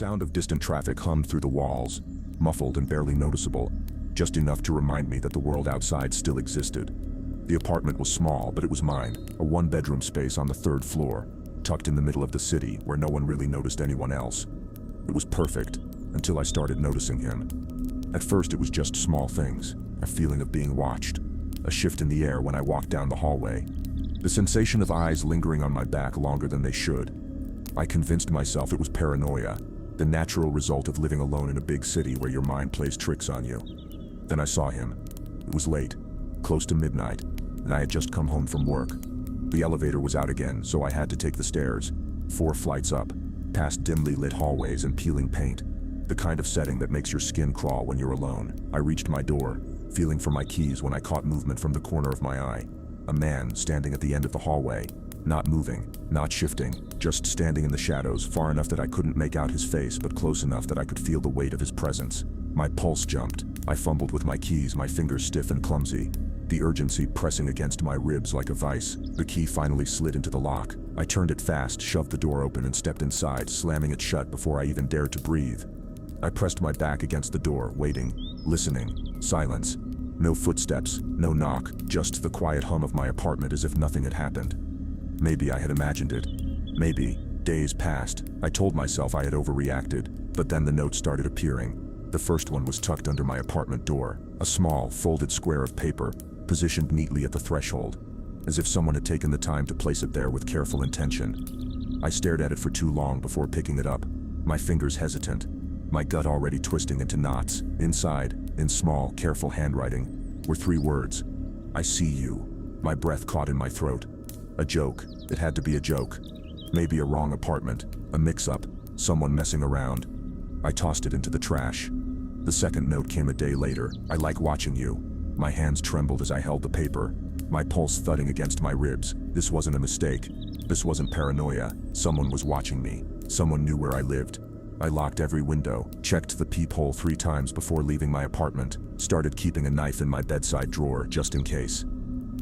sound of distant traffic hummed through the walls, muffled and barely noticeable, just enough to remind me that the world outside still existed. The apartment was small, but it was mine, a one-bedroom space on the third floor, tucked in the middle of the city where no one really noticed anyone else. It was perfect, until I started noticing him. At first it was just small things, a feeling of being watched, a shift in the air when I walked down the hallway, the sensation of eyes lingering on my back longer than they should. I convinced myself it was paranoia, the natural result of living alone in a big city where your mind plays tricks on you. Then I saw him. It was late, close to midnight, and I had just come home from work. The elevator was out again, so I had to take the stairs, 4 flights up, past dimly lit hallways and peeling paint, the kind of setting that makes your skin crawl when you're alone. I reached my door, feeling for my keys when I caught movement from the corner of my eye. A man standing at the end of the hallway, not moving, not shifting, just standing in the shadows far enough that I couldn't make out his face but close enough that I could feel the weight of his presence. My pulse jumped. I fumbled with my keys, my fingers stiff and clumsy, the urgency pressing against my ribs like a vice. The key finally slid into the lock. I turned it fast, shoved the door open and stepped inside, slamming it shut before I even dared to breathe. I pressed my back against the door, waiting, listening. Silence. No footsteps, no knock, just the quiet hum of my apartment as if nothing had happened. Maybe I had imagined it. Maybe. Days passed. I told myself I had overreacted, but then the notes started appearing. The first one was tucked under my apartment door, a small, folded square of paper, positioned neatly at the threshold, as if someone had taken the time to place it there with careful intention. I stared at it for too long before picking it up, my fingers hesitant, my gut already twisting into knots. Inside, in small, careful handwriting, were 3 words. I see you. My breath caught in my throat. A joke. It had to be a joke. Maybe a wrong apartment, a mix-up, someone messing around. I tossed it into the trash. The second note came a day later. I like watching you. My hands trembled as I held the paper, my pulse thudding against my ribs. This wasn't a mistake. This wasn't paranoia. Someone was watching me. Someone knew where I lived. I locked every window, checked the peephole 3 times before leaving my apartment, started keeping a knife in my bedside drawer just in case.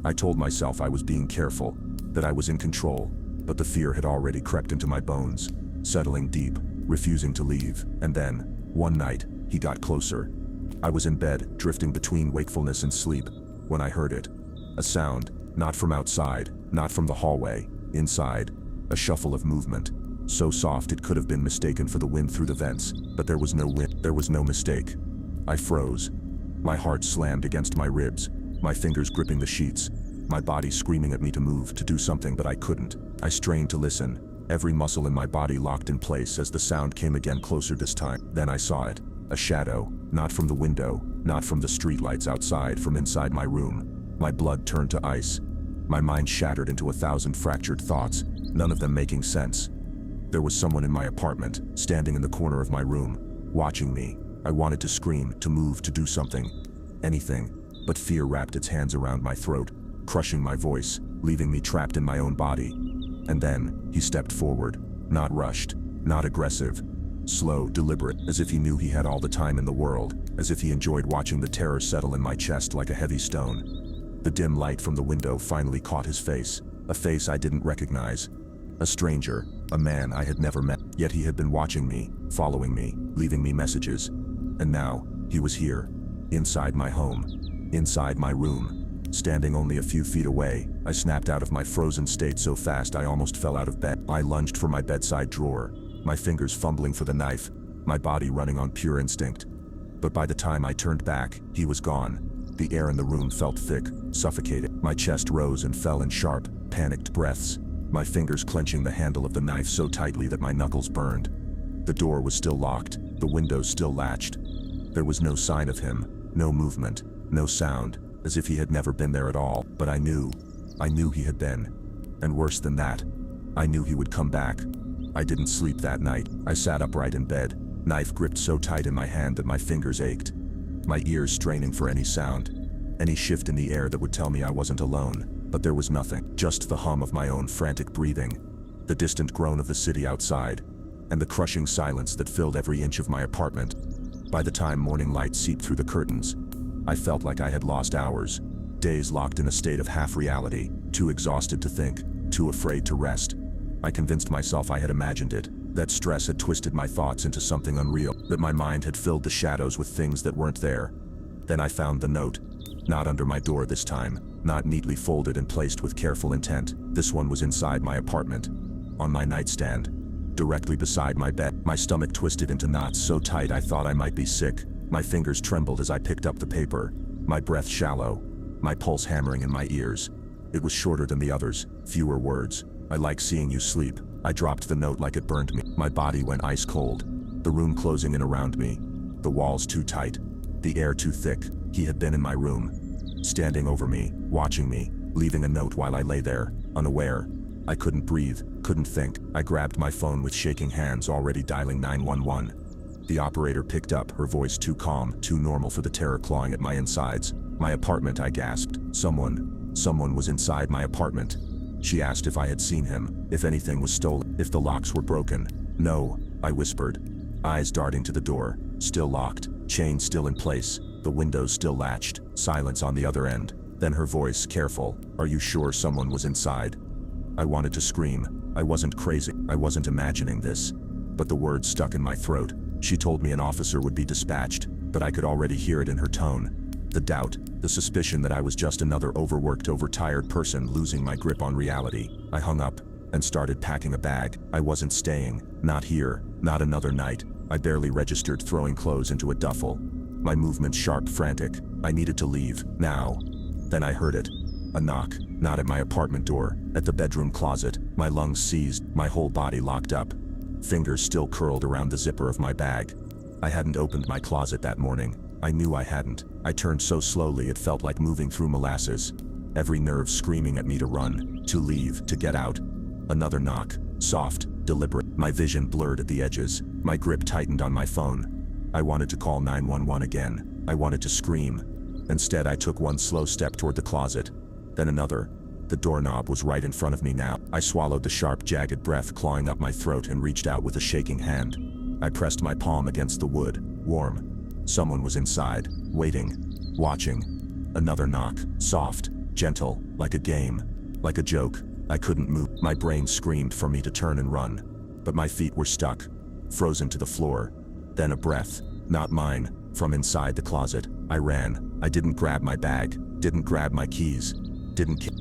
I told myself I was being careful, that I was in control, but the fear had already crept into my bones, settling deep, refusing to leave. And then, one night, he got closer. I was in bed, drifting between wakefulness and sleep, when I heard it. A sound, not from outside, not from the hallway, inside, a shuffle of movement. So soft it could have been mistaken for the wind through the vents, but there was no wind, there was no mistake. I froze. My heart slammed against my ribs, my fingers gripping the sheets, my body screaming at me to move, to do something, but I couldn't. I strained to listen, every muscle in my body locked in place as the sound came again, closer this time. Then I saw it, a shadow, not from the window, not from the streetlights outside, from inside my room. My blood turned to ice. My mind shattered into 1,000 fractured thoughts, none of them making sense. There was someone in my apartment, standing in the corner of my room, watching me. I wanted to scream, to move, to do something. Anything. But fear wrapped its hands around my throat, crushing my voice, leaving me trapped in my own body. And then, he stepped forward. Not rushed, not aggressive. Slow, deliberate, as if he knew he had all the time in the world, as if he enjoyed watching the terror settle in my chest like a heavy stone. The dim light from the window finally caught his face, a face I didn't recognize. A stranger, a man I had never met, yet he had been watching me, following me, leaving me messages. And now, he was here, inside my home, inside my room, standing only a few feet away. I snapped out of my frozen state so fast I almost fell out of bed. I lunged for my bedside drawer, my fingers fumbling for the knife, my body running on pure instinct. But by the time I turned back, he was gone. The air in the room felt thick, suffocated. My chest rose and fell in sharp, panicked breaths, my fingers clenching the handle of the knife so tightly that my knuckles burned. The door was still locked, the windows still latched. There was no sign of him, no movement, no sound, as if he had never been there at all. But I knew he had been. And worse than that, I knew he would come back. I didn't sleep that night. I sat upright in bed, knife gripped so tight in my hand that my fingers ached, my ears straining for any sound, any shift in the air that would tell me I wasn't alone. But there was nothing, just the hum of my own frantic breathing, the distant groan of the city outside, and the crushing silence that filled every inch of my apartment. By the time morning light seeped through the curtains, I felt like I had lost hours, days locked in a state of half-reality, too exhausted to think, too afraid to rest. I convinced myself I had imagined it, That stress had twisted my thoughts into something unreal, that my mind had filled the shadows with things that weren't there. Then I found the note. Not under my door this time, not neatly folded and placed with careful intent. This one was inside my apartment, on my nightstand, directly beside my bed. My stomach twisted into knots so tight I thought I might be sick. My fingers trembled as I picked up the paper, my breath shallow, my pulse hammering in my ears. It was shorter than the others, fewer words. I like seeing you sleep. I dropped the note like it burned me. My body went ice cold, the room closing in around me, the walls too tight, the air too thick. He had been in my room, standing over me, watching me, leaving a note while I lay there, unaware. I couldn't breathe, couldn't think. I grabbed my phone with shaking hands, already dialing 911. The operator picked up, her voice too calm, too normal for the terror clawing at my insides. My apartment, I gasped. Someone was inside my apartment. She asked if I had seen him, if anything was stolen, if the locks were broken. No, I whispered, eyes darting to the door, still locked, chain still in place, the windows still latched, silence on the other end. Then her voice, careful, "Are you sure someone was inside?" I wanted to scream. I wasn't crazy, I wasn't imagining this. But the words stuck in my throat. She told me an officer would be dispatched, but I could already hear it in her tone. The doubt, the suspicion that I was just another overworked, overtired person losing my grip on reality. I hung up and started packing a bag. I wasn't staying, not here, not another night. I barely registered throwing clothes into a duffel. My movements sharp, frantic. I needed to leave, now. Then I heard it. A knock, not at my apartment door, at the bedroom closet. My lungs seized, my whole body locked up. Fingers still curled around the zipper of my bag. I hadn't opened my closet that morning. I knew I hadn't. I turned so slowly it felt like moving through molasses. Every nerve screaming at me to run, to leave, to get out. Another knock, soft, deliberate. My vision blurred at the edges. My grip tightened on my phone. I wanted to call 911 again. I wanted to scream. Instead, I took one slow step toward the closet. Then another. The doorknob was right in front of me now. I swallowed the sharp, jagged breath clawing up my throat and reached out with a shaking hand. I pressed my palm against the wood, warm. Someone was inside, waiting, watching. Another knock, soft, gentle, like a game, like a joke. I couldn't move. My brain screamed for me to turn and run. But my feet were stuck, frozen to the floor. Then a breath, not mine, from inside the closet. I ran. I didn't grab my bag, didn't grab my keys,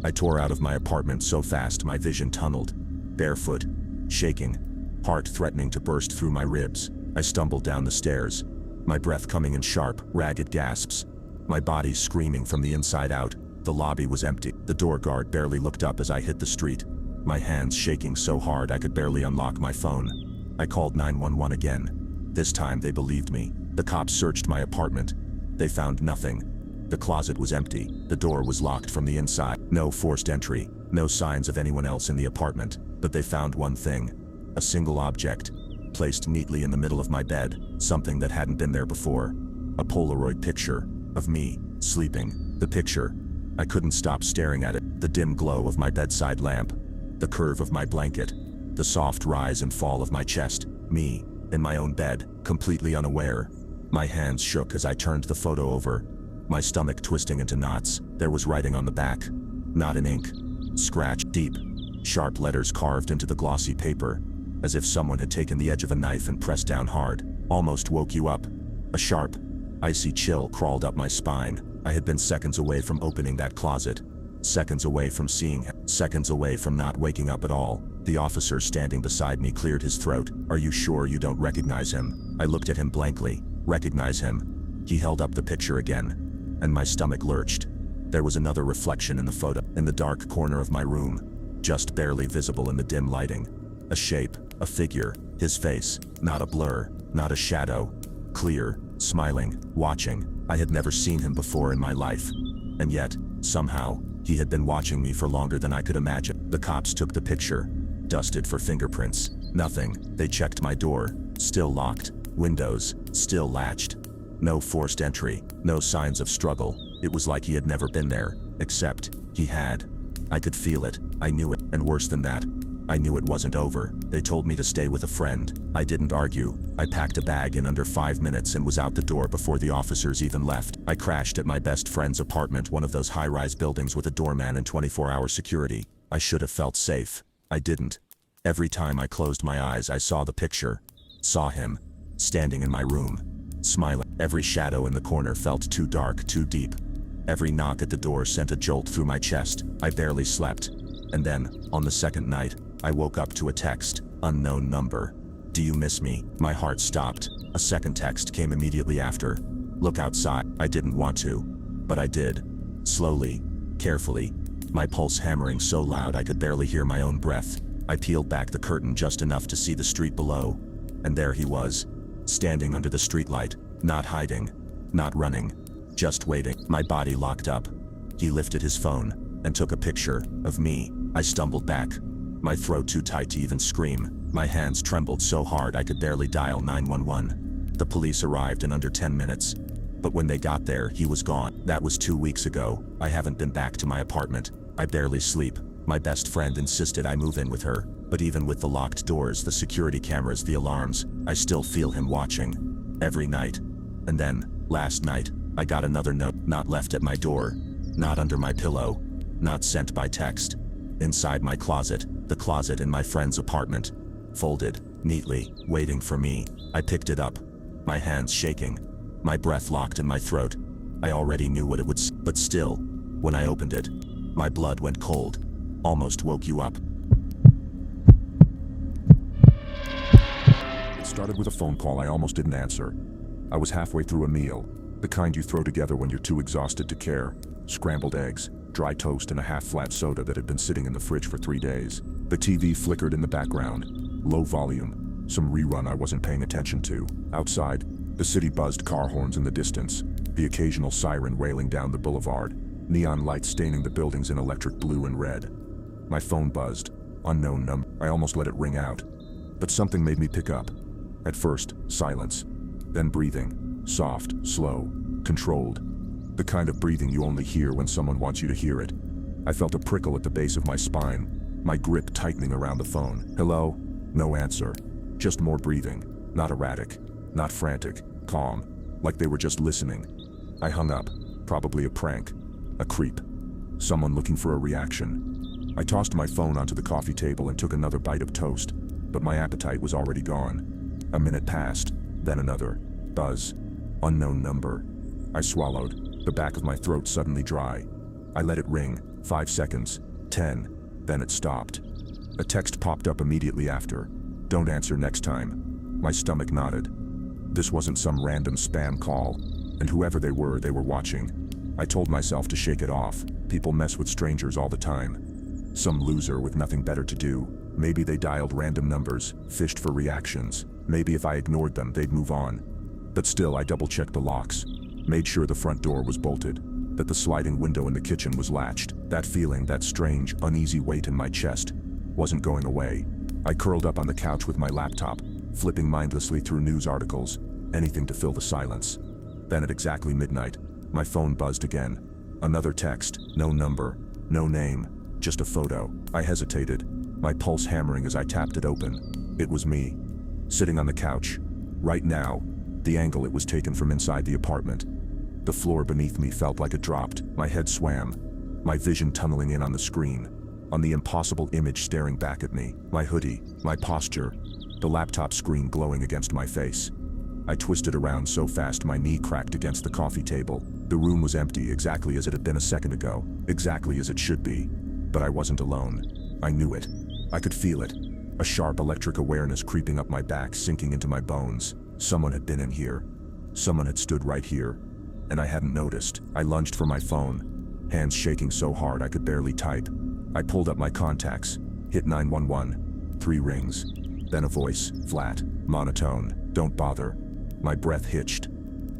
I tore out of my apartment so fast my vision tunneled. Barefoot, shaking, heart threatening to burst through my ribs. I stumbled down the stairs, my breath coming in sharp, ragged gasps. My body screaming from the inside out. The lobby was empty. The door guard barely looked up as I hit the street. My hands shaking so hard I could barely unlock my phone. I called 911 again. This time they believed me. The cops searched my apartment. They found nothing. The closet was empty. The door was locked from the inside. No forced entry. No signs of anyone else in the apartment. But they found one thing. A single object, placed neatly in the middle of my bed. Something that hadn't been there before. A Polaroid picture of me, sleeping. The picture. I couldn't stop staring at it. The dim glow of my bedside lamp. The curve of my blanket. The soft rise and fall of my chest. Me, in my own bed, completely unaware. My hands shook as I turned the photo over. My stomach twisting into knots. There was writing on the back. Not in ink. Scratch, deep, sharp letters carved into the glossy paper. As if someone had taken the edge of a knife and pressed down hard. Almost woke you up. A sharp, icy chill crawled up my spine. I had been seconds away from opening that closet. Seconds away from seeing him. Seconds away from not waking up at all. The officer standing beside me cleared his throat. "Are you sure you don't recognize him?" I looked at him blankly. Recognize him? He held up the picture again. And my stomach lurched. There was another reflection in the photo, in the dark corner of my room, just barely visible in the dim lighting. A shape, a figure, his face, not a blur, not a shadow. Clear, smiling, watching. I had never seen him before in my life. And yet, somehow, he had been watching me for longer than I could imagine. The cops took the picture, dusted for fingerprints. Nothing. They checked my door, still locked. Windows, still latched. No forced entry, no signs of struggle. It was like he had never been there, except he had. I could feel it, I knew it, and worse than that, I knew it wasn't over. They told me to stay with a friend. I didn't argue. I packed a bag in under 5 minutes and was out the door before the officers even left. I crashed at my best friend's apartment, one of those high-rise buildings with a doorman and 24-hour security. I should have felt safe. I didn't. Every time I closed my eyes, I saw the picture. Saw him, standing in my room, smiling. Every shadow in the corner felt too dark, too deep. Every knock at the door sent a jolt through my chest. I barely slept. And then, on the second night, I woke up to a text, unknown number. Do you miss me? My heart stopped. A second text came immediately after. Look outside. I didn't want to, but I did. Slowly, carefully, my pulse hammering so loud I could barely hear my own breath. I peeled back the curtain just enough to see the street below. And there he was, standing under the streetlight, not hiding, not running, just waiting. My body locked up. He lifted his phone and took a picture of me. I stumbled back, my throat too tight to even scream. My hands trembled so hard I could barely dial 911. The police arrived in under 10 minutes. But when they got there, he was gone. That was 2 weeks ago. I haven't been back to my apartment. I barely sleep. My best friend insisted I move in with her. But even with the locked doors, the security cameras, the alarms, I still feel him watching. Every night. And then, last night, I got another note, not left at my door, not under my pillow, not sent by text. Inside my closet, the closet in my friend's apartment. Folded, neatly, waiting for me. I picked it up, my hands shaking, my breath locked in my throat. I already knew what it would say, but still, when I opened it, my blood went cold, almost woke you up. It started with a phone call I almost didn't answer. I was halfway through a meal, the kind you throw together when you're too exhausted to care. Scrambled eggs, dry toast, and a half-flat soda that had been sitting in the fridge for 3 days. The TV flickered in the background, low volume, some rerun I wasn't paying attention to. Outside, the city buzzed, car horns in the distance, the occasional siren wailing down the boulevard, neon lights staining the buildings in electric blue and red. My phone buzzed, unknown number. I almost let it ring out, but something made me pick up. At first, silence, then breathing, soft, slow, controlled. The kind of breathing you only hear when someone wants you to hear it. I felt a prickle at the base of my spine, my grip tightening around the phone. Hello? No answer. Just more breathing. Not erratic, not frantic, calm, like they were just listening. I hung up. Probably a prank. A creep. Someone looking for a reaction. I tossed my phone onto the coffee table and took another bite of toast, but my appetite was already gone. A minute passed, then another. Buzz. Unknown number. I swallowed, the back of my throat suddenly dry. I let it ring. 5 seconds. 10. Then it stopped. A text popped up immediately after. Don't answer next time. My stomach nodded. This wasn't some random spam call, and whoever they were watching. I told myself to shake it off. People mess with strangers all the time. Some loser with nothing better to do. Maybe they dialed random numbers, fished for reactions. Maybe if I ignored them, they'd move on. But still, I double-checked the locks. Made sure the front door was bolted, that the sliding window in the kitchen was latched. That feeling, that strange, uneasy weight in my chest, wasn't going away. I curled up on the couch with my laptop, flipping mindlessly through news articles, anything to fill the silence. Then at exactly midnight, my phone buzzed again. Another text, no number, no name, just a photo. I hesitated, my pulse hammering as I tapped it open. It was me, sitting on the couch. Right now, the angle it was taken from inside the apartment. The floor beneath me felt like it dropped. My head swam, my vision tunneling in on the screen, on the impossible image staring back at me. My hoodie, my posture, the laptop screen glowing against my face. I twisted around so fast my knee cracked against the coffee table. The room was empty, exactly as it had been a second ago, exactly as it should be. But I wasn't alone. I knew it. I could feel it. A sharp electric awareness creeping up my back, sinking into my bones. Someone had been in here. Someone had stood right here. And I hadn't noticed. I lunged for my phone, hands shaking so hard I could barely type. I pulled up my contacts, hit 911. 3 rings. Then a voice, flat, monotone. Don't bother. My breath hitched.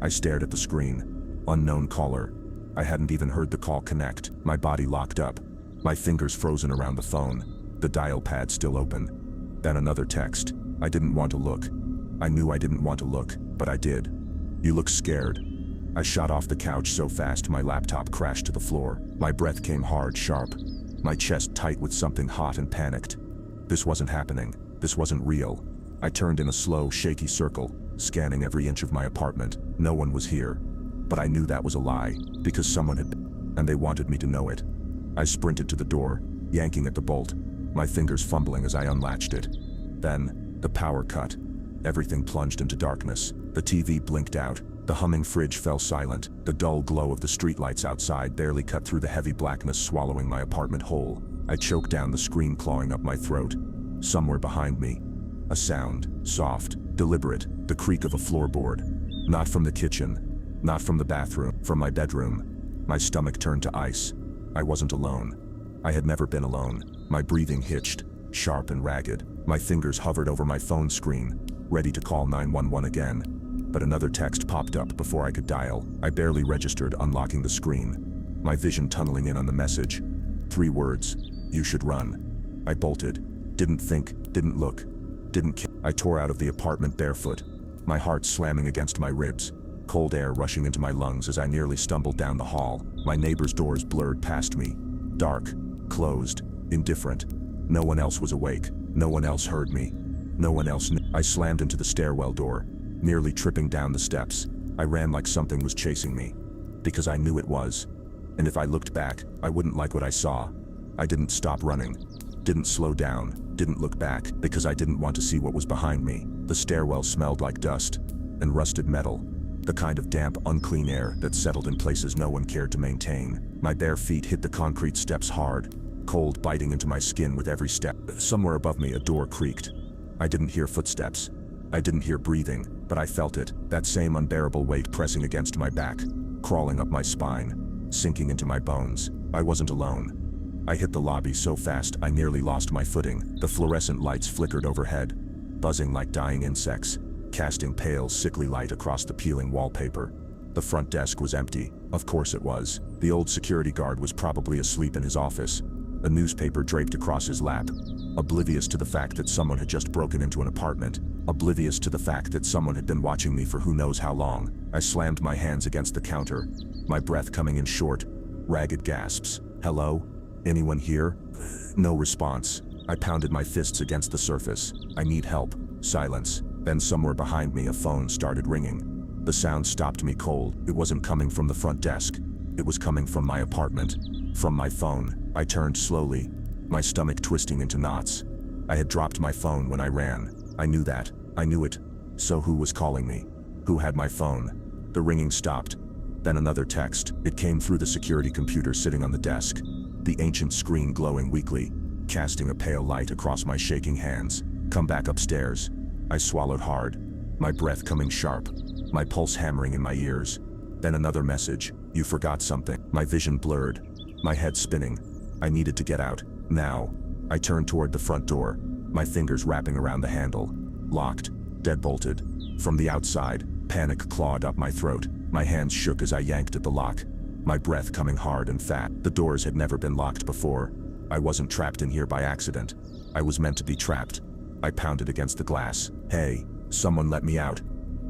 I stared at the screen. Unknown caller. I hadn't even heard the call connect. My body locked up. My fingers frozen around the phone. The dial pad still open. Then another text. I didn't want to look. I knew I didn't want to look, but I did. You look scared. I shot off the couch so fast my laptop crashed to the floor. My breath came hard, sharp. My chest tight with something hot and panicked. This wasn't happening. This wasn't real. I turned in a slow, shaky circle, scanning every inch of my apartment. No one was here. But I knew that was a lie, because someone had been, and they wanted me to know it. I sprinted to the door, yanking at the bolt. my fingers fumbling as I unlatched it. Then, the power cut. Everything plunged into darkness. The TV blinked out. The humming fridge fell silent. The dull glow of the streetlights outside barely cut through the heavy blackness swallowing my apartment whole. I choked down the scream clawing up my throat. Somewhere behind me, a sound, soft, deliberate, the creak of a floorboard. Not from the kitchen, not from the bathroom, from my bedroom. My stomach turned to ice. I wasn't alone. I had never been alone. My breathing hitched, sharp and ragged. My fingers hovered over my phone screen, ready to call 911 again. But another text popped up before I could dial. I barely registered, unlocking the screen. My vision tunneling in on the message. 3 words: you should run. I bolted. Didn't think, didn't look, didn't care. I tore out of the apartment barefoot, my heart slamming against my ribs, cold air rushing into my lungs as I nearly stumbled down the hall. My neighbor's doors blurred past me. Dark, closed, indifferent. No one else was awake. No one else heard me. No one else knew. I slammed into the stairwell door, nearly tripping down the steps. I ran like something was chasing me, because I knew it was. And if I looked back, I wouldn't like what I saw. I didn't stop running, didn't slow down, didn't look back, because I didn't want to see what was behind me. The stairwell smelled like dust and rusted metal, the kind of damp, unclean air that settled in places no one cared to maintain. My bare feet hit the concrete steps hard, cold biting into my skin with every step. Somewhere above me, a door creaked. I didn't hear footsteps. I didn't hear breathing, but I felt it, that same unbearable weight pressing against my back, crawling up my spine, sinking into my bones. I wasn't alone. I hit the lobby so fast I nearly lost my footing. The fluorescent lights flickered overhead, buzzing like dying insects, casting pale, sickly light across the peeling wallpaper. The front desk was empty. Of course it was. The old security guard was probably asleep in his office, a newspaper draped across his lap, oblivious to the fact that someone had just broken into an apartment, oblivious to the fact that someone had been watching me for who knows how long. I slammed my hands against the counter, my breath coming in short, ragged gasps. Hello? Anyone here? No response. I pounded my fists against the surface. I need help. Silence. Then somewhere behind me a phone started ringing. The sound stopped me cold. It wasn't coming from the front desk. It was coming from my apartment. From my phone. I turned slowly, my stomach twisting into knots. I had dropped my phone when I ran. I knew that. I knew it. So who was calling me? Who had my phone? The ringing stopped. Then another text. It came through the security computer sitting on the desk, the ancient screen glowing weakly, casting a pale light across my shaking hands. Come back upstairs. I swallowed hard, my breath coming sharp, my pulse hammering in my ears. Then another message. You forgot something. My vision blurred, my head spinning. I needed to get out, now. I turned toward the front door, my fingers wrapping around the handle. Locked, deadbolted. From the outside, panic clawed up my throat. My hands shook as I yanked at the lock, my breath coming hard and fat. The doors had never been locked before. I wasn't trapped in here by accident. I was meant to be trapped. I pounded against the glass. Hey, someone let me out.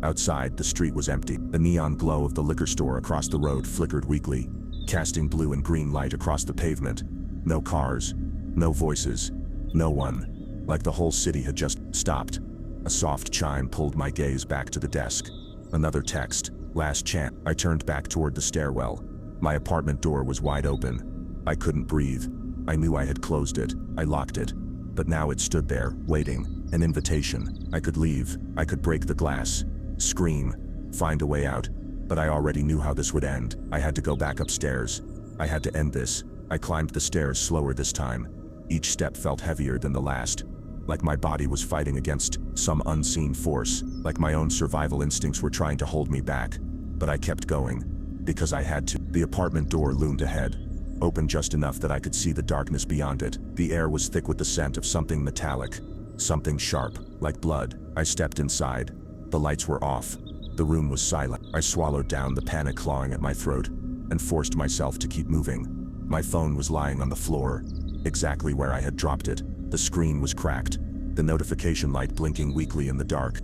Outside, the street was empty. The neon glow of the liquor store across the road flickered weakly, casting blue and green light across the pavement. No cars, no voices, no one. Like the whole city had just stopped. A soft chime pulled my gaze back to the desk. Another text. Last chance. I turned back toward the stairwell. My apartment door was wide open. I couldn't breathe. I knew I had closed it. I locked it. But now it stood there, waiting. An invitation. I could leave. I could break the glass, scream, find a way out. But I already knew how this would end. I had to go back upstairs. I had to end this. I climbed the stairs slower this time. Each step felt heavier than the last, like my body was fighting against some unseen force, like my own survival instincts were trying to hold me back. But I kept going, because I had to. The apartment door loomed ahead, open just enough that I could see the darkness beyond it. The air was thick with the scent of something metallic, something sharp, like blood. I stepped inside. The lights were off. The room was silent. I swallowed down the panic clawing at my throat, and forced myself to keep moving. My phone was lying on the floor, exactly where I had dropped it. The screen was cracked, the notification light blinking weakly in the dark.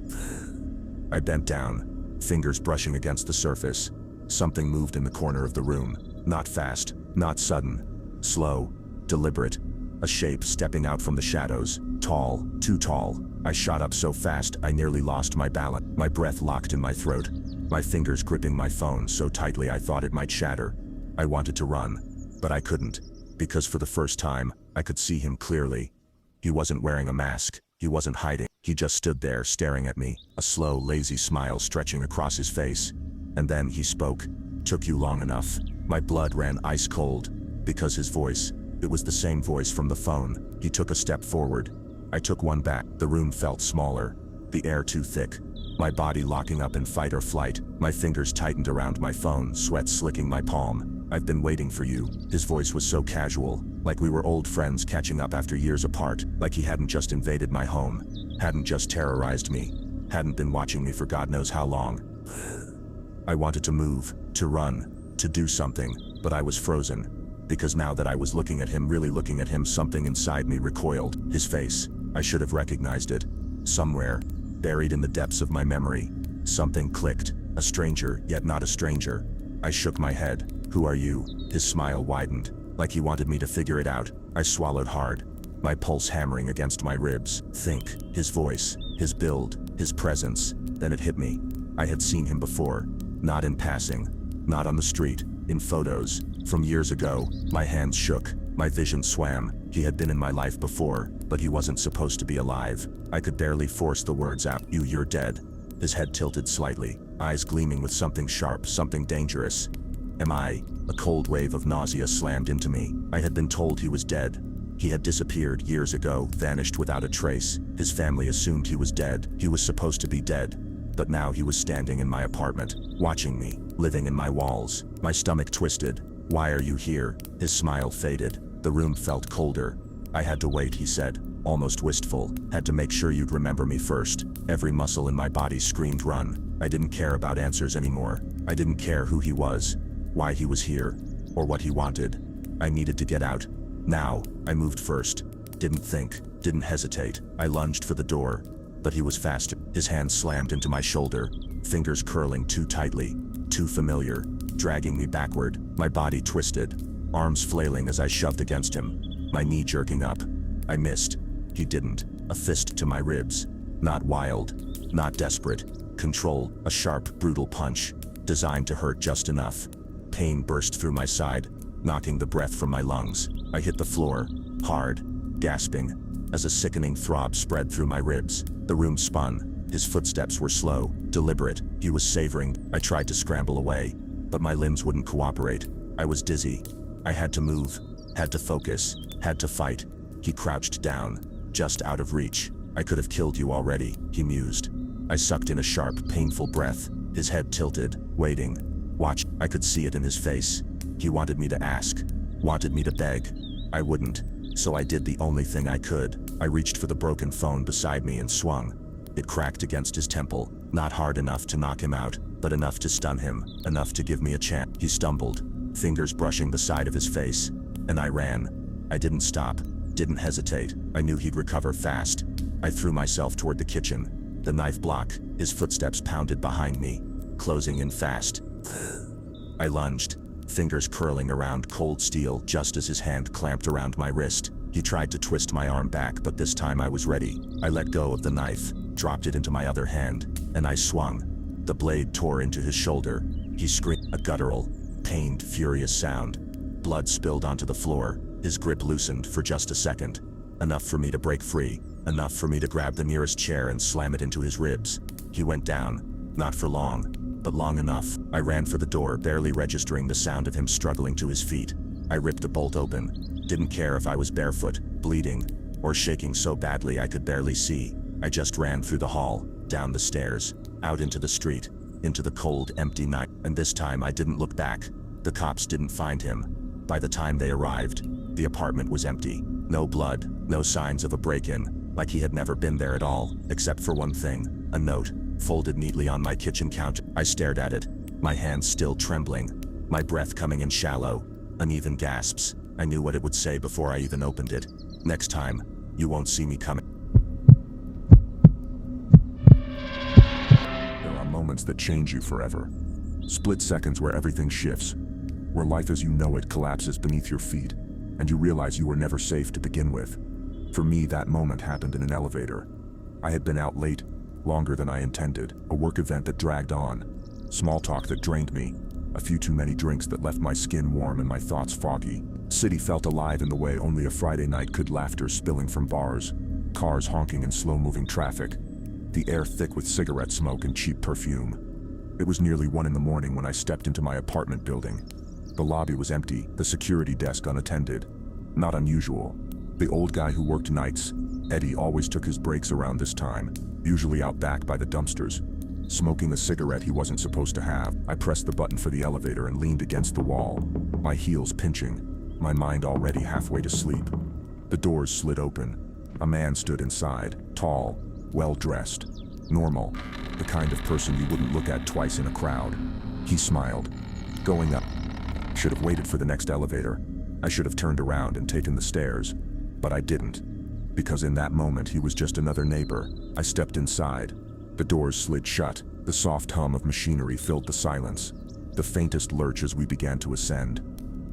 I bent down, fingers brushing against the surface. Something moved in the corner of the room. Not fast, not sudden. Slow, deliberate. A shape stepping out from the shadows. Tall, too tall. I shot up so fast I nearly lost my balance. My breath locked in my throat, my fingers gripping my phone so tightly I thought it might shatter. I wanted to run, but I couldn't, because for the first time, I could see him clearly. He wasn't wearing a mask. He wasn't hiding. He just stood there staring at me, a slow, lazy smile stretching across his face. And then he spoke. "Took you long enough." My blood ran ice cold. Because his voice, it was the same voice from the phone. He took a step forward. I took one back. The room felt smaller. The air too thick. My body locking up in fight or flight. My fingers tightened around my phone, sweat slicking my palm. "I've been waiting for you." His voice was so casual, like we were old friends catching up after years apart, like he hadn't just invaded my home, hadn't just terrorized me, hadn't been watching me for God knows how long. I wanted to move, to run, to do something, but I was frozen. Because now that I was looking at him, really looking at him, something inside me recoiled. His face, I should have recognized it. Somewhere, buried in the depths of my memory, something clicked. A stranger, yet not a stranger. I shook my head. "Who are you?" His smile widened, like he wanted me to figure it out. I swallowed hard, my pulse hammering against my ribs. Think, his voice, his build, his presence. Then it hit me. I had seen him before, not in passing, not on the street, in photos, from years ago. My hands shook, my vision swam. He had been in my life before, but he wasn't supposed to be alive. I could barely force the words out. "You're dead." His head tilted slightly, eyes gleaming with something sharp, something dangerous. Am I? A cold wave of nausea slammed into me. I had been told he was dead. He had disappeared years ago, vanished without a trace. His family assumed he was dead. He was supposed to be dead. But now he was standing in my apartment, watching me, living in my walls. My stomach twisted. "Why are you here?" His smile faded. The room felt colder. "I had to wait," he said, almost wistful. "Had to make sure you'd remember me first." Every muscle in my body screamed run. I didn't care about answers anymore. I didn't care who he was, why he was here, or what he wanted. I needed to get out. Now, I moved first. Didn't think, didn't hesitate. I lunged for the door, but he was faster. His hand slammed into my shoulder, fingers curling too tightly, too familiar, dragging me backward. My body twisted, arms flailing as I shoved against him, my knee jerking up. I missed. He didn't. A fist to my ribs. Not wild, not desperate. Control, a sharp, brutal punch, designed to hurt just enough. Pain burst through my side, knocking the breath from my lungs. I hit the floor, hard, gasping, as a sickening throb spread through my ribs. The room spun. His footsteps were slow, deliberate. He was savoring. I tried to scramble away, but my limbs wouldn't cooperate. I was dizzy. I had to move, had to focus, had to fight. He crouched down, just out of reach. "I could have killed you already," he mused. I sucked in a sharp, painful breath. His head tilted, waiting. Watch. I could see it in his face. He wanted me to ask, wanted me to beg. I wouldn't, so I did the only thing I could. I reached for the broken phone beside me and swung. It cracked against his temple, not hard enough to knock him out, but enough to stun him, enough to give me a chance. He stumbled, fingers brushing the side of his face, and I ran. I didn't stop, didn't hesitate. I knew he'd recover fast. I threw myself toward the kitchen. The knife block, his footsteps pounded behind me, closing in fast. I lunged, fingers curling around cold steel just as his hand clamped around my wrist. He tried to twist my arm back, but this time I was ready. I let go of the knife, dropped it into my other hand, and I swung. The blade tore into his shoulder. He screamed, a guttural, pained, furious sound. Blood spilled onto the floor. His grip loosened for just a second. Enough for me to break free. Enough for me to grab the nearest chair and slam it into his ribs. He went down. Not for long, but long enough. I ran for the door, barely registering the sound of him struggling to his feet. I ripped the bolt open. Didn't care if I was barefoot, bleeding, or shaking so badly I could barely see. I just ran through the hall, down the stairs, out into the street, into the cold, empty night. And this time I didn't look back. The cops didn't find him. By the time they arrived, the apartment was empty. No blood, no signs of a break-in. Like he had never been there at all, except for one thing, a note, folded neatly on my kitchen counter. I stared at it, my hands still trembling, my breath coming in shallow, uneven gasps. I knew what it would say before I even opened it. "Next time, you won't see me coming." There are moments that change you forever. Split seconds where everything shifts, where life as you know it collapses beneath your feet, and you realize you were never safe to begin with. For me, that moment happened in an elevator. I had been out late, longer than I intended, a work event that dragged on, small talk that drained me, a few too many drinks that left my skin warm and my thoughts foggy. City felt alive in the way only a Friday night could, laughter spilling from bars, cars honking in slow-moving traffic, the air thick with cigarette smoke and cheap perfume. It was nearly 1 a.m. when I stepped into my apartment building. The lobby was empty, the security desk unattended. Not unusual. The old guy who worked nights, Eddie, always took his breaks around this time, usually out back by the dumpsters, smoking a cigarette he wasn't supposed to have. I pressed the button for the elevator and leaned against the wall, my heels pinching, my mind already halfway to sleep. The doors slid open. A man stood inside, tall, well-dressed, normal, the kind of person you wouldn't look at twice in a crowd. He smiled. Going up. Should have waited for the next elevator. I should have turned around and taken the stairs, but I didn't. Because in that moment he was just another neighbor. I stepped inside. The doors slid shut. The soft hum of machinery filled the silence, the faintest lurch as we began to ascend.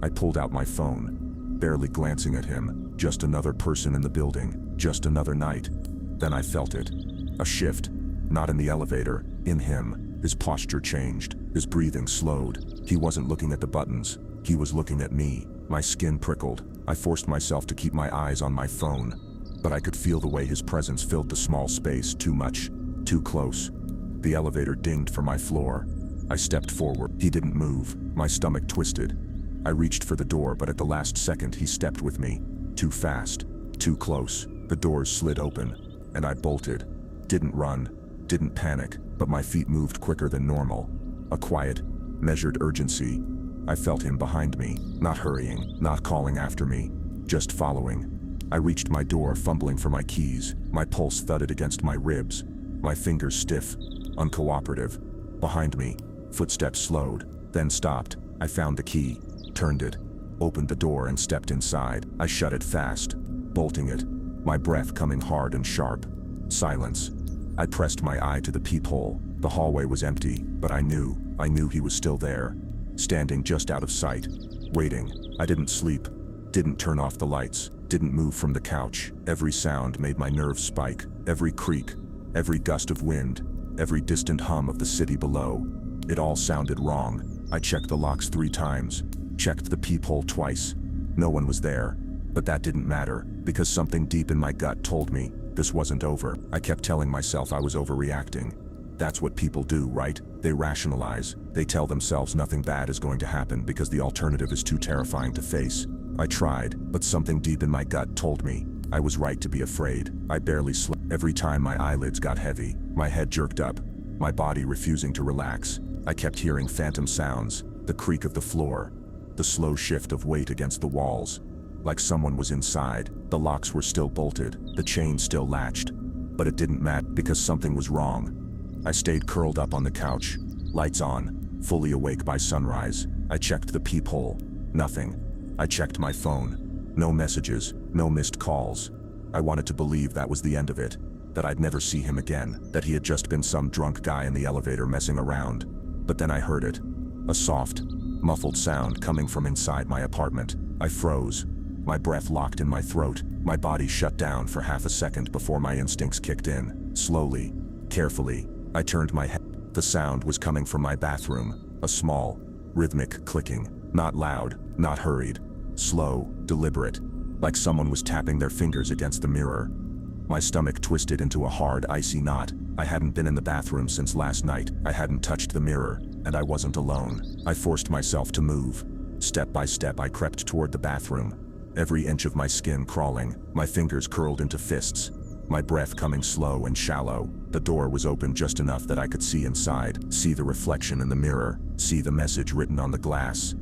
I pulled out my phone, barely glancing at him. Just another person in the building, just another night. Then I felt it. A shift. Not in the elevator, in him. His posture changed. His breathing slowed. He wasn't looking at the buttons. He was looking at me. My skin prickled. I forced myself to keep my eyes on my phone. But I could feel the way his presence filled the small space. Too much. Too close. The elevator dinged for my floor. I stepped forward. He didn't move. My stomach twisted. I reached for the door, but at the last second he stepped with me. Too fast. Too close. The doors slid open, and I bolted. Didn't run. Didn't panic, but my feet moved quicker than normal. A quiet, measured urgency. I felt him behind me, not hurrying, not calling after me, just following. I reached my door, fumbling for my keys. My pulse thudded against my ribs, my fingers stiff, uncooperative. Behind me, footsteps slowed, then stopped. I found the key, turned it, opened the door and stepped inside. I shut it fast, bolting it, my breath coming hard and sharp. Silence. I pressed my eye to the peephole. The hallway was empty, but I knew he was still there, standing just out of sight, waiting. I didn't sleep, didn't turn off the lights, didn't move from the couch. Every sound made my nerves spike, every creak, every gust of wind, every distant hum of the city below. It all sounded wrong. I checked the locks 3 times, checked the peephole twice. No one was there, but that didn't matter, because something deep in my gut told me this wasn't over. I kept telling myself I was overreacting. That's what people do, right? They rationalize. They tell themselves nothing bad is going to happen because the alternative is too terrifying to face. I tried, but something deep in my gut told me I was right to be afraid. I barely slept. Every time my eyelids got heavy, my head jerked up, my body refusing to relax. I kept hearing phantom sounds, the creak of the floor, the slow shift of weight against the walls. Like someone was inside. The locks were still bolted, the chain still latched. But it didn't matter because something was wrong. I stayed curled up on the couch, lights on, fully awake by sunrise. I checked the peephole. Nothing. I checked my phone. No messages, no missed calls. I wanted to believe that was the end of it, that I'd never see him again, that he had just been some drunk guy in the elevator messing around. But then I heard it. A soft, muffled sound coming from inside my apartment. I froze. My breath locked in my throat. My body shut down for half a second before my instincts kicked in. Slowly, carefully, I turned my head. The sound was coming from my bathroom. A small, rhythmic clicking. Not loud, not hurried. Slow, deliberate. Like someone was tapping their fingers against the mirror. My stomach twisted into a hard, icy knot. I hadn't been in the bathroom since last night. I hadn't touched the mirror, and I wasn't alone. I forced myself to move. Step by step I crept toward the bathroom. Every inch of my skin crawling, my fingers curled into fists, my breath coming slow and shallow. The door was open just enough that I could see inside, see the reflection in the mirror, see the message written on the glass.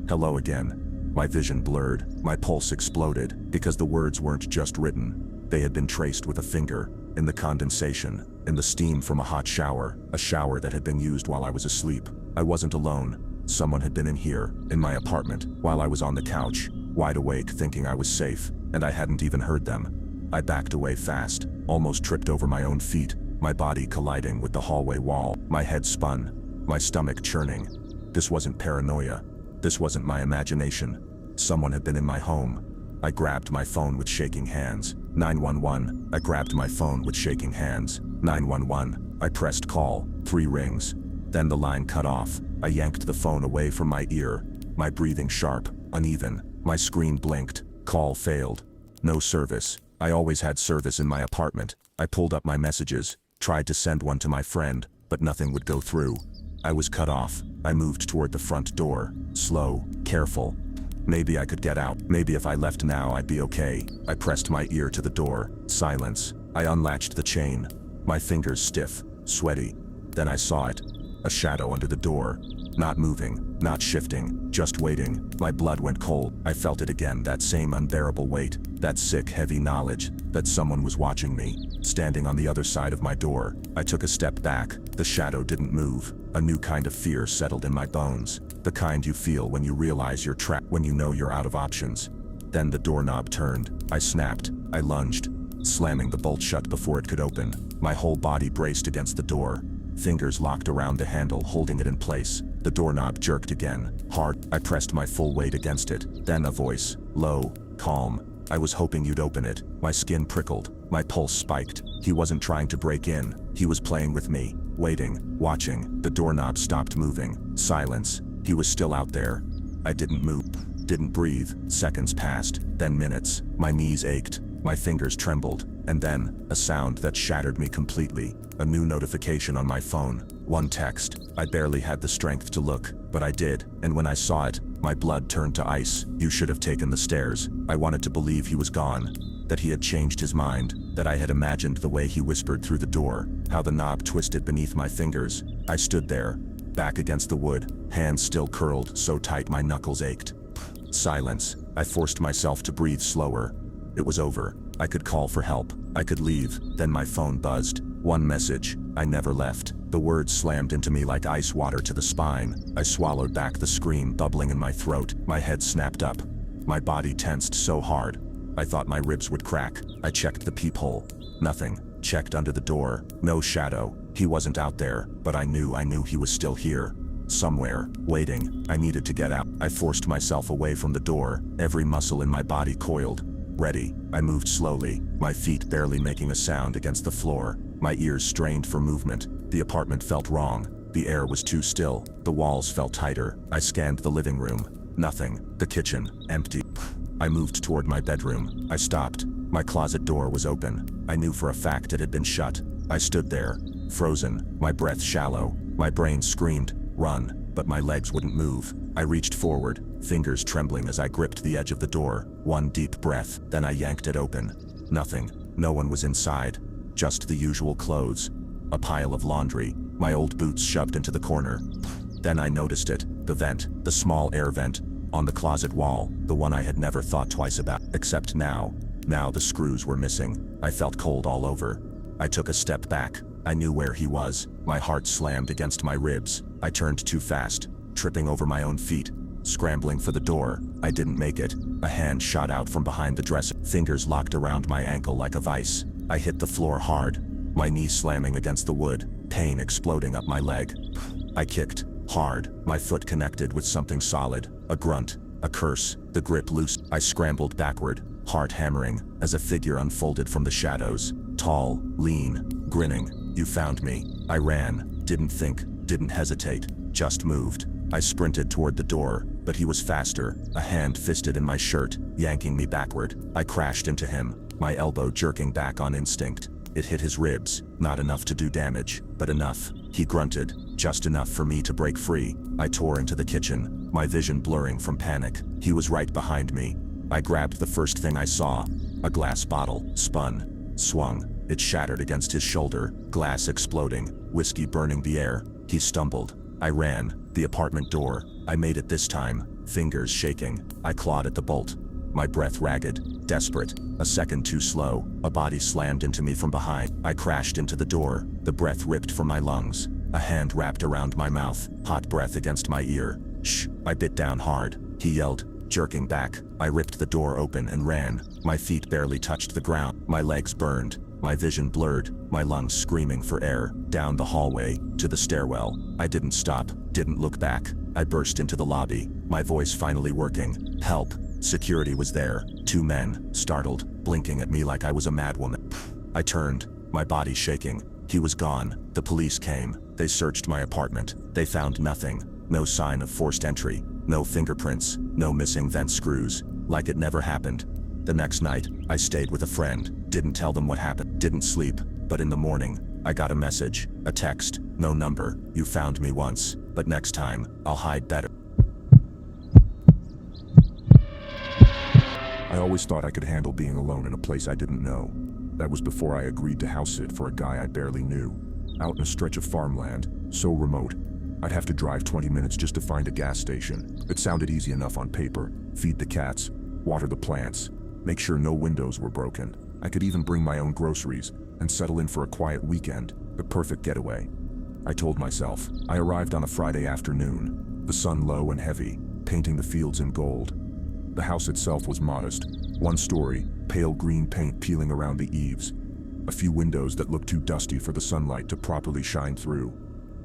Hello again. My vision blurred, my pulse exploded, because the words weren't just written. They had been traced with a finger, in the condensation, in the steam from a hot shower, a shower that had been used while I was asleep. I wasn't alone. Someone had been in here, in my apartment, while I was on the couch, wide awake thinking I was safe, and I hadn't even heard them. I backed away fast, almost tripped over my own feet, my body colliding with the hallway wall. My head spun, my stomach churning. This wasn't paranoia. This wasn't my imagination. Someone had been in my home. I grabbed my phone with shaking hands. 911. I grabbed my phone with shaking hands. 911. I pressed call. 3 rings. Then the line cut off. I yanked the phone away from my ear, my breathing sharp, uneven. My screen blinked. Call failed. No service. I always had service in my apartment. I pulled up my messages, tried to send one to my friend, but nothing would go through. I was cut off. I moved toward the front door. Slow, careful. Maybe I could get out. Maybe if I left now I'd be okay. I pressed my ear to the door. Silence. I unlatched the chain. My fingers stiff, sweaty. Then I saw it. A shadow under the door. Not moving, not shifting, just waiting. My blood went cold. I felt it again, that same unbearable weight, that sick, heavy knowledge that someone was watching me, standing on the other side of my door. I took a step back. The shadow didn't move. A new kind of fear settled in my bones. The kind you feel when you realize you're trapped, when you know you're out of options. Then the doorknob turned. I snapped. I lunged, slamming the bolt shut before it could open. My whole body braced against the door. Fingers locked around the handle, holding it in place. The doorknob jerked again, hard. I pressed my full weight against it. Then a voice, low, calm. I was hoping you'd open it. My skin prickled. My pulse spiked. He wasn't trying to break in. He was playing with me, waiting, watching. The doorknob stopped moving. Silence. He was still out there. I didn't move, didn't breathe. Seconds passed, then minutes. My knees ached. My fingers trembled. And then, a sound that shattered me completely. A new notification on my phone. One text. I barely had the strength to look, but I did, and when I saw it, my blood turned to ice. You should have taken the stairs. I wanted to believe he was gone, that he had changed his mind, that I had imagined the way he whispered through the door, how the knob twisted beneath my fingers. I stood there, back against the wood, hands still curled so tight my knuckles ached. Silence. I forced myself to breathe slower. It was over. I could call for help. I could leave. Then my phone buzzed. One message. I never left. The words slammed into me like ice water to the spine. I swallowed back the scream bubbling in my throat. My head snapped up. My body tensed so hard. I thought my ribs would crack. I checked the peephole. Nothing. Checked under the door. No shadow. He wasn't out there, but I knew he was still here. Somewhere, waiting. I needed to get out. I forced myself away from the door. Every muscle in my body coiled. Ready. I moved slowly, my feet barely making a sound against the floor. My ears strained for movement. The apartment felt wrong. The air was too still. The walls felt tighter. I scanned the living room. Nothing. The kitchen, empty. I moved toward my bedroom. I stopped. My closet door was open. I knew for a fact it had been shut. I stood there, frozen, my breath shallow. My brain screamed, run, but my legs wouldn't move. I reached forward, fingers trembling as I gripped the edge of the door. One deep breath, then I yanked it open. Nothing. No one was inside. Just the usual clothes. A pile of laundry. My old boots shoved into the corner. Then I noticed it. The vent. The small air vent. On the closet wall. The one I had never thought twice about. Except now. Now the screws were missing. I felt cold all over. I took a step back. I knew where he was. My heart slammed against my ribs. I turned too fast, tripping over my own feet. Scrambling for the door. I didn't make it. A hand shot out from behind the dresser. Fingers locked around my ankle like a vice. I hit the floor hard. My knee slamming against the wood. Pain exploding up my leg. I kicked. Hard. My foot connected with something solid. A grunt. A curse. The grip loose. I scrambled backward. Heart hammering, as a figure unfolded from the shadows. Tall, lean, grinning. You found me. I ran. Didn't think. Didn't hesitate. Just moved. I sprinted toward the door, but he was faster. A hand fisted in my shirt, yanking me backward. I crashed into him, my elbow jerking back on instinct. It hit his ribs, not enough to do damage, but enough. He grunted, just enough for me to break free. I tore into the kitchen, my vision blurring from panic. He was right behind me. I grabbed the first thing I saw. A glass bottle, spun, swung. It shattered against his shoulder, glass exploding, whiskey burning the air. He stumbled. I ran. The apartment door. I made it this time, fingers shaking. I clawed at the bolt. My breath ragged, desperate. A second too slow. A body slammed into me from behind. I crashed into the door. The breath ripped from my lungs. A hand wrapped around my mouth. Hot breath against my ear. Shh. I bit down hard. He yelled, jerking back. I ripped the door open and ran. My feet barely touched the ground. My legs burned. My vision blurred, my lungs screaming for air. Down the hallway, to the stairwell. I didn't stop, didn't look back. I burst into the lobby, my voice finally working. Help. Security was there. 2 men, startled, blinking at me like I was a madwoman. I turned, my body shaking. He was gone. The police came. They searched my apartment. They found nothing. No sign of forced entry. No fingerprints. No missing vent screws. like it never happened. The next night, I stayed with a friend, didn't tell them what happened, didn't sleep, but in the morning, I got a message, a text, no number, you found me once, but next time, I'll hide better. I always thought I could handle being alone in a place I didn't know. That was before I agreed to house sit for a guy I barely knew. Out in a stretch of farmland, so remote, I'd have to drive 20 minutes just to find a gas station. It sounded easy enough on paper. Feed the cats, water the plants, make sure no windows were broken. I could even bring my own groceries and settle in for a quiet weekend, the perfect getaway. I told myself. I arrived on a Friday afternoon, the sun low and heavy, painting the fields in gold. The house itself was modest, one story, pale green paint peeling around the eaves. A few windows that looked too dusty for the sunlight to properly shine through.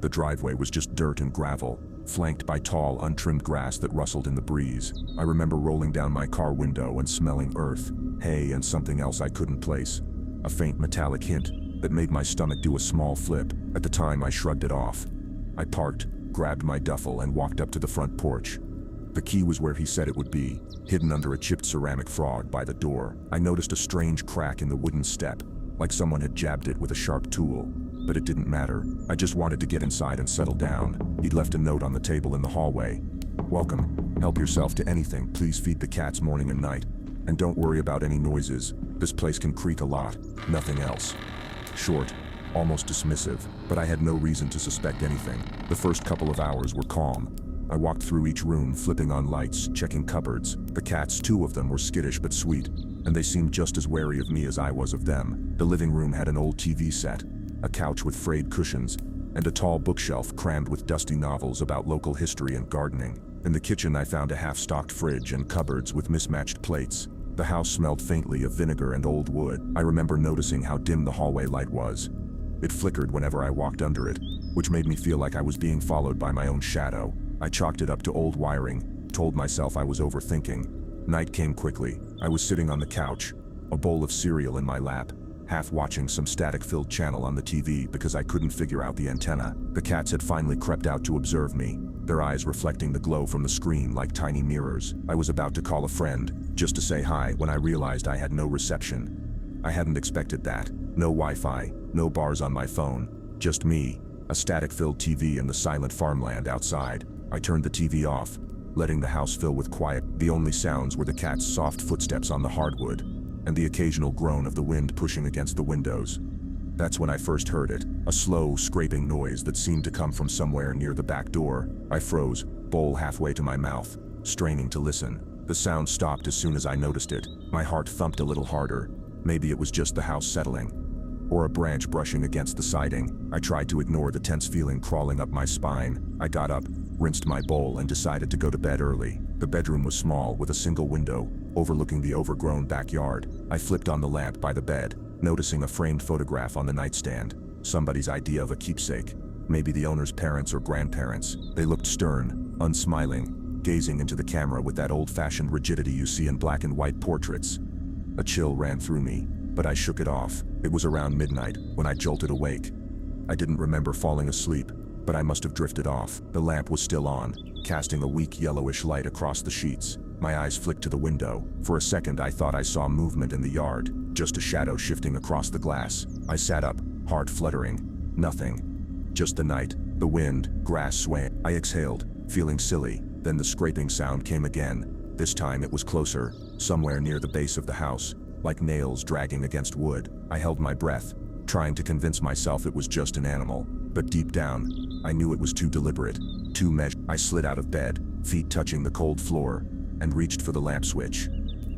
The driveway was just dirt and gravel, flanked by tall, untrimmed grass that rustled in the breeze. I remember rolling down my car window and smelling earth, hay, and something else I couldn't place. A faint metallic hint that made my stomach do a small flip. At the time, I shrugged it off. I parked, grabbed my duffel, and walked up to the front porch. The key was where he said it would be, hidden under a chipped ceramic frog by the door. I noticed a strange crack in the wooden step, like someone had jabbed it with a sharp tool. But it didn't matter. I just wanted to get inside and settle down. He'd left a note on the table in the hallway. Welcome. Help yourself to anything. Please feed the cats morning and night. And don't worry about any noises. This place can creak a lot. Nothing else. Short, almost dismissive, but I had no reason to suspect anything. The first couple of hours were calm. I walked through each room, flipping on lights, checking cupboards. The cats, 2 of them, were skittish but sweet, and they seemed just as wary of me as I was of them. The living room had an old TV set, a couch with frayed cushions, and a tall bookshelf crammed with dusty novels about local history and gardening. In the kitchen, I found a half-stocked fridge and cupboards with mismatched plates. The house smelled faintly of vinegar and old wood. I remember noticing how dim the hallway light was. It flickered whenever I walked under it, which made me feel like I was being followed by my own shadow. I chalked it up to old wiring, told myself I was overthinking. Night came quickly. I was sitting on the couch, a bowl of cereal in my lap, half watching some static-filled channel on the TV because I couldn't figure out the antenna. The cats had finally crept out to observe me, their eyes reflecting the glow from the screen like tiny mirrors. I was about to call a friend, just to say hi, when I realized I had no reception. I hadn't expected that. No Wi-Fi, no bars on my phone, just me, a static-filled TV and the silent farmland outside. I turned the TV off, letting the house fill with quiet. The only sounds were the cat's soft footsteps on the hardwood, and the occasional groan of the wind pushing against the windows. That's when I first heard it, a slow, scraping noise that seemed to come from somewhere near the back door. I froze, bowl halfway to my mouth, straining to listen. The sound stopped as soon as I noticed it. My heart thumped a little harder. Maybe it was just the house settling, or a branch brushing against the siding. I tried to ignore the tense feeling crawling up my spine. I got up, rinsed my bowl, and decided to go to bed early. The bedroom was small, with a single window, overlooking the overgrown backyard. I flipped on the lamp by the bed, noticing a framed photograph on the nightstand. Somebody's idea of a keepsake. Maybe the owner's parents or grandparents. They looked stern, unsmiling, gazing into the camera with that old-fashioned rigidity you see in black and white portraits. A chill ran through me, but I shook it off. It was around midnight when I jolted awake. I didn't remember falling asleep, but I must have drifted off. The lamp was still on, casting a weak yellowish light across the sheets. My eyes flicked to the window. For a second, I thought I saw movement in the yard, just a shadow shifting across the glass. I sat up, heart fluttering. Nothing. Just the night, the wind, grass swaying. I exhaled, feeling silly. Then the scraping sound came again. This time it was closer, somewhere near the base of the house, like nails dragging against wood. I held my breath, trying to convince myself it was just an animal. But deep down, I knew it was too deliberate, too measured. I slid out of bed, feet touching the cold floor, and reached for the lamp switch.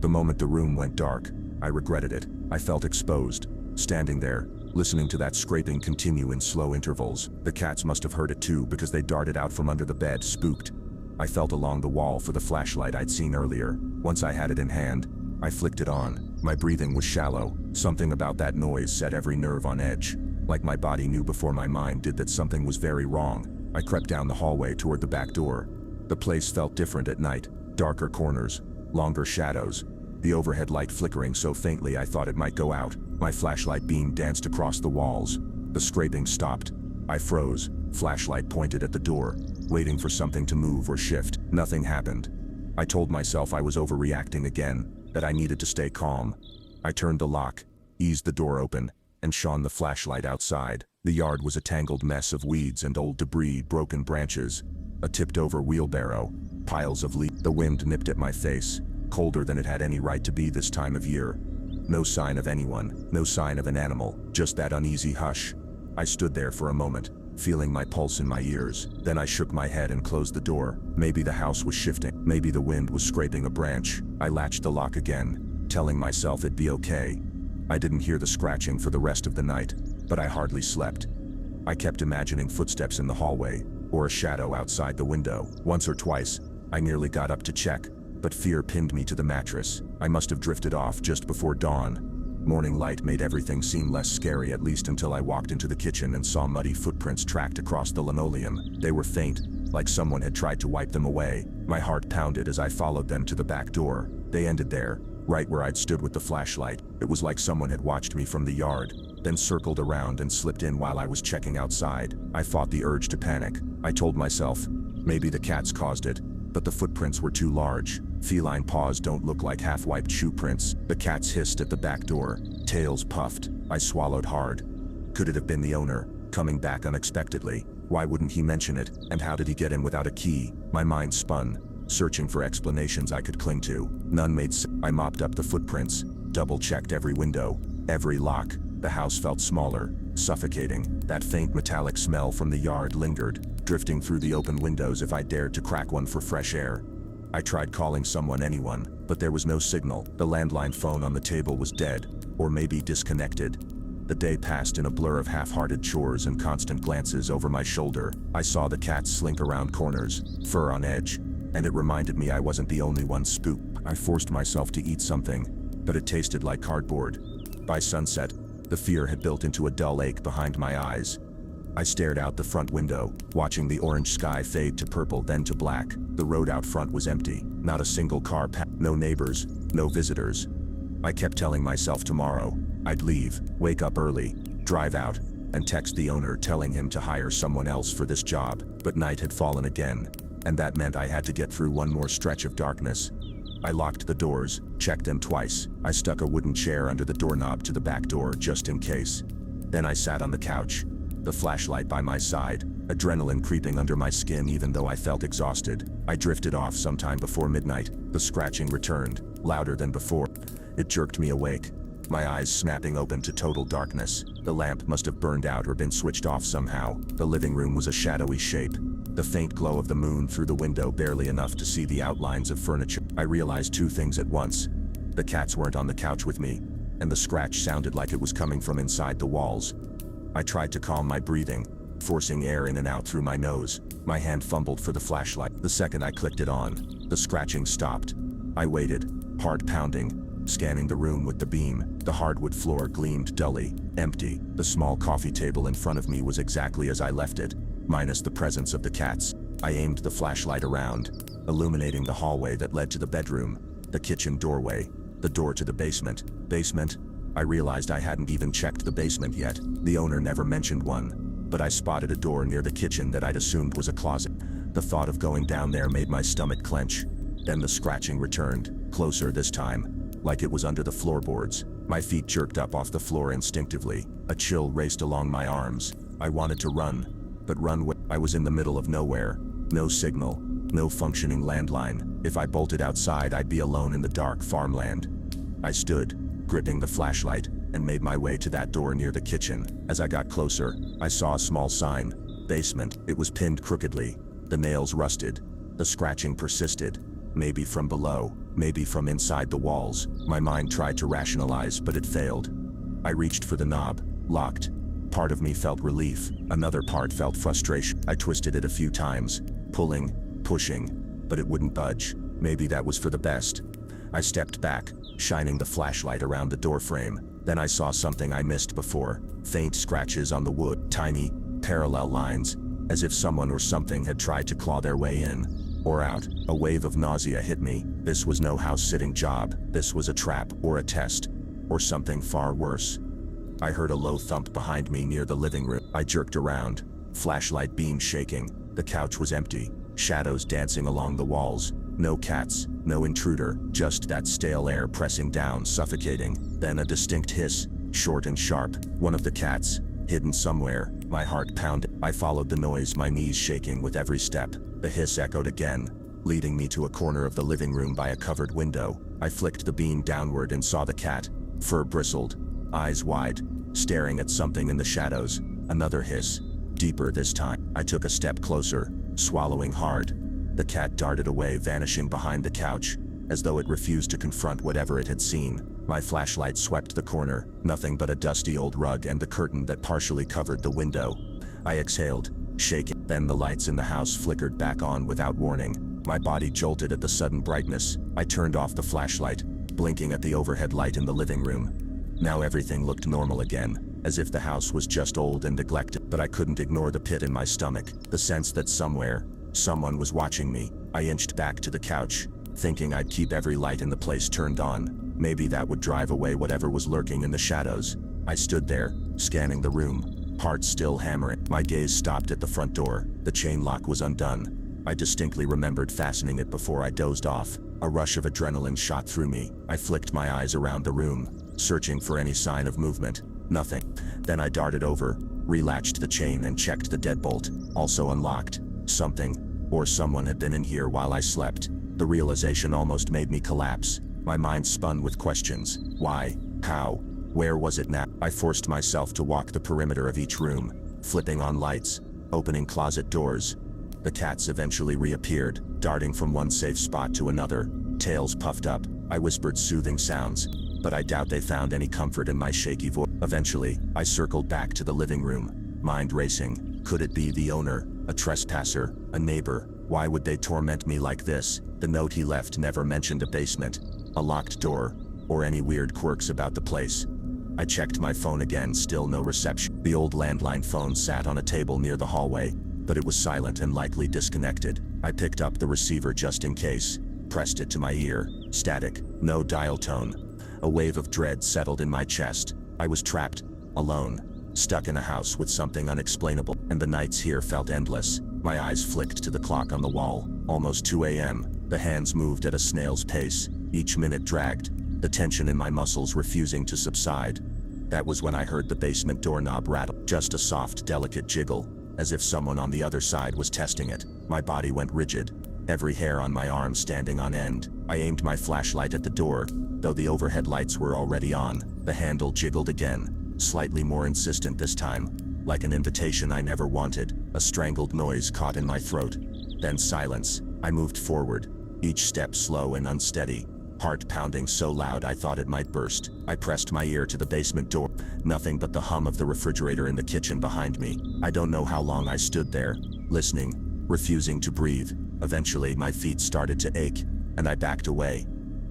The moment the room went dark, I regretted it. I felt exposed, standing there, listening to that scraping continue in slow intervals. The cats must have heard it too, because they darted out from under the bed, spooked. I felt along the wall for the flashlight I'd seen earlier. Once I had it in hand, I flicked it on. My breathing was shallow. Something about that noise set every nerve on edge. Like my body knew before my mind did that something was very wrong. I crept down the hallway toward the back door. The place felt different at night. Darker corners, longer shadows, the overhead light flickering so faintly I thought it might go out. My flashlight beam danced across the walls. The scraping stopped. I froze, flashlight pointed at the door, waiting for something to move or shift. Nothing happened. I told myself I was overreacting again, that I needed to stay calm. I turned the lock, eased the door open, and shone the flashlight outside. The yard was a tangled mess of weeds and old debris, broken branches, a tipped-over wheelbarrow, piles of leaves. The wind nipped at my face, colder than it had any right to be this time of year. No sign of anyone, no sign of an animal, just that uneasy hush. I stood there for a moment, feeling my pulse in my ears. Then I shook my head and closed the door. Maybe the house was shifting. Maybe the wind was scraping a branch. I latched the lock again, telling myself it'd be okay. I didn't hear the scratching for the rest of the night, but I hardly slept. I kept imagining footsteps in the hallway, or a shadow outside the window. Once or twice, I nearly got up to check, but fear pinned me to the mattress. I must have drifted off just before dawn. Morning light made everything seem less scary, at least until I walked into the kitchen and saw muddy footprints tracked across the linoleum. They were faint, like someone had tried to wipe them away. My heart pounded as I followed them to the back door. They ended there, right where I'd stood with the flashlight. It was like someone had watched me from the yard, then circled around and slipped in while I was checking outside. I fought the urge to panic. I told myself, maybe the cats caused it, but the footprints were too large. Feline paws don't look like half-wiped shoe prints. The cats hissed at the back door, tails puffed. I swallowed hard. Could it have been the owner, coming back unexpectedly? Why wouldn't he mention it? And how did he get in without a key? My mind spun, searching for explanations I could cling to. None made sense. I mopped up the footprints, double-checked every window, every lock. The house felt smaller, suffocating. That faint metallic smell from the yard lingered, drifting through the open windows if I dared to crack one for fresh air. I tried calling anyone, but there was no signal. The landline phone on the table was dead, or maybe disconnected. The day passed in a blur of half-hearted chores and constant glances over my shoulder. I saw the cats slink around corners, fur on edge, and it reminded me I wasn't the only one spooked. I forced myself to eat something, but it tasted like cardboard. By sunset, the fear had built into a dull ache behind my eyes. I stared out the front window, watching the orange sky fade to purple, then to black. The road out front was empty, not a single car passed, no neighbors, no visitors. I kept telling myself tomorrow, I'd leave, wake up early, drive out, and text the owner telling him to hire someone else for this job. But night had fallen again, and that meant I had to get through one more stretch of darkness. I locked the doors, checked them twice. I stuck a wooden chair under the doorknob to the back door just in case. Then I sat on the couch, the flashlight by my side, adrenaline creeping under my skin even though I felt exhausted. I drifted off sometime before midnight. The scratching returned, louder than before. It jerked me awake, my eyes snapping open to total darkness. The lamp must have burned out or been switched off somehow. The living room was a shadowy shape, the faint glow of the moon through the window barely enough to see the outlines of furniture. I realized two things at once. The cats weren't on the couch with me, and the scratch sounded like it was coming from inside the walls. I tried to calm my breathing, forcing air in and out through my nose. My hand fumbled for the flashlight. The second I clicked it on, the scratching stopped. I waited, heart pounding, scanning the room with the beam. The hardwood floor gleamed dully, empty. The small coffee table in front of me was exactly as I left it, minus the presence of the cats. I aimed the flashlight around, illuminating the hallway that led to the bedroom, the kitchen doorway, the door to the basement. Basement? I realized I hadn't even checked the basement yet. The owner never mentioned one, but I spotted a door near the kitchen that I'd assumed was a closet. The thought of going down there made my stomach clench. Then the scratching returned, closer this time, like it was under the floorboards. My feet jerked up off the floor instinctively. A chill raced along my arms. I wanted to run, but I was in the middle of nowhere. No signal, no functioning landline. If I bolted outside, I'd be alone in the dark farmland. I stood, gripping the flashlight, and made my way to that door near the kitchen. As I got closer, I saw a small sign, basement. It was pinned crookedly, the nails rusted. The scratching persisted, maybe from below, maybe from inside the walls. My mind tried to rationalize, but it failed. I reached for the knob, locked. Part of me felt relief, another part felt frustration. I twisted it a few times, pulling, pushing, but it wouldn't budge. Maybe that was for the best. I stepped back, shining the flashlight around the doorframe. Then I saw something I missed before. Faint scratches on the wood, tiny, parallel lines, as if someone or something had tried to claw their way in or out. A wave of nausea hit me. This was no house-sitting job. This was a trap, or a test, or something far worse. I heard a low thump behind me near the living room. I jerked around, flashlight beam shaking. The couch was empty, shadows dancing along the walls. No cats, no intruder, just that stale air pressing down, suffocating. Then a distinct hiss, short and sharp. One of the cats, hidden somewhere. My heart pounded. I followed the noise, my knees shaking with every step. The hiss echoed again, leading me to a corner of the living room by a covered window. I flicked the beam downward and saw the cat, fur bristled, eyes wide, staring at something in the shadows. Another hiss, deeper this time. I took a step closer, swallowing hard. The cat darted away, vanishing behind the couch, as though it refused to confront whatever it had seen. My flashlight swept the corner, nothing but a dusty old rug and the curtain that partially covered the window. I exhaled, shaking. Then the lights in the house flickered back on without warning. My body jolted at the sudden brightness. I turned off the flashlight, blinking at the overhead light in the living room. Now everything looked normal again, as if the house was just old and neglected. But I couldn't ignore the pit in my stomach, the sense that somewhere, someone was watching me. I inched back to the couch, thinking I'd keep every light in the place turned on. Maybe that would drive away whatever was lurking in the shadows. I stood there, scanning the room, heart still hammering. My gaze stopped at the front door. The chain lock was undone. I distinctly remembered fastening it before I dozed off. A rush of adrenaline shot through me. I flicked my eyes around the room, searching for any sign of movement. Nothing. Then I darted over, relatched the chain and checked the deadbolt, also unlocked. Something, or someone had been in here while I slept. The realization almost made me collapse. My mind spun with questions. Why? How? Where was it now? I forced myself to walk the perimeter of each room, flipping on lights, opening closet doors. The cats eventually reappeared, darting from one safe spot to another, tails puffed up. I whispered soothing sounds, but I doubt they found any comfort in my shaky voice. Eventually, I circled back to the living room, mind racing. Could it be the owner, a trespasser, a neighbor? Why would they torment me like this? The note he left never mentioned a basement, a locked door, or any weird quirks about the place. I checked my phone again, still no reception. The old landline phone sat on a table near the hallway, but it was silent and likely disconnected. I picked up the receiver just in case, pressed it to my ear. Static, no dial tone. A wave of dread settled in my chest. I was trapped, alone, stuck in a house with something unexplainable, and the nights here felt endless. My eyes flicked to the clock on the wall. Almost 2 a.m. The hands moved at a snail's pace. Each minute dragged, the tension in my muscles refusing to subside. That was when I heard the basement doorknob rattle. Just a soft, delicate jiggle, as if someone on the other side was testing it. My body went rigid, every hair on my arm standing on end. I aimed my flashlight at the door, though the overhead lights were already on. The handle jiggled again, slightly more insistent this time, like an invitation I never wanted. A strangled noise caught in my throat. Then silence. I moved forward, each step slow and unsteady, heart pounding so loud I thought it might burst. I pressed my ear to the basement door. Nothing but the hum of the refrigerator in the kitchen behind me. I don't know how long I stood there, listening, refusing to breathe. Eventually, my feet started to ache, and I backed away.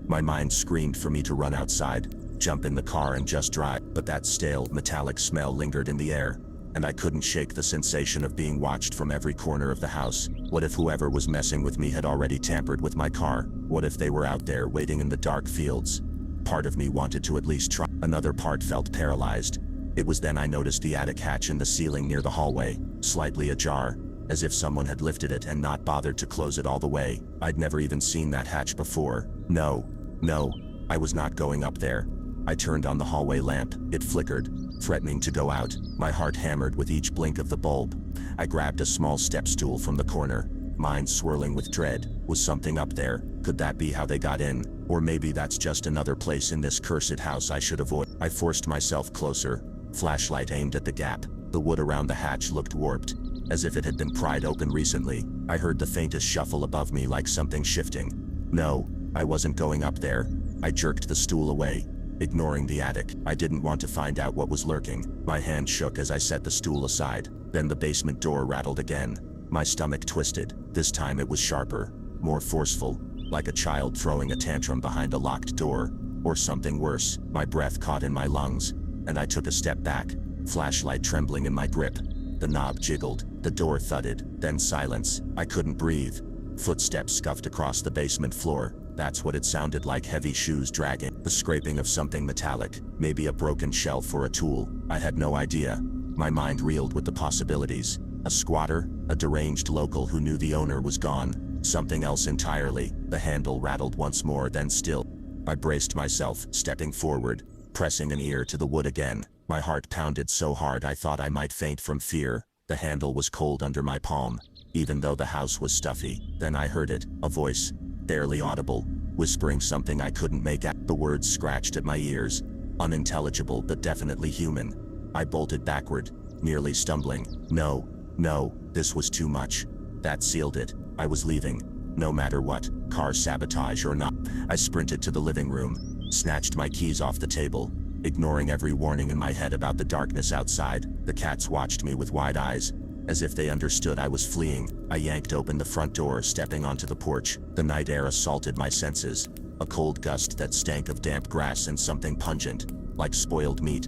My mind screamed for me to run outside, jump in the car and just drive. But that stale, metallic smell lingered in the air, and I couldn't shake the sensation of being watched from every corner of the house. What if whoever was messing with me had already tampered with my car? What if they were out there waiting in the dark fields? Part of me wanted to at least try. Another part felt paralyzed. It was then I noticed the attic hatch in the ceiling near the hallway, slightly ajar, as if someone had lifted it and not bothered to close it all the way. I'd never even seen that hatch before. No, I was not going up there. I turned on the hallway lamp. It flickered, threatening to go out. My heart hammered with each blink of the bulb. I grabbed a small step stool from the corner, mind swirling with dread. Was something up there? Could that be how they got in? Or maybe that's just another place in this cursed house I should avoid. I forced myself closer, flashlight aimed at the gap. The wood around the hatch looked warped, as if it had been pried open recently. I heard the faintest shuffle above me, like something shifting. No, I wasn't going up there. I jerked the stool away, ignoring the attic. I didn't want to find out what was lurking. My hand shook as I set the stool aside. Then the basement door rattled again. My stomach twisted. This time it was sharper, more forceful, like a child throwing a tantrum behind a locked door. Or something worse. My breath caught in my lungs, and I took a step back, flashlight trembling in my grip. The knob jiggled, the door thudded, then silence. I couldn't breathe. Footsteps scuffed across the basement floor. That's what it sounded like, heavy shoes dragging. The scraping of something metallic, maybe a broken shelf or a tool. I had no idea. My mind reeled with the possibilities. A squatter, a deranged local who knew the owner was gone, Something else entirely. The handle rattled once more, then still. I braced myself, stepping forward, pressing an ear to the wood again. My heart pounded so hard I thought I might faint from fear. The handle was cold under my palm, even though the house was stuffy. Then I heard it, a voice, barely audible, whispering something I couldn't make out. The words scratched at my ears, unintelligible but definitely human. I bolted backward, nearly stumbling. No, this was too much. That sealed it. I was leaving, no matter what, car sabotage or not. I sprinted to the living room, snatched my keys off the table, ignoring every warning in my head about the darkness outside. The cats watched me with wide eyes, as if they understood I was fleeing. I yanked open the front door, stepping onto the porch. The night air assaulted my senses, a cold gust that stank of damp grass and something pungent, like spoiled meat.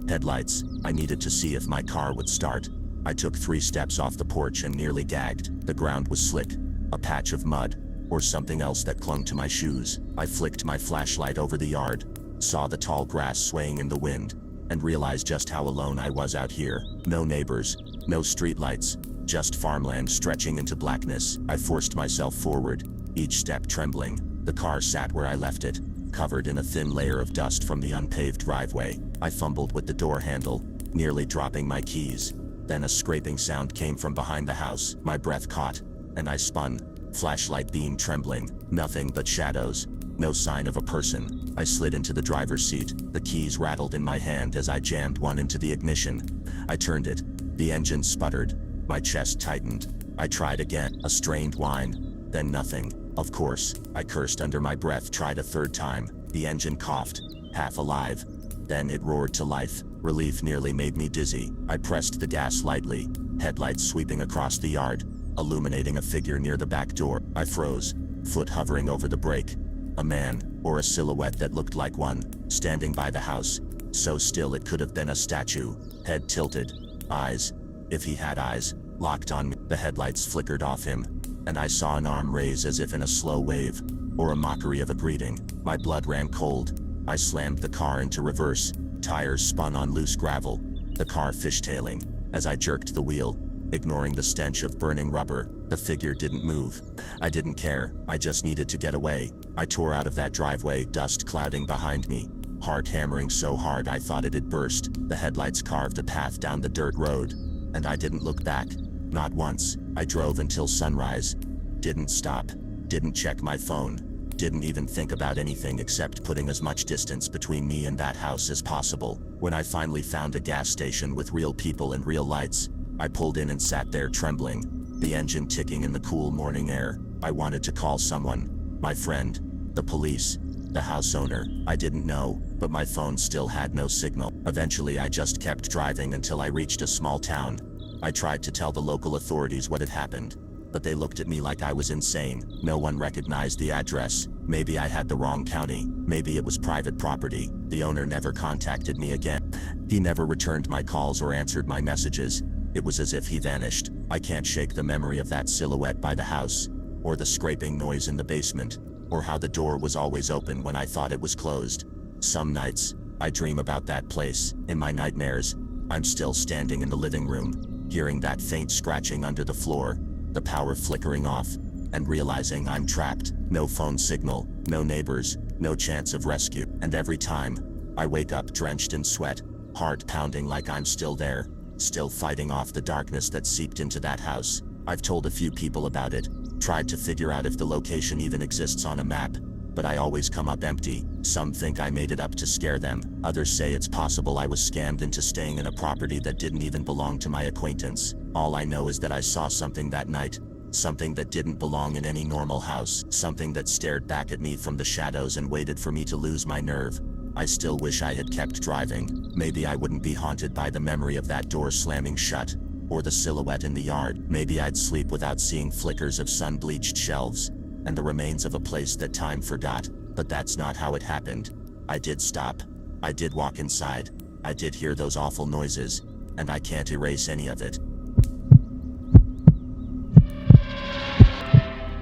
Headlights. I needed to see if my car would start. I took 3 steps off the porch and nearly gagged. The ground was slick, a patch of mud, or something else that clung to my shoes. I flicked my flashlight over the yard, saw the tall grass swaying in the wind, and realized just how alone I was out here. No neighbors, no streetlights, just farmland stretching into blackness. I forced myself forward, each step trembling. The car sat where I left it, covered in a thin layer of dust from the unpaved driveway. I fumbled with the door handle, nearly dropping my keys. Then a scraping sound came from behind the house. My breath caught, and I spun, flashlight beam trembling. Nothing but shadows, no sign of a person. I slid into the driver's seat. The keys rattled in my hand as I jammed one into the ignition. I turned it. The engine sputtered. My chest tightened. I tried again, a strained whine, then nothing. Of course, I cursed under my breath, tried a third time. The engine coughed, half alive. Then it roared to life. Relief nearly made me dizzy. I pressed the gas lightly, headlights sweeping across the yard, illuminating a figure near the back door. I froze, foot hovering over the brake. A man, or a silhouette that looked like one, standing by the house, so still it could have been a statue, head tilted, eyes, if he had eyes, locked on me. The headlights flickered off him, and I saw an arm raise as if in a slow wave, or a mockery of a greeting. My blood ran cold. I slammed the car into reverse. Tires spun on loose gravel, the car fishtailing. As I jerked the wheel, ignoring the stench of burning rubber, the figure didn't move. I didn't care, I just needed to get away. I tore out of that driveway, dust clouding behind me, heart hammering so hard I thought it'd burst. The headlights carved a path down the dirt road, and I didn't look back, not once. I drove until sunrise, didn't stop, didn't check my phone, didn't even think about anything except putting as much distance between me and that house as possible. When I finally found a gas station with real people and real lights, I pulled in and sat there trembling, the engine ticking in the cool morning air. I wanted to call someone, my friend, the police, the house owner. I didn't know, but my phone still had no signal. Eventually I just kept driving until I reached a small town. I tried to tell the local authorities what had happened, but they looked at me like I was insane. No one recognized the address. Maybe I had the wrong county. Maybe it was private property. The owner never contacted me again. He never returned my calls or answered my messages. It was as if he vanished. I can't shake the memory of that silhouette by the house, or the scraping noise in the basement, or how the door was always open when I thought it was closed. Some nights, I dream about that place. In my nightmares, I'm still standing in the living room, hearing that faint scratching under the floor, the power flickering off, and realizing I'm trapped. No phone signal, no neighbors, no chance of rescue. And every time, I wake up drenched in sweat, heart pounding like I'm still there, still fighting off the darkness that seeped into that house. I've told a few people about it, tried to figure out if the location even exists on a map, but I always come up empty. Some think I made it up to scare them. Others say it's possible I was scammed into staying in a property that didn't even belong to my acquaintance. All I know is that I saw something that night, something that didn't belong in any normal house, something that stared back at me from the shadows and waited for me to lose my nerve. I still wish I had kept driving. Maybe I wouldn't be haunted by the memory of that door slamming shut, or the silhouette in the yard. Maybe I'd sleep without seeing flickers of sun-bleached shelves, and the remains of a place that time forgot. But that's not how it happened. I did stop. I did walk inside. I did hear those awful noises, and I can't erase any of it.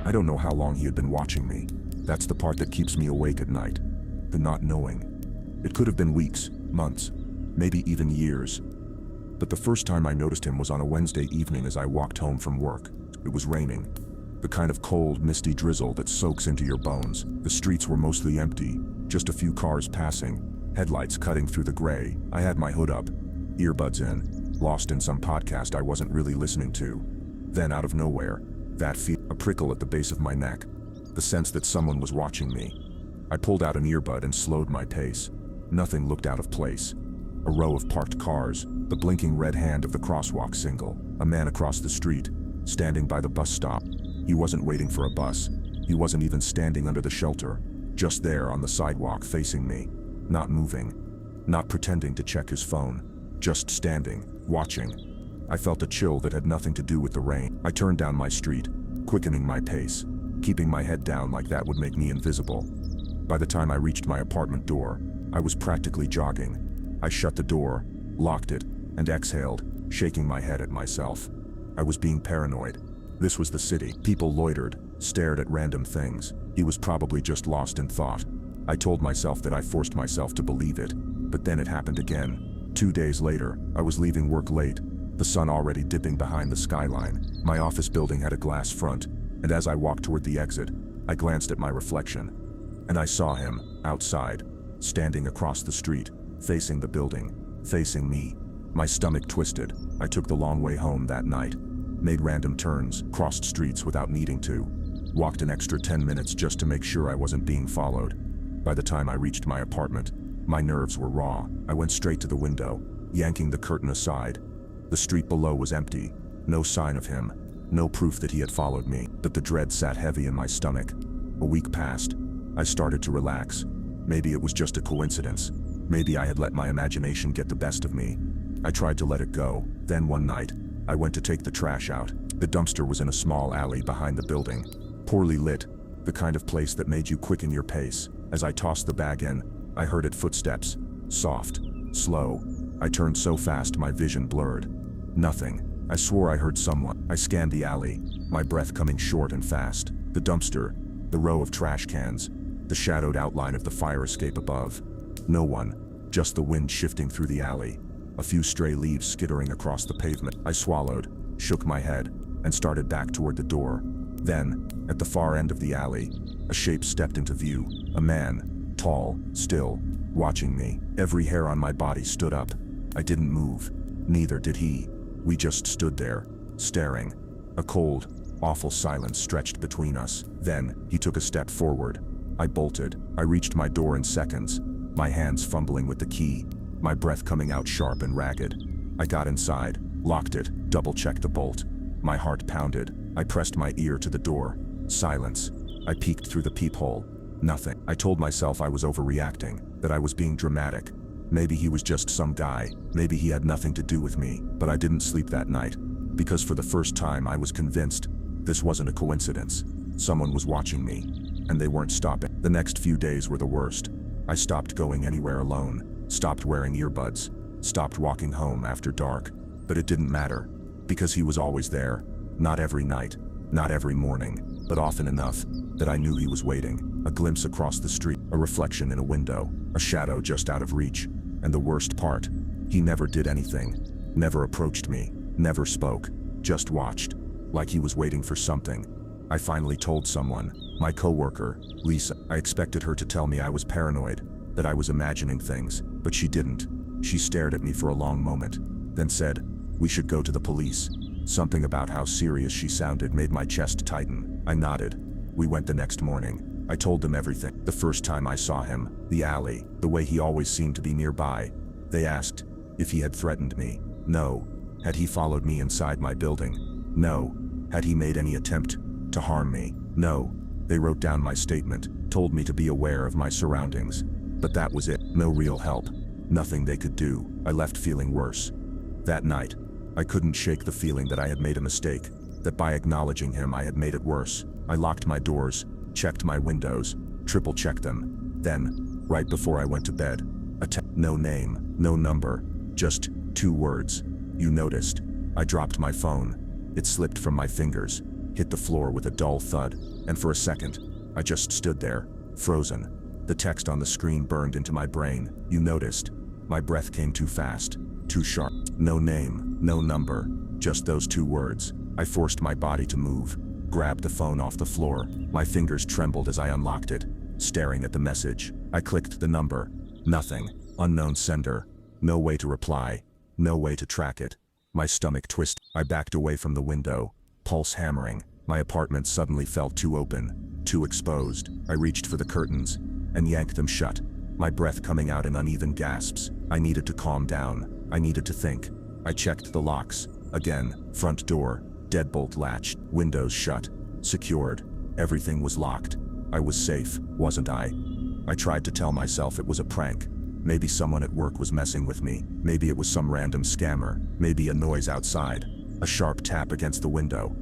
I don't know how long he had been watching me. That's the part that keeps me awake at night. The not knowing. It could have been weeks, months, maybe even years. But the first time I noticed him was on a Wednesday evening as I walked home from work. It was raining. The kind of cold, misty drizzle that soaks into your bones. The streets were mostly empty, just a few cars passing, headlights cutting through the gray. I had my hood up, earbuds in, lost in some podcast I wasn't really listening to. Then out of nowhere, a prickle at the base of my neck, the sense that someone was watching me. I pulled out an earbud and slowed my pace. Nothing looked out of place. A row of parked cars, the blinking red hand of the crosswalk signal, a man across the street, standing by the bus stop. He wasn't waiting for a bus. He wasn't even standing under the shelter, just there on the sidewalk facing me, not moving, not pretending to check his phone, just standing, watching. I felt a chill that had nothing to do with the rain. I turned down my street, quickening my pace, keeping my head down like that would make me invisible. By the time I reached my apartment door, I was practically jogging. I shut the door, locked it, and exhaled, shaking my head at myself. I was being paranoid. This was the city. People loitered, stared at random things. He was probably just lost in thought. I told myself that I forced myself to believe it, but then it happened again. 2 days later, I was leaving work late, the sun already dipping behind the skyline. My office building had a glass front, and as I walked toward the exit, I glanced at my reflection. And I saw him, outside, standing across the street, facing the building, facing me. My stomach twisted. I took the long way home that night, made random turns, crossed streets without needing to, walked an extra 10 minutes just to make sure I wasn't being followed. By the time I reached my apartment, my nerves were raw. I went straight to the window, yanking the curtain aside. The street below was empty, no sign of him, no proof that he had followed me, but the dread sat heavy in my stomach. A week passed. I started to relax. Maybe it was just a coincidence. Maybe I had let my imagination get the best of me. I tried to let it go. Then one night, I went to take the trash out. The dumpster was in a small alley behind the building, poorly lit, the kind of place that made you quicken your pace. As I tossed the bag in, I heard it footsteps, soft, slow. I turned so fast my vision blurred. Nothing. I swore I heard someone. I scanned the alley, my breath coming short and fast. The dumpster, the row of trash cans, the shadowed outline of the fire escape above. No one, just the wind shifting through the alley, a few stray leaves skittering across the pavement. I swallowed, shook my head, and started back toward the door. Then, at the far end of the alley, a shape stepped into view, a man, tall, still, watching me. Every hair on my body stood up. I didn't move, neither did he. We just stood there, staring. A cold, awful silence stretched between us. Then, he took a step forward. I bolted. I reached my door in seconds, my hands fumbling with the key, my breath coming out sharp and ragged. I got inside, locked it, double-checked the bolt. My heart pounded. I pressed my ear to the door. Silence. I peeked through the peephole. Nothing. I told myself I was overreacting, that I was being dramatic. Maybe he was just some guy. Maybe he had nothing to do with me. But I didn't sleep that night, because for the first time I was convinced this wasn't a coincidence. Someone was watching me, and they weren't stopping. The next few days were the worst. I stopped going anywhere alone, stopped wearing earbuds, stopped walking home after dark. But it didn't matter, because he was always there. Not every night, not every morning, but often enough that I knew he was waiting. A glimpse across the street, a reflection in a window, a shadow just out of reach. And the worst part, he never did anything, never approached me, never spoke, just watched, like he was waiting for something. I finally told someone, my coworker, Lisa. I expected her to tell me I was paranoid, that I was imagining things, but she didn't. She stared at me for a long moment, then said, "We should go to the police." Something about how serious she sounded made my chest tighten. I nodded. We went the next morning. I told them everything. The first time I saw him, the alley, the way he always seemed to be nearby. They asked if he had threatened me. No. Had he followed me inside my building? No. Had he made any attempt to harm me? No. They wrote down my statement, told me to be aware of my surroundings. But that was it. No real help. Nothing they could do. I left feeling worse. That night, I couldn't shake the feeling that I had made a mistake, that by acknowledging him I had made it worse. I locked my doors, checked my windows, triple-checked them. Then, right before I went to bed, no name, no number, just 2 words. "You noticed." I dropped my phone. It slipped from my fingers, hit the floor with a dull thud, and for a second, I just stood there, frozen. The text on the screen burned into my brain. "You noticed." My breath came too fast, too sharp. No name, no number, just those 2 words. I forced my body to move, grabbed the phone off the floor. My fingers trembled as I unlocked it. Staring at the message, I clicked the number. Nothing. Unknown sender. No way to reply. No way to track it. My stomach twisted. I backed away from the window, pulse hammering. My apartment suddenly felt too open, too exposed. I reached for the curtains and yanked them shut, my breath coming out in uneven gasps. I needed to calm down. I needed to think. I checked the locks. Again, front door, deadbolt latched, windows shut, secured. Everything was locked. I was safe, wasn't I? I tried to tell myself it was a prank. Maybe someone at work was messing with me. Maybe it was some random scammer. Maybe a noise outside. A sharp tap against the window.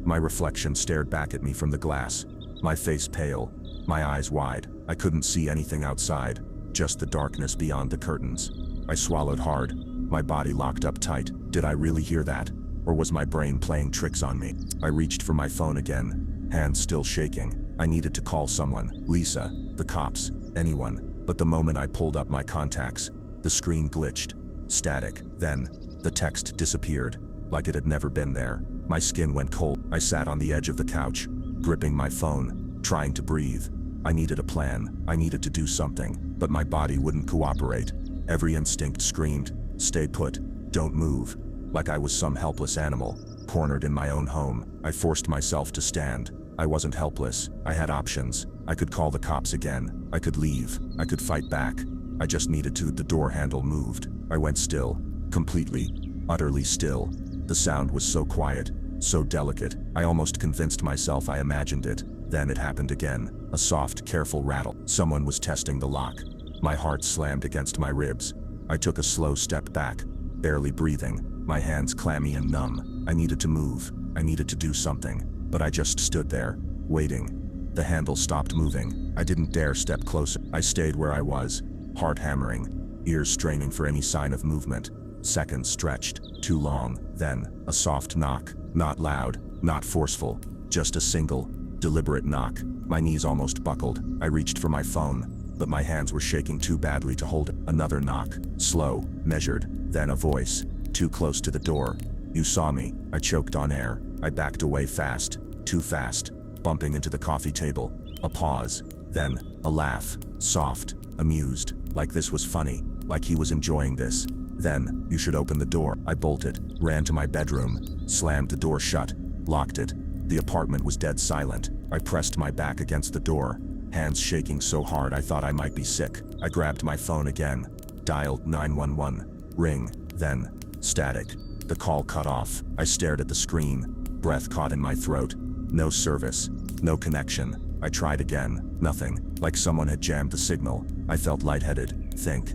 My reflection stared back at me from the glass. My face pale. My eyes wide. I couldn't see anything outside. Just the darkness beyond the curtains. I swallowed hard. My body locked up tight. Did I really hear that? Or was my brain playing tricks on me? I reached for my phone again. Hands still shaking. I needed to call someone. Lisa. The cops. Anyone. But the moment I pulled up my contacts, the screen glitched. Static. Then, the text disappeared, like it had never been there. My skin went cold. I sat on the edge of the couch, gripping my phone, trying to breathe. I needed a plan. I needed to do something, but my body wouldn't cooperate. Every instinct screamed, "Stay put. Don't move." Like I was some helpless animal, cornered in my own home. I forced myself to stand. I wasn't helpless. I had options. I could call the cops again. I could leave. I could fight back. I just needed to. The door handle moved. I went still. Completely, utterly still. The sound was so quiet, so delicate. I almost convinced myself I imagined it. Then it happened again. A soft, careful rattle. Someone was testing the lock. My heart slammed against my ribs. I took a slow step back, barely breathing, my hands clammy and numb. I needed to move. I needed to do something. But I just stood there, waiting. The handle stopped moving. I didn't dare step closer. I stayed where I was, heart hammering, ears straining for any sign of movement. Seconds stretched, too long. Then, a soft knock. Not loud, not forceful, just a single, deliberate knock. My knees almost buckled. I reached for my phone, but my hands were shaking too badly to hold it. Another knock, slow, measured, then a voice, too close to the door. "You saw me." I choked on air. I backed away fast, too fast, bumping into the coffee table. A pause, then a laugh, soft, amused, like this was funny, like he was enjoying this. Then, "You should open the door." I bolted, ran to my bedroom, slammed the door shut, locked it. The apartment was dead silent. I pressed my back against the door, hands shaking so hard I thought I might be sick. I grabbed my phone again, dialed 911. Ring, then, static. The call cut off. I stared at the screen, breath caught in my throat. No service, no connection. I tried again, nothing, like someone had jammed the signal. I felt lightheaded. Think.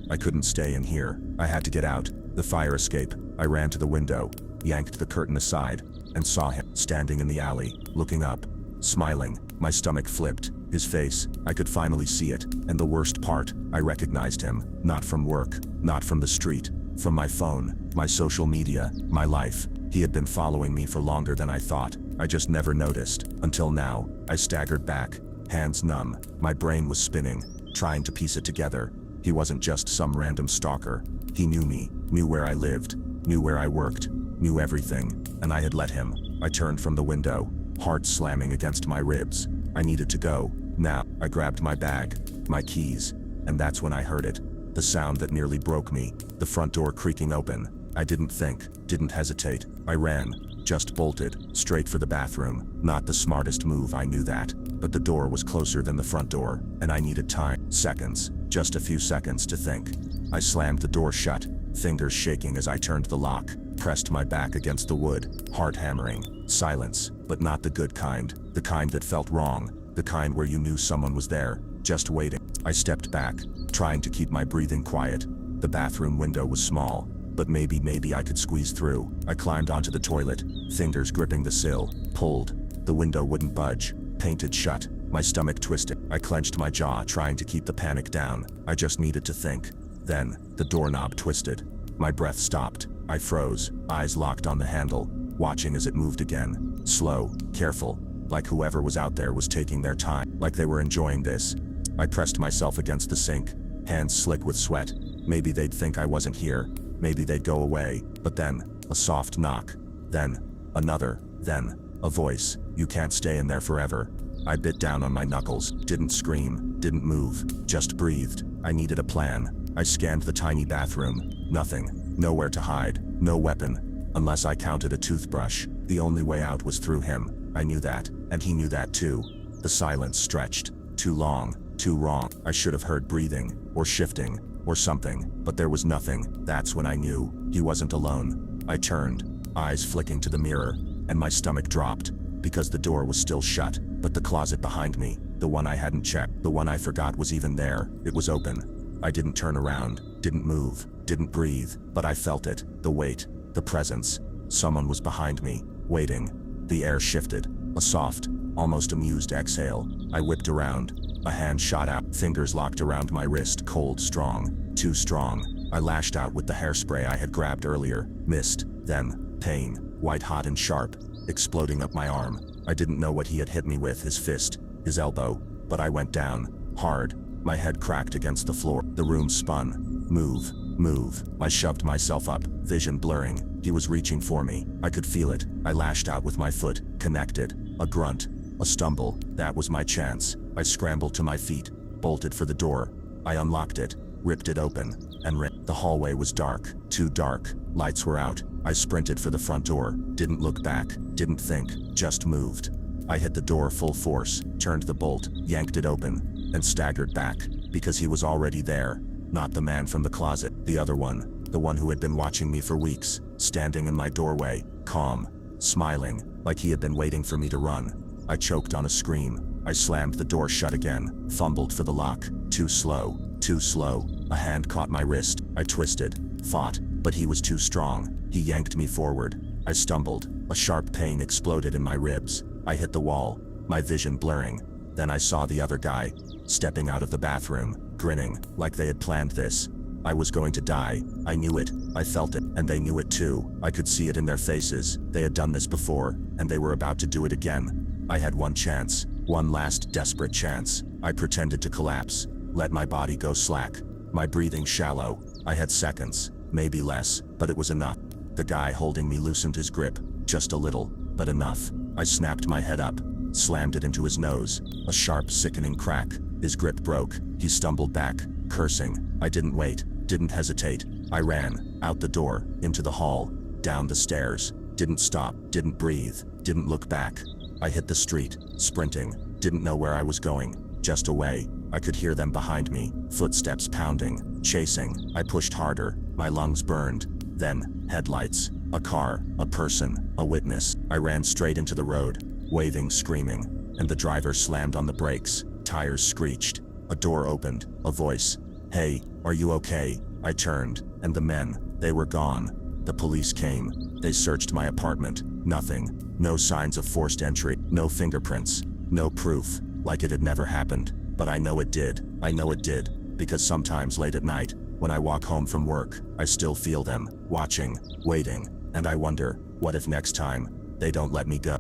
I couldn't stay in here. I had to get out. The fire escape. I ran to the window, yanked the curtain aside, and saw him standing in the alley, looking up, smiling. My stomach flipped. His face, I could finally see it. And the worst part, I recognized him. Not from work, not from the street, from my phone, my social media, my life. He had been following me for longer than I thought. I just never noticed. Until now. I staggered back, hands numb. My brain was spinning, trying to piece it together. He wasn't just some random stalker. He knew me, knew where I lived, knew where I worked, knew everything, and I had let him. I turned from the window, heart slamming against my ribs. I needed to go. Now, I grabbed my bag, my keys, and that's when I heard it. The sound that nearly broke me, the front door creaking open. I didn't think, didn't hesitate. I ran, just bolted, straight for the bathroom. Not the smartest move, I knew that. But the door was closer than the front door, and I needed time. Seconds, just a few seconds to think. I slammed the door shut, fingers shaking as I turned the lock, pressed my back against the wood, heart hammering. Silence, but not the good kind. The kind that felt wrong. The kind where you knew someone was there, just waiting. I stepped back, trying to keep my breathing quiet. The bathroom window was small, but maybe I could squeeze through. I climbed onto the toilet, fingers gripping the sill, pulled. The window wouldn't budge, painted shut. My stomach twisted. I clenched my jaw, trying to keep the panic down. I just needed to think. Then, the doorknob twisted. My breath stopped. I froze, eyes locked on the handle, watching as it moved again. Slow, careful, like whoever was out there was taking their time, like they were enjoying this. I pressed myself against the sink, hands slick with sweat. Maybe they'd think I wasn't here. Maybe they'd go away. But then, a soft knock. Then, another. Then, A voice, "You can't stay in there forever." I bit down on my knuckles, didn't scream, didn't move, just breathed. I needed a plan. I scanned the tiny bathroom. Nothing. Nowhere to hide. No weapon. Unless I counted a toothbrush. The only way out was through him. I knew that, and he knew that too. The silence stretched. Too long. Too wrong. I should have heard breathing, or shifting, or something, but there was nothing. That's when I knew he wasn't alone. I turned, eyes flicking to the mirror, and my stomach dropped, because the door was still shut, but the closet behind me, the one I hadn't checked, the one I forgot was even there, it was open. I didn't turn around, didn't move, didn't breathe, but I felt it, the weight, the presence. Someone was behind me, waiting. The air shifted, a soft, almost amused exhale. I whipped around. A hand shot out, fingers locked around my wrist, cold, strong, too strong. I lashed out with the hairspray I had grabbed earlier, missed, then, pain, white hot and sharp, exploding up my arm. I didn't know what he had hit me with, his fist, his elbow, but I went down, hard. My head cracked against the floor. The room spun. Move, move. I shoved myself up, vision blurring. He was reaching for me. I could feel it. I lashed out with my foot, connected. A grunt. A stumble. That was my chance. I scrambled to my feet, bolted for the door. I unlocked it, ripped it open, and ran. The hallway was dark, too dark. Lights were out. I sprinted for the front door, didn't look back, didn't think, just moved. I hit the door full force, turned the bolt, yanked it open, and staggered back, because he was already there. Not the man from the closet, the other one, the one who had been watching me for weeks, standing in my doorway, calm, smiling, like he had been waiting for me to run. I choked on a scream. I slammed the door shut again, fumbled for the lock. Too slow, too slow. A hand caught my wrist. I twisted, fought, but he was too strong. He yanked me forward. I stumbled. A sharp pain exploded in my ribs. I hit the wall, my vision blurring. Then I saw the other guy, stepping out of the bathroom, grinning, like they had planned this. I was going to die. I knew it. I felt it, and they knew it too. I could see it in their faces. They had done this before, and they were about to do it again. I had one chance, one last desperate chance. I pretended to collapse, let my body go slack, my breathing shallow. I had seconds, maybe less, but it was enough. The guy holding me loosened his grip, just a little, but enough. I snapped my head up, slammed it into his nose. A sharp, sickening crack. His grip broke. He stumbled back, cursing. I didn't wait, didn't hesitate. I ran, out the door, into the hall, down the stairs. Didn't stop, didn't breathe, didn't look back. I hit the street, sprinting, didn't know where I was going, just away. I could hear them behind me, footsteps pounding, chasing. I pushed harder, my lungs burned. Then, headlights, a car, a person, a witness. I ran straight into the road, waving, screaming, and the driver slammed on the brakes. Tires screeched. A door opened, a voice. "Hey, are you okay?" I turned, and the men, they were gone. The police came. They searched my apartment. Nothing. No signs of forced entry. No fingerprints. No proof. Like it had never happened. But I know it did. I know it did. Because sometimes late at night, when I walk home from work, I still feel them, watching, waiting, and I wonder, what if next time, they don't let me go?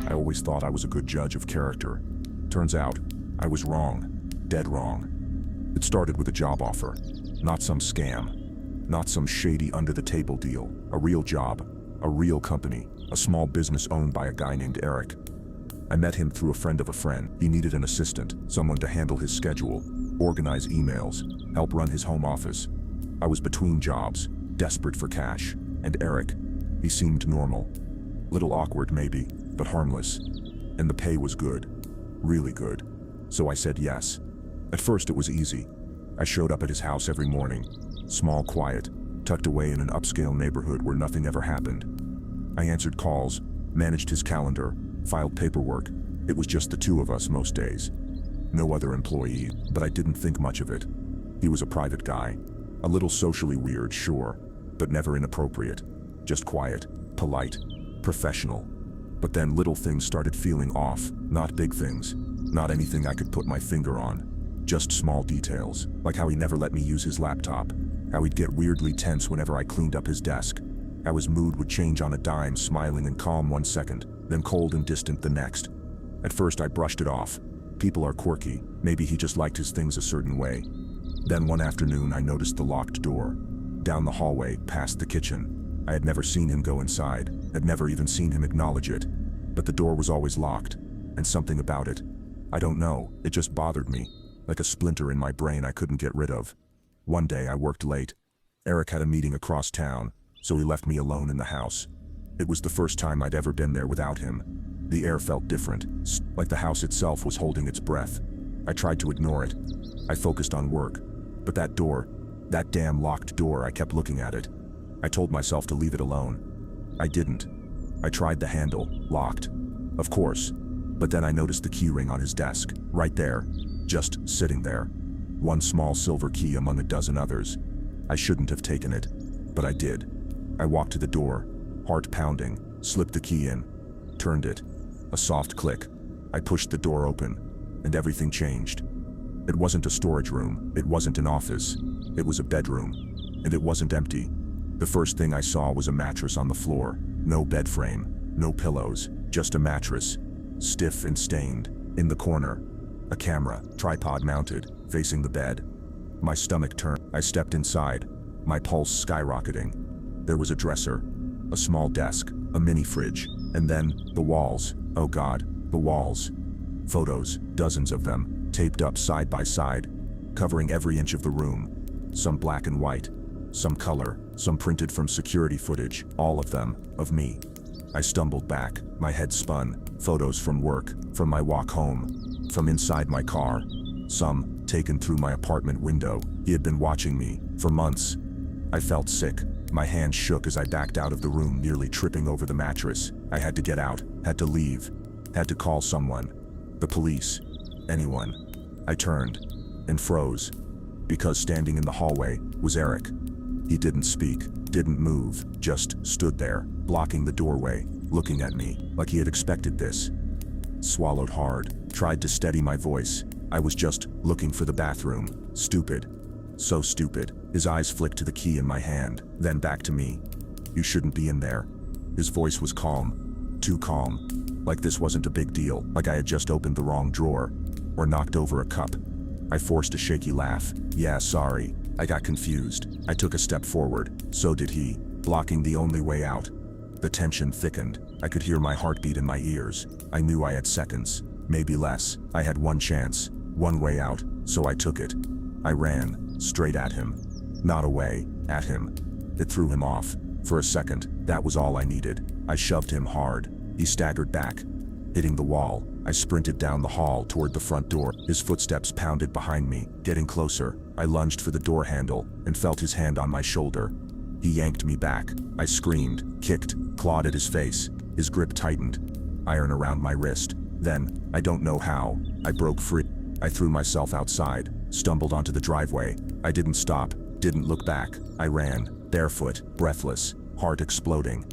I always thought I was a good judge of character. Turns out, I was wrong. Dead wrong. It started with a job offer. Not some scam. Not some shady under-the-table deal. A real job. A real company. A small business owned by a guy named Eric. I met him through a friend of a friend. He needed an assistant, someone to handle his schedule, organize emails, help run his home office. I was between jobs, desperate for cash, and Eric, he seemed normal. Little awkward maybe, but harmless. And the pay was good. Really good. So I said yes. At first it was easy. I showed up at his house every morning. Small, quiet, tucked away in an upscale neighborhood where nothing ever happened. I answered calls, managed his calendar, filed paperwork. It was just the two of us most days. No other employee, but I didn't think much of it. He was a private guy. A little socially weird, sure, but never inappropriate. Just quiet, polite, professional. But then little things started feeling off, not big things. Not anything I could put my finger on. Just small details, like how he never let me use his laptop. How he'd get weirdly tense whenever I cleaned up his desk. How his mood would change on a dime, smiling and calm one second, then cold and distant the next. At first I brushed it off. People are quirky, maybe he just liked his things a certain way. Then one afternoon I noticed the locked door. Down the hallway, past the kitchen. I had never seen him go inside, had never even seen him acknowledge it. But the door was always locked, and something about it, I don't know, it just bothered me, like a splinter in my brain I couldn't get rid of. One day I worked late. Eric had a meeting across town, so he left me alone in the house. It was the first time I'd ever been there without him. The air felt different, like the house itself was holding its breath. I tried to ignore it. I focused on work. But that door, that damn locked door, I kept looking at it. I told myself to leave it alone. I didn't. I tried the handle, locked. Of course. But then I noticed the key ring on his desk, right there, just sitting there. One small silver key among a dozen others. I shouldn't have taken it, but I did. I walked to the door, heart pounding, slipped the key in, turned it. A soft click. I pushed the door open, and everything changed. It wasn't a storage room, it wasn't an office, it was a bedroom, and it wasn't empty. The first thing I saw was a mattress on the floor, no bed frame, no pillows, just a mattress, stiff and stained, in the corner. A camera, tripod mounted, facing the bed. My stomach turned. I stepped inside, my pulse skyrocketing. There was a dresser, a small desk, a mini fridge, and then the walls. Oh God, the walls. Photos, dozens of them, taped up side by side, covering every inch of the room. Some black and white, some color, some printed from security footage, all of them, of me. I stumbled back, my head spun. Photos from work, from my walk home, from inside my car. Some, taken through my apartment window. He had been watching me, for months. I felt sick. My hand shook as I backed out of the room, nearly tripping over the mattress. I had to get out, had to leave, had to call someone. The police. Anyone. I turned, and froze. Because standing in the hallway was Eric. He didn't speak, didn't move, just stood there, blocking the doorway, looking at me, like he had expected this. Swallowed hard, tried to steady my voice. I was just looking for the bathroom. Stupid. So stupid. His eyes flicked to the key in my hand, then back to me. You shouldn't be in there. His voice was calm. Too calm. Like this wasn't a big deal, like I had just opened the wrong drawer, or knocked over a cup. I forced a shaky laugh. Yeah, sorry. I got confused. I took a step forward. So did he, blocking the only way out. The tension thickened. I could hear my heartbeat in my ears. I knew I had seconds, maybe less. I had one chance, one way out, so I took it. I ran, straight at him. Not away, at him. It threw him off. For a second, that was all I needed. I shoved him hard. He staggered back, hitting the wall. I sprinted down the hall toward the front door. His footsteps pounded behind me, getting closer. I lunged for the door handle and felt his hand on my shoulder. He yanked me back. I screamed, kicked, clawed at his face. His grip tightened, iron around my wrist. Then, I don't know how, I broke free. I threw myself outside, stumbled onto the driveway. I didn't stop, didn't look back. I ran, barefoot, breathless, heart exploding.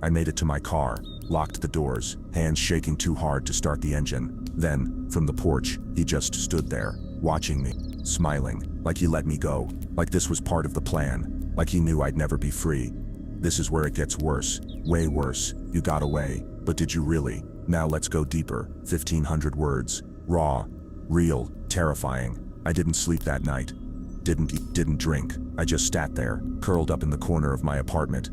I made it to my car, locked the doors, hands shaking too hard to start the engine. Then, from the porch, he just stood there, watching me, smiling, like he let me go, like this was part of the plan, like he knew I'd never be free. This is where it gets worse, way worse. You got away, but did you really? Now let's go deeper. 1,500 words, raw, real, terrifying. I didn't sleep that night. Didn't eat, didn't drink. I just sat there, curled up in the corner of my apartment.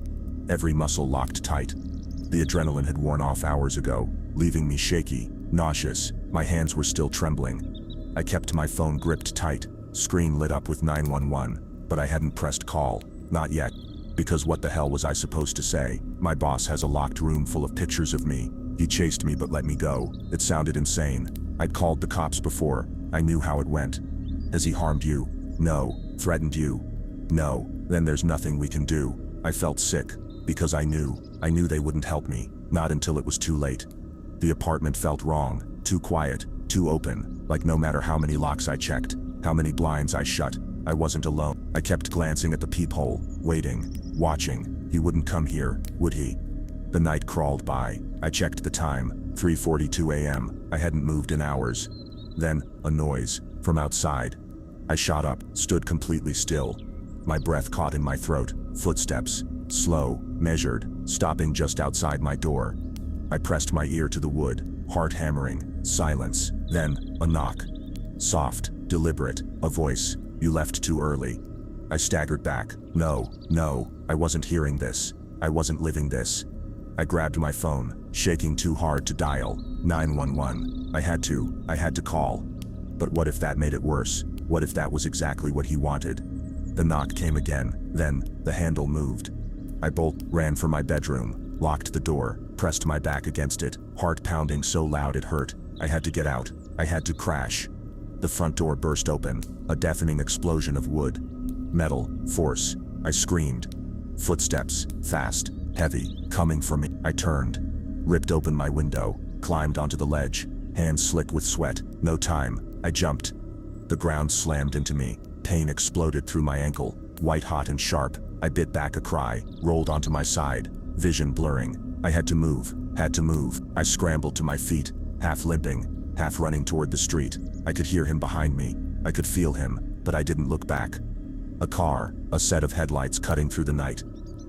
Every muscle locked tight. The adrenaline had worn off hours ago, leaving me shaky, nauseous. My hands were still trembling. I kept my phone gripped tight, screen lit up with 911, but I hadn't pressed call, not yet. Because what the hell was I supposed to say? My boss has a locked room full of pictures of me. He chased me but let me go. It sounded insane. I'd called the cops before. I knew how it went. Has he harmed you? No. Threatened you? No. Then there's nothing we can do. I felt sick. Because I knew they wouldn't help me. Not until it was too late. The apartment felt wrong. Too quiet. Too open. Like no matter how many locks I checked, how many blinds I shut, I wasn't alone. I kept glancing at the peephole, waiting, watching. He wouldn't come here, would he? The night crawled by. I checked the time, 3:42 a.m. I hadn't moved in hours. Then, a noise, from outside. I shot up, stood completely still. My breath caught in my throat, footsteps, slow, measured, stopping just outside my door. I pressed my ear to the wood, heart hammering, silence, then, a knock. Soft, deliberate, a voice. You left too early. I staggered back. No, I wasn't hearing this. I wasn't living this. I grabbed my phone, shaking too hard to dial 911. I had to call. But what if that made it worse? What if that was exactly what he wanted? The knock came again, then the handle moved. I ran for my bedroom, locked the door, pressed my back against it, heart pounding so loud it hurt. I had to get out. I had to crash. The front door burst open, a deafening explosion of wood. Metal, force. I screamed. Footsteps, fast, heavy, coming for me. I turned, ripped open my window, climbed onto the ledge, hands slick with sweat. No time. I jumped. The ground slammed into me. Pain exploded through my ankle, white hot and sharp. I bit back a cry, rolled onto my side, vision blurring. I had to move. I scrambled to my feet, half limping, half running toward the street. I could hear him behind me. I could feel him, but I didn't look back. A car, a set of headlights cutting through the night.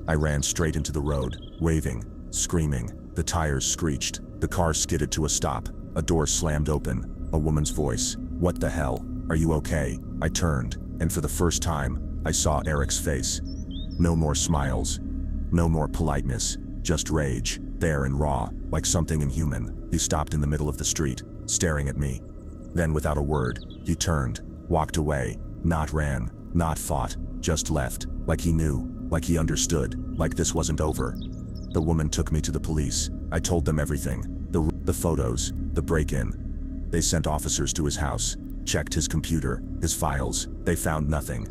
I ran straight into the road, waving, screaming. The tires screeched. The car skidded to a stop. A door slammed open. A woman's voice. "What the hell? Are you okay?" I turned, and for the first time, I saw Eric's face. No more smiles. No more politeness. Just rage, bare and raw, like something inhuman. He stopped in the middle of the street, staring at me. Then without a word, he turned, walked away, not ran, not fought, just left, like he knew, like he understood, like this wasn't over. The woman took me to the police. I told them everything. The photos, the break-in. They sent officers to his house, checked his computer, his files. They found nothing.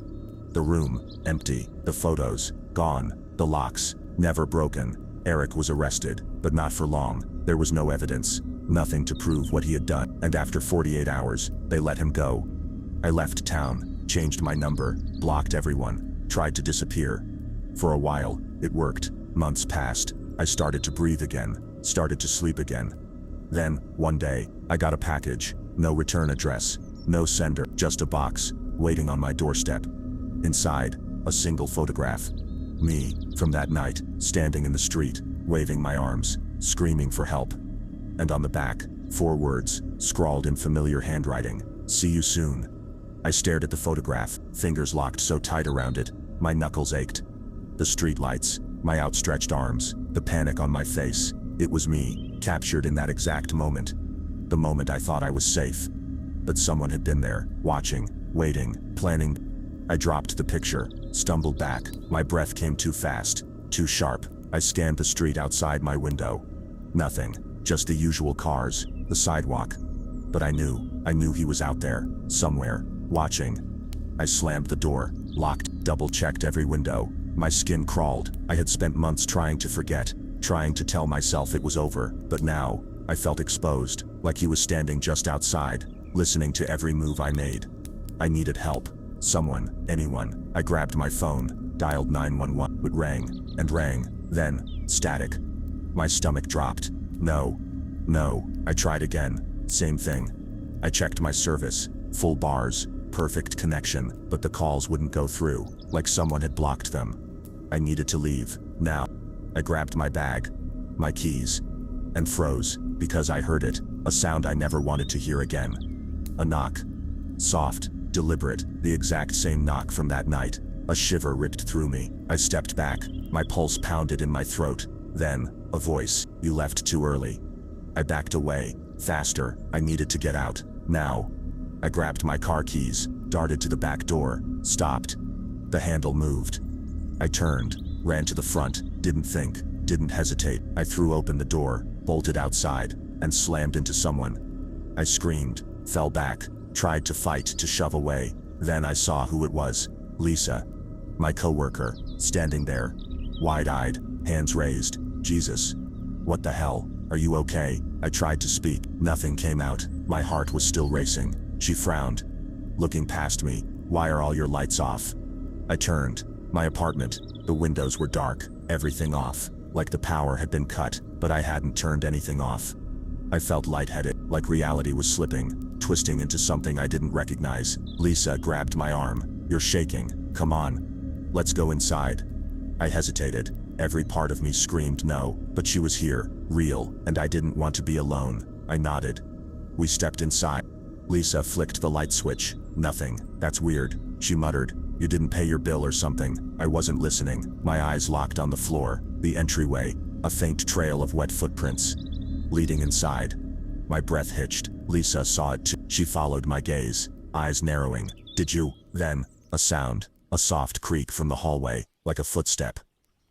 The room, empty. The photos, gone. The locks, never broken. Eric was arrested, but not for long. There was no evidence, nothing to prove what he had done. And after 48 hours, they let him go. I left town, changed my number, blocked everyone, tried to disappear. For a while, it worked. Months passed. I started to breathe again, started to sleep again. Then, one day, I got a package. No return address, no sender, just a box, waiting on my doorstep. Inside, a single photograph. Me, from that night, standing in the street, waving my arms, screaming for help. And on the back, 4 words, scrawled in familiar handwriting: "See you soon." I stared at the photograph, fingers locked so tight around it, my knuckles ached. The streetlights, my outstretched arms, the panic on my face. It was me, captured in that exact moment. The moment I thought I was safe. But someone had been there, watching, waiting, planning. I dropped the picture, stumbled back. My breath came too fast, too sharp. I scanned the street outside my window. Nothing, just the usual cars, the sidewalk. But I knew he was out there, somewhere, watching. I slammed the door, locked, double-checked every window. My skin crawled. I had spent months trying to forget, trying to tell myself it was over. But now, I felt exposed, like he was standing just outside, listening to every move I made. I needed help. Someone, anyone. I grabbed my phone, dialed 911. It rang, and rang, then, static. My stomach dropped. No. I tried again. Same thing. I checked my service, full bars, perfect connection, but the calls wouldn't go through, like someone had blocked them. I needed to leave, now. I grabbed my bag, my keys, and froze, because I heard it, a sound I never wanted to hear again. A knock. Soft, deliberate, the exact same knock from that night. A shiver ripped through me. I stepped back, my pulse pounded in my throat. Then, a voice: "You left too early." I backed away, faster. I needed to get out, now. I grabbed my car keys, darted to the back door, stopped. The handle moved. I turned, ran to the front, didn't think, didn't hesitate. I threw open the door, bolted outside, and slammed into someone. I screamed, fell back, tried to fight, to shove away. Then I saw who it was. Lisa. My coworker, standing there, wide-eyed, hands raised. Jesus. What the hell? Are you okay? I tried to speak. Nothing came out. My heart was still racing. She frowned, looking past me. "Why are all your lights off?" I turned. My apartment. The windows were dark, everything off, like the power had been cut, but I hadn't turned anything off. I felt lightheaded, like reality was slipping, twisting into something I didn't recognize. Lisa grabbed my arm. "You're shaking. Come on. Let's go inside." I hesitated. Every part of me screamed no, but she was here, real, and I didn't want to be alone. I nodded. We stepped inside. Lisa flicked the light switch. "Nothing. That's weird," she muttered. You didn't pay your bill or something. I wasn't listening. My eyes locked on the floor, the entryway, a faint trail of wet footprints leading inside. My breath hitched. Lisa saw it too. She followed my gaze, eyes narrowing. Did you? Then, a sound, a soft creak from the hallway, like a footstep.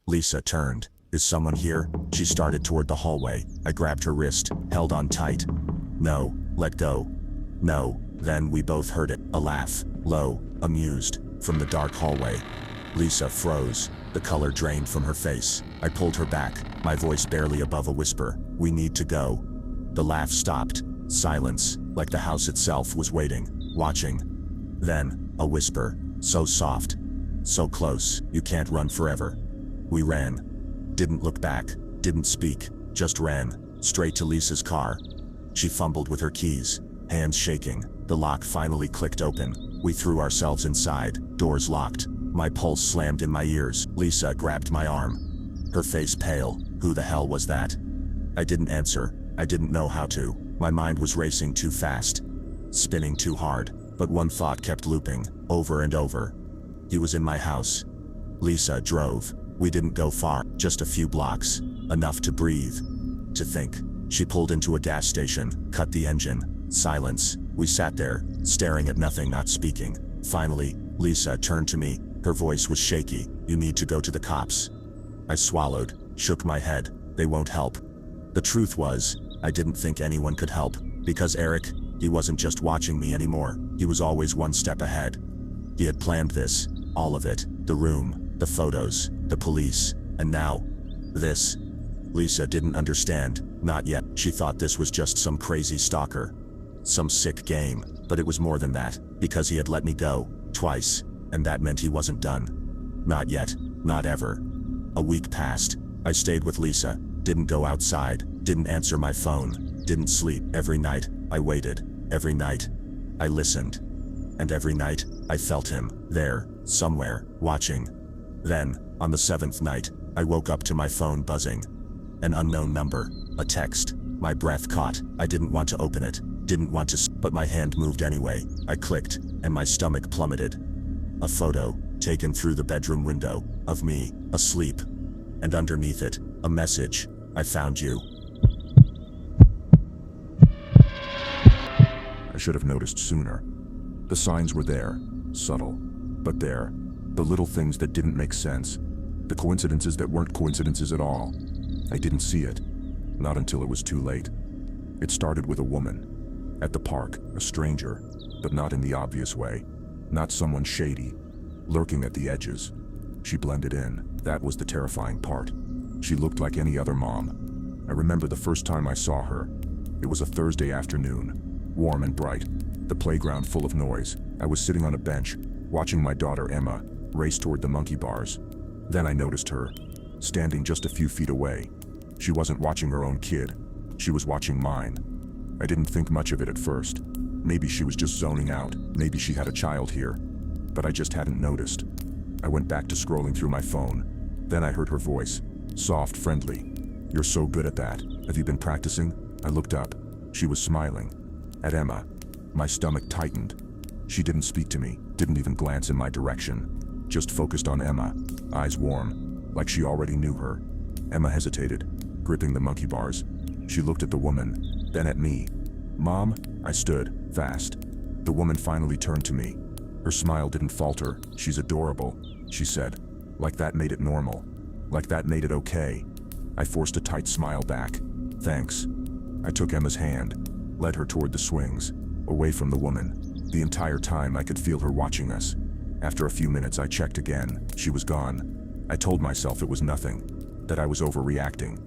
Lisa turned. Is someone here? She started toward the hallway. I grabbed her wrist, held on tight. No, let go. No. Then we both heard it, a laugh, low, amused, from the dark hallway. Lisa froze, the color drained from her face. I pulled her back, my voice barely above a whisper. We need to go. The laugh stopped. Silence, like the house itself was waiting, watching. Then, a whisper, so soft, so close, you can't run forever. We ran. Didn't look back, didn't speak, just ran, straight to Lisa's car. She fumbled with her keys, hands shaking. The lock finally clicked open. We threw ourselves inside, doors locked. My pulse slammed in my ears. Lisa grabbed my arm, her face pale. Who the hell was that? I didn't answer. I didn't know how to. My mind was racing too fast, spinning too hard, but one thought kept looping, over and over. He was in my house. Lisa drove. We didn't go far, just a few blocks, enough to breathe, to think. She pulled into a gas station, cut the engine. Silence. We sat there, staring at nothing, not speaking. Finally, Lisa turned to me. Her voice was shaky. You need to go to the cops. I swallowed, shook my head. They won't help. The truth was, I didn't think anyone could help, because Eric, he wasn't just watching me anymore. He was always one step ahead. He had planned this, all of it, the room, the photos, the police, and now, this. Lisa didn't understand, not yet. She thought this was just some crazy stalker, some sick game, but it was more than that, because he had let me go, twice, and that meant he wasn't done. Not yet, not ever. A week passed. I stayed with Lisa, didn't go outside, didn't answer my phone, didn't sleep. Every night, I waited. Every night, I listened. And every night, I felt him, there, somewhere, watching. Then, on the 7th night, I woke up to my phone buzzing. An unknown number, a text. My breath caught. I didn't want to open it, didn't want to, but my hand moved anyway. I clicked, and my stomach plummeted. A photo, taken through the bedroom window, of me, asleep. And underneath it, a message. I found you. I should have noticed sooner. The signs were there, subtle, but there. The little things that didn't make sense. The coincidences that weren't coincidences at all. I didn't see it. Not until it was too late. It started with a woman. At the park, a stranger, but not in the obvious way. Not someone shady, lurking at the edges. She blended in. That was the terrifying part. She looked like any other mom. I remember the first time I saw her. It was a Thursday afternoon, warm and bright, the playground full of noise. I was sitting on a bench, watching my daughter Emma race toward the monkey bars. Then I noticed her, standing just a few feet away. She wasn't watching her own kid. She was watching mine. I didn't think much of it at first. Maybe she was just zoning out. Maybe she had a child here. But I just hadn't noticed. I went back to scrolling through my phone. Then I heard her voice, soft, friendly. You're so good at that. Have you been practicing? I looked up. She was smiling. At Emma. My stomach tightened. She didn't speak to me, didn't even glance in my direction. Just focused on Emma, eyes warm, like she already knew her. Emma hesitated, gripping the monkey bars. She looked at the woman, then at me. Mom? I stood, fast. The woman finally turned to me. Her smile didn't falter. She's adorable, she said. Like that made it normal. Like that made it okay. I forced a tight smile back. Thanks. I took Emma's hand, led her toward the swings, away from the woman. The entire time I could feel her watching us. After a few minutes I checked again. She was gone. I told myself it was nothing, that I was overreacting.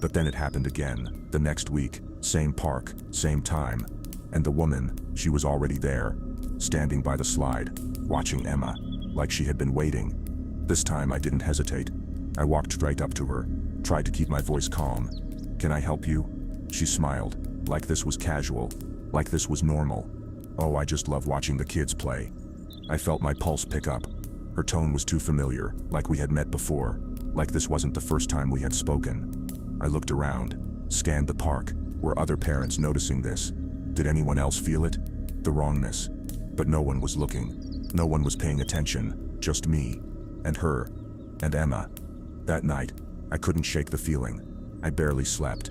But then it happened again. The next week, same park, same time. And the woman, she was already there, standing by the slide, watching Emma, like she had been waiting. This time I didn't hesitate. I walked right up to her, tried to keep my voice calm. Can I help you? She smiled, like this was casual, like this was normal. Oh, I just love watching the kids play. I felt my pulse pick up. Her tone was too familiar, like we had met before, like this wasn't the first time we had spoken. I looked around, scanned the park. Were other parents noticing this? Did anyone else feel it? The wrongness. But no one was looking. No one was paying attention, just me, and her, and Emma. That night, I couldn't shake the feeling. I barely slept.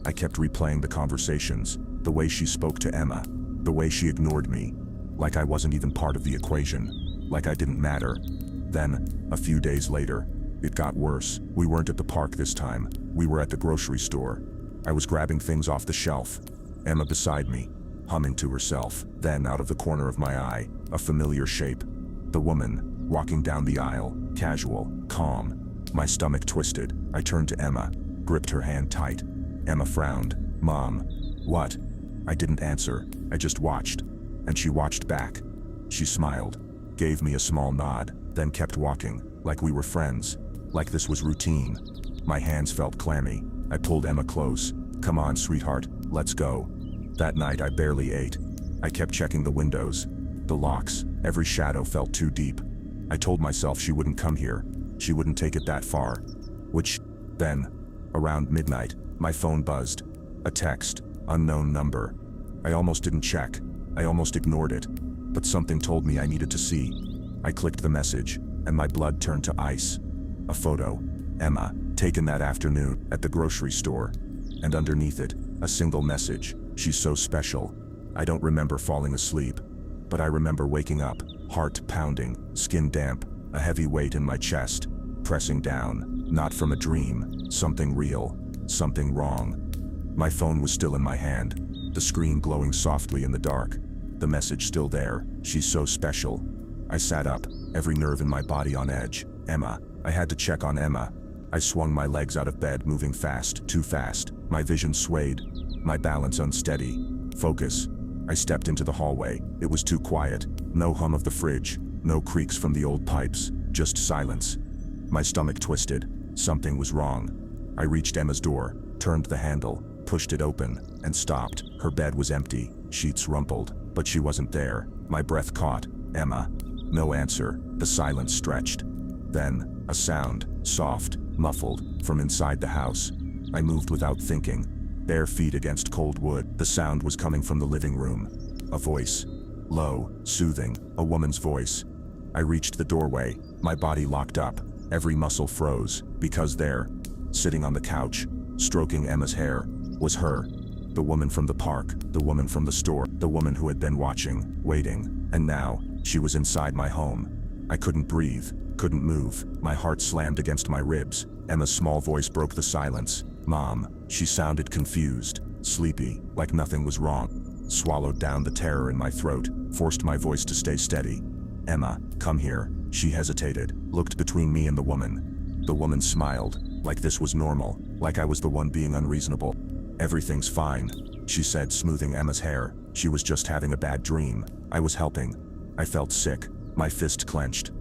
I kept replaying the conversations, the way she spoke to Emma, the way she ignored me, like I wasn't even part of the equation, like I didn't matter. Then, a few days later, it got worse. We weren't at the park this time. We were at the grocery store. I was grabbing things off the shelf. Emma beside me, humming to herself. Then, out of the corner of my eye, a familiar shape. The woman, walking down the aisle, casual, calm. My stomach twisted. I turned to Emma, gripped her hand tight. Emma frowned. "Mom." "What?" I didn't answer. I just watched. And she watched back. She smiled, gave me a small nod, then kept walking, like we were friends, like this was routine. My hands felt clammy. I pulled Emma close. "Come on, sweetheart, let's go." That night I barely ate. I kept checking the windows, the locks. Every shadow felt too deep. I told myself she wouldn't come here. She wouldn't take it that far. Then, around midnight, my phone buzzed. A text, unknown number. I almost didn't check. I almost ignored it. But something told me I needed to see. I clicked the message, and my blood turned to ice. A photo. Emma, taken that afternoon, at the grocery store. And underneath it, a single message. "She's so special." I don't remember falling asleep. But I remember waking up, heart pounding, skin damp, a heavy weight in my chest, pressing down, not from a dream, something real, something wrong. My phone was still in my hand, the screen glowing softly in the dark, the message still there, "She's so special." I sat up, every nerve in my body on edge. Emma. I had to check on Emma. I swung my legs out of bed, moving fast, too fast. My vision swayed, my balance unsteady. Focus. I stepped into the hallway. It was too quiet. No hum of the fridge, no creaks from the old pipes, just silence. My stomach twisted. Something was wrong. I reached Emma's door, turned the handle, pushed it open, and stopped. Her bed was empty, sheets rumpled, but she wasn't there. My breath caught. "Emma." No answer. The silence stretched. Then, a sound, soft, muffled, from inside the house. I moved without thinking, bare feet against cold wood. The sound was coming from the living room. A voice. Low, soothing, a woman's voice. I reached the doorway, my body locked up, every muscle froze, because there, sitting on the couch, stroking Emma's hair, was her. The woman from the park, the woman from the store, the woman who had been watching, waiting, and now, she was inside my home. I couldn't breathe, couldn't move, my heart slammed against my ribs. Emma's small voice broke the silence. "Mom." She sounded confused, sleepy, like nothing was wrong. Swallowed down the terror in my throat, forced my voice to stay steady. "Emma, come here." She hesitated, looked between me and the woman. The woman smiled, like this was normal, like I was the one being unreasonable. "Everything's fine," she said, smoothing Emma's hair. "She was just having a bad dream. I was helping." I felt sick, my fist clenched.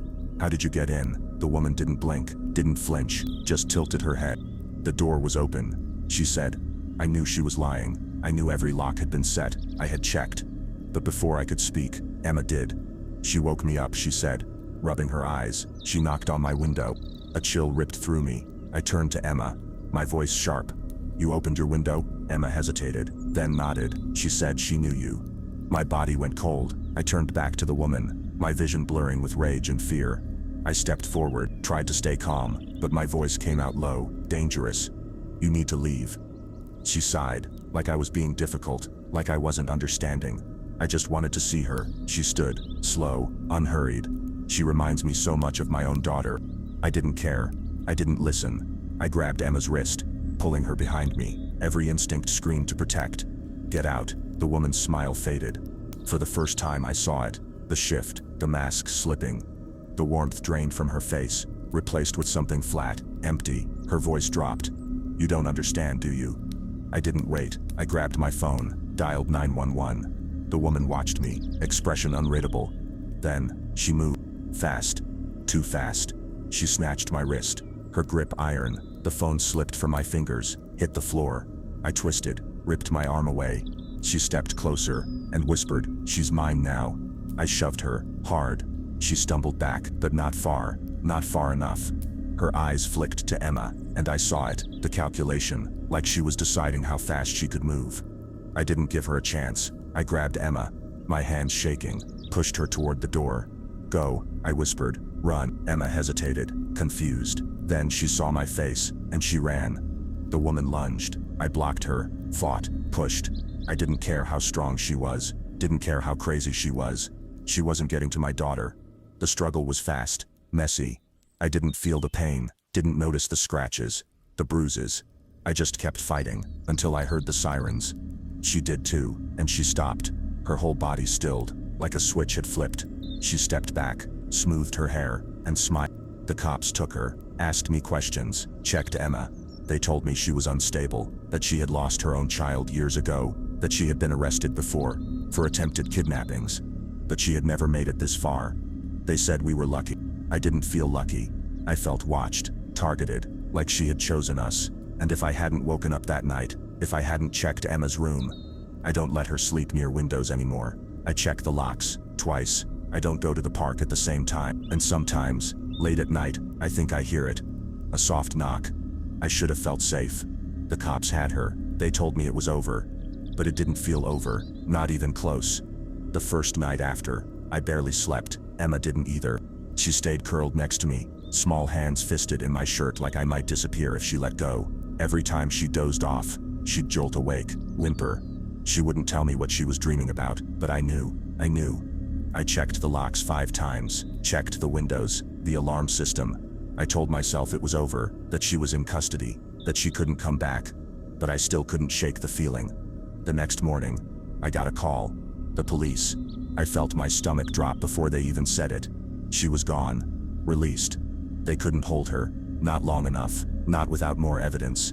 "How did you get in?" The woman didn't blink, didn't flinch, just tilted her head. "The door was open," she said. I knew she was lying. I knew every lock had been set. I had checked. But before I could speak, Emma did. "She woke me up," she said, rubbing her eyes. She knocked on my window. A chill ripped through me. I turned to Emma, my voice sharp. "You opened your window?" Emma hesitated, then nodded. She said she knew you. My body went cold. I turned back to the woman, my vision blurring with rage and fear. I stepped forward, tried to stay calm, but my voice came out low, dangerous. "You need to leave." She sighed, like I was being difficult, like I wasn't understanding. I just wanted to see her. She stood, slow, unhurried. She reminds me so much of my own daughter. I didn't care. I didn't listen. I grabbed Emma's wrist, pulling her behind me. Every instinct screamed to protect. "Get out." The woman's smile faded. For the first time I saw it. The shift, the mask slipping. The warmth drained from her face, replaced with something flat, empty. Her voice dropped. "You don't understand, do you?" I didn't wait. I grabbed my phone, dialed 911. The woman watched me, expression unreadable. Then, she moved. Fast. Too fast. She snatched my wrist. Her grip iron. The phone slipped from my fingers, hit the floor. I twisted, ripped my arm away. She stepped closer, and whispered, "She's mine now." I shoved her, hard. She stumbled back, but not far enough. Her eyes flicked to Emma, and I saw it, the calculation, like she was deciding how fast she could move. I didn't give her a chance. I grabbed Emma, my hands shaking, pushed her toward the door. Go, I whispered. Run. Emma hesitated, confused. Then she saw my face, and she ran. The woman lunged. I blocked her, fought, pushed. I didn't care how strong she was, didn't care how crazy she was. She wasn't getting to my daughter. The struggle was fast, messy. I didn't feel the pain, didn't notice the scratches, the bruises. I just kept fighting, until I heard the sirens. She did too, and she stopped. Her whole body stilled, like a switch had flipped. She stepped back, smoothed her hair, and smiled. The cops took her, asked me questions, checked Emma. They told me she was unstable, that she had lost her own child years ago, that she had been arrested before, for attempted kidnappings. But she had never made it this far. They said we were lucky. I didn't feel lucky. I felt watched, targeted, like she had chosen us. And if I hadn't woken up that night, if I hadn't checked Emma's room, I don't let her sleep near windows anymore. I check the locks, twice. I don't go to the park at the same time. And sometimes, late at night, I think I hear it. A soft knock. I should have felt safe. The cops had her. They told me it was over. But it didn't feel over, not even close. The first night after, I barely slept. Emma didn't either. She stayed curled next to me, small hands fisted in my shirt like I might disappear if she let go. Every time she dozed off, she'd jolt awake, whimper. She wouldn't tell me what she was dreaming about, but I knew. I checked the locks 5 times, checked the windows, the alarm system. I told myself it was over, that she was in custody, that she couldn't come back. But I still couldn't shake the feeling. The next morning, I got a call. The police. I felt my stomach drop before they even said it. She was gone. Released. They couldn't hold her. Not long enough. Not without more evidence.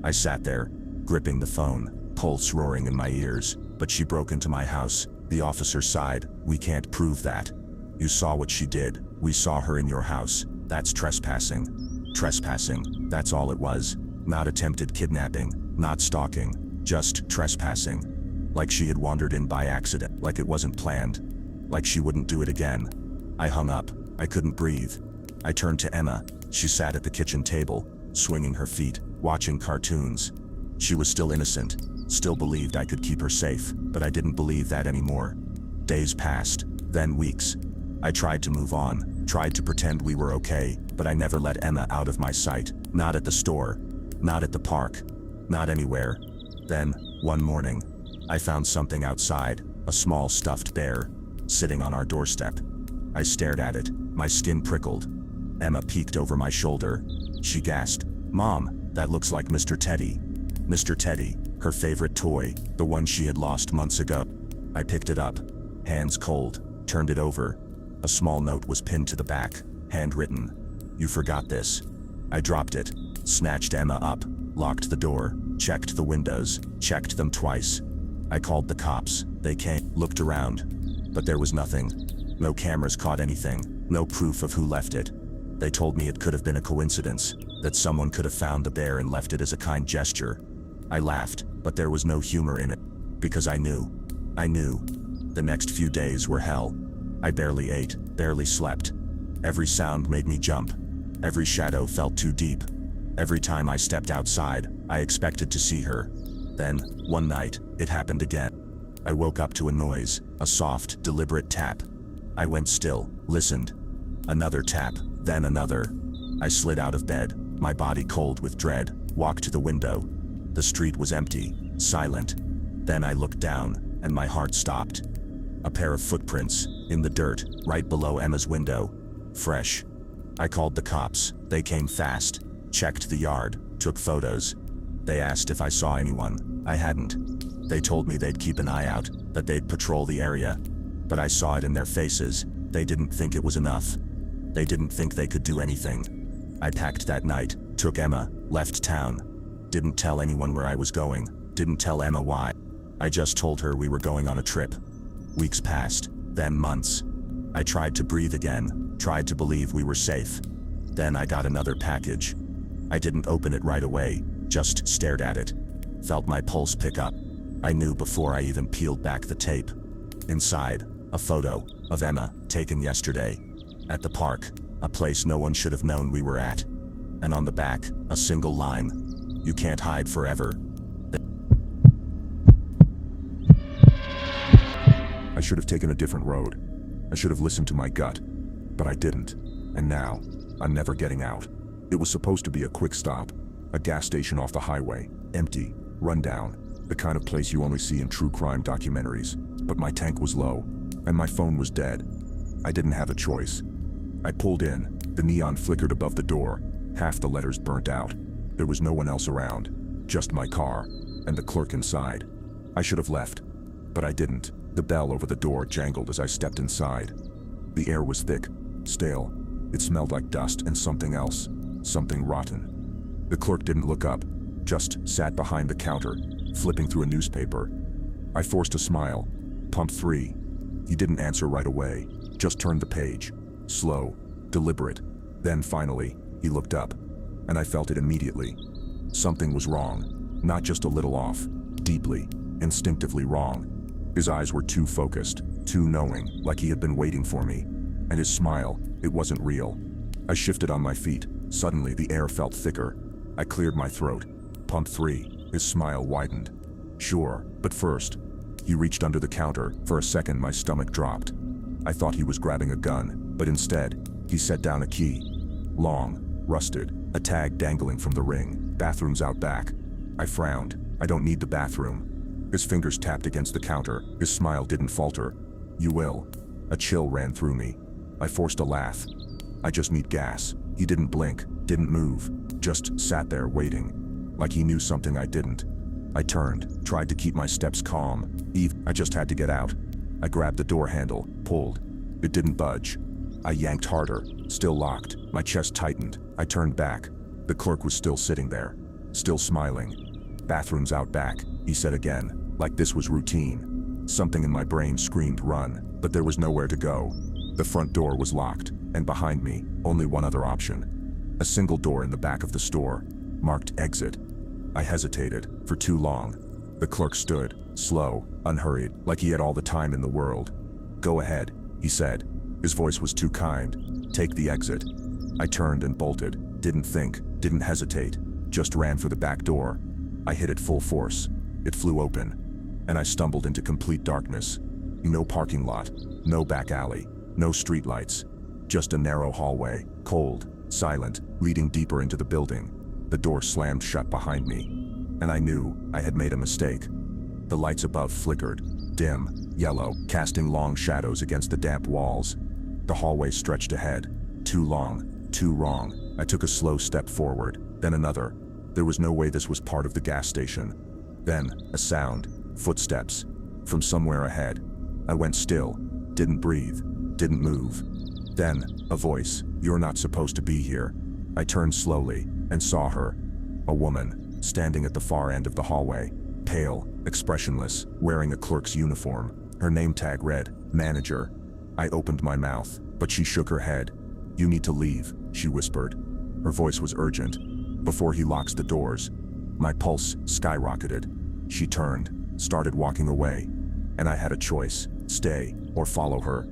I sat there, gripping the phone, pulse roaring in my ears. But she broke into my house. The officer sighed. We can't prove that. You saw what she did. We saw her in your house. That's trespassing. Trespassing. That's all it was. Not attempted kidnapping. Not stalking. Just trespassing. Like she had wandered in by accident. Like it wasn't planned. Like she wouldn't do it again. I hung up. I couldn't breathe. I turned to Emma. She sat at the kitchen table, swinging her feet, watching cartoons. She was still innocent, still believed I could keep her safe, but I didn't believe that anymore. Days passed, then weeks. I tried to move on, tried to pretend we were okay, but I never let Emma out of my sight. Not at the store, not at the park, not anywhere. Then, one morning, I found something outside, a small stuffed bear, sitting on our doorstep. I stared at it, my skin prickled. Emma peeked over my shoulder. She gasped, "Mom, that looks like Mr. Teddy." Mr. Teddy, her favorite toy, the one she had lost months ago. I picked it up, hands cold, turned it over. A small note was pinned to the back, handwritten. "You forgot this." I dropped it, snatched Emma up, locked the door, checked the windows, checked them twice. I called the cops. They came, looked around, but there was nothing. No cameras caught anything, no proof of who left it. They told me it could have been a coincidence, that someone could have found the bear and left it as a kind gesture. I laughed, but there was no humor in it, because I knew. The next few days were hell. I barely ate, barely slept. Every sound made me jump. Every shadow felt too deep. Every time I stepped outside, I expected to see her. Then, one night, it happened again. I woke up to a noise, a soft, deliberate tap. I went still, listened. Another tap, then another. I slid out of bed, my body cold with dread, walked to the window. The street was empty, silent. Then I looked down, and my heart stopped. A pair of footprints, in the dirt, right below Emma's window. Fresh. I called the cops. They came fast, checked the yard, took photos. They asked if I saw anyone. I hadn't. They told me they'd keep an eye out, that they'd patrol the area. But I saw it in their faces. They didn't think it was enough. They didn't think they could do anything. I packed that night, took Emma, left town. Didn't tell anyone where I was going, didn't tell Emma why. I just told her we were going on a trip. Weeks passed, then months. I tried to breathe again, tried to believe we were safe. Then I got another package. I didn't open it right away, just stared at it. Felt my pulse pick up. I knew before I even peeled back the tape. Inside, a photo of Emma, taken yesterday. At the park, a place no one should have known we were at. And on the back, a single line. You can't hide forever. I should have taken a different road. I should have listened to my gut. But I didn't. And now, I'm never getting out. It was supposed to be a quick stop. A gas station off the highway, empty, rundown, the kind of place you only see in true crime documentaries. But my tank was low, and my phone was dead. I didn't have a choice. I pulled in, the neon flickered above the door, half the letters burnt out. There was no one else around, just my car, and the clerk inside. I should have left, but I didn't. The bell over the door jangled as I stepped inside. The air was thick, stale. It smelled like dust and something else, something rotten. The clerk didn't look up, just sat behind the counter, flipping through a newspaper. I forced a smile. Pump 3. He didn't answer right away, just turned the page. Slow, deliberate. Then finally, he looked up, and I felt it immediately. Something was wrong, not just a little off, deeply, instinctively wrong. His eyes were too focused, too knowing, like he had been waiting for me. And his smile, it wasn't real. I shifted on my feet. Suddenly, the air felt thicker. I cleared my throat. Pump 3. His smile widened. Sure, but first. He reached under the counter. For a second, my stomach dropped. I thought he was grabbing a gun, but instead, he set down a key. Long, rusted, a tag dangling from the ring. Bathrooms out back. I frowned. I don't need the bathroom. His fingers tapped against the counter. His smile didn't falter. You will. A chill ran through me. I forced a laugh. I just need gas. He didn't blink, didn't move, just sat there waiting. Like he knew something I didn't. I turned, tried to keep my steps calm. I just had to get out. I grabbed the door handle, pulled. It didn't budge. I yanked harder, still locked. My chest tightened. I turned back. The clerk was still sitting there, still smiling. Bathrooms out back, he said again, like this was routine. Something in my brain screamed run, but there was nowhere to go. The front door was locked, and behind me, only one other option. A single door in the back of the store, marked exit. I hesitated, for too long. The clerk stood, slow, unhurried, like he had all the time in the world. Go ahead, he said. His voice was too kind. Take the exit. I turned and bolted, didn't think, didn't hesitate, just ran for the back door. I hit it full force. It flew open, and I stumbled into complete darkness. No parking lot, no back alley, no streetlights, just a narrow hallway, cold, silent, leading deeper into the building. The door slammed shut behind me, and I knew I had made a mistake. The lights above flickered, dim, yellow, casting long shadows against the damp walls. The hallway stretched ahead, too long, too wrong. I took a slow step forward, then another. There was no way this was part of the gas station. Then, a sound, footsteps, from somewhere ahead. I went still, didn't breathe, didn't move. Then, a voice, "You're not supposed to be here." I turned slowly, and saw her. A woman, standing at the far end of the hallway, pale, expressionless, wearing a clerk's uniform. Her name tag read, "Manager." I opened my mouth, but she shook her head. "You need to leave," she whispered. Her voice was urgent. "Before he locks the doors." My pulse skyrocketed. She turned, started walking away, and I had a choice, stay or follow her.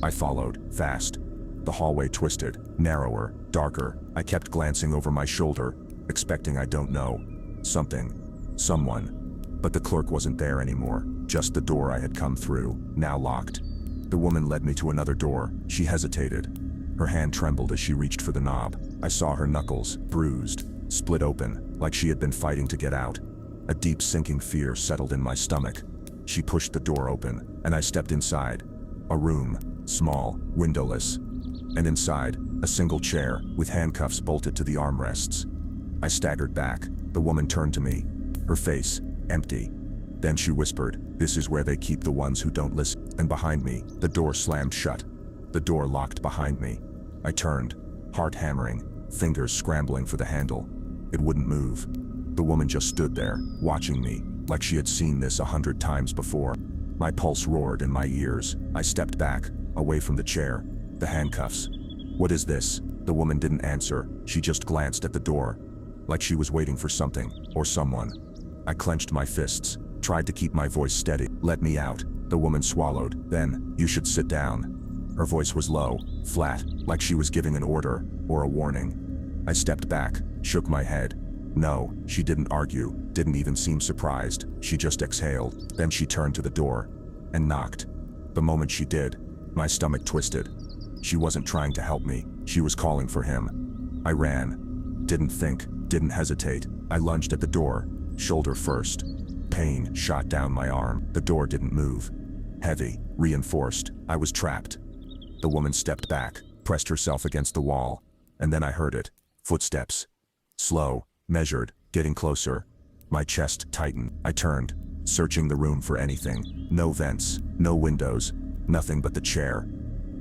I followed, fast. The hallway twisted, narrower, darker. I kept glancing over my shoulder, expecting I don't know. Something. Someone. But the clerk wasn't there anymore, just the door I had come through, now locked. The woman led me to another door. She hesitated. Her hand trembled as she reached for the knob. I saw her knuckles, bruised, split open, like she had been fighting to get out. A deep sinking fear settled in my stomach. She pushed the door open, and I stepped inside. A room, small, windowless. And inside, a single chair, with handcuffs bolted to the armrests. I staggered back. The woman turned to me. Her face, empty. Then she whispered, "This is where they keep the ones who don't listen." And behind me, the door slammed shut. The door locked behind me. I turned, heart hammering, fingers scrambling for the handle. It wouldn't move. The woman just stood there, watching me, like she had seen this 100 times before. My pulse roared in my ears. I stepped back, away from the chair. The handcuffs. "What is this?" The woman didn't answer. She just glanced at the door, like she was waiting for something, or someone. I clenched my fists, tried to keep my voice steady. "Let me out." The woman swallowed. Then, "You should sit down." Her voice was low, flat, like she was giving an order, or a warning. I stepped back, shook my head. No, she didn't argue, didn't even seem surprised. She just exhaled. Then she turned to the door, and knocked. The moment she did, my stomach twisted. She wasn't trying to help me, she was calling for him. I ran. Didn't think, didn't hesitate. I lunged at the door, shoulder first. Pain shot down my arm. The door didn't move. Heavy, reinforced, I was trapped. The woman stepped back, pressed herself against the wall, and then I heard it. Footsteps. Slow, measured, getting closer. My chest tightened. I turned, searching the room for anything. No vents, no windows, nothing but the chair.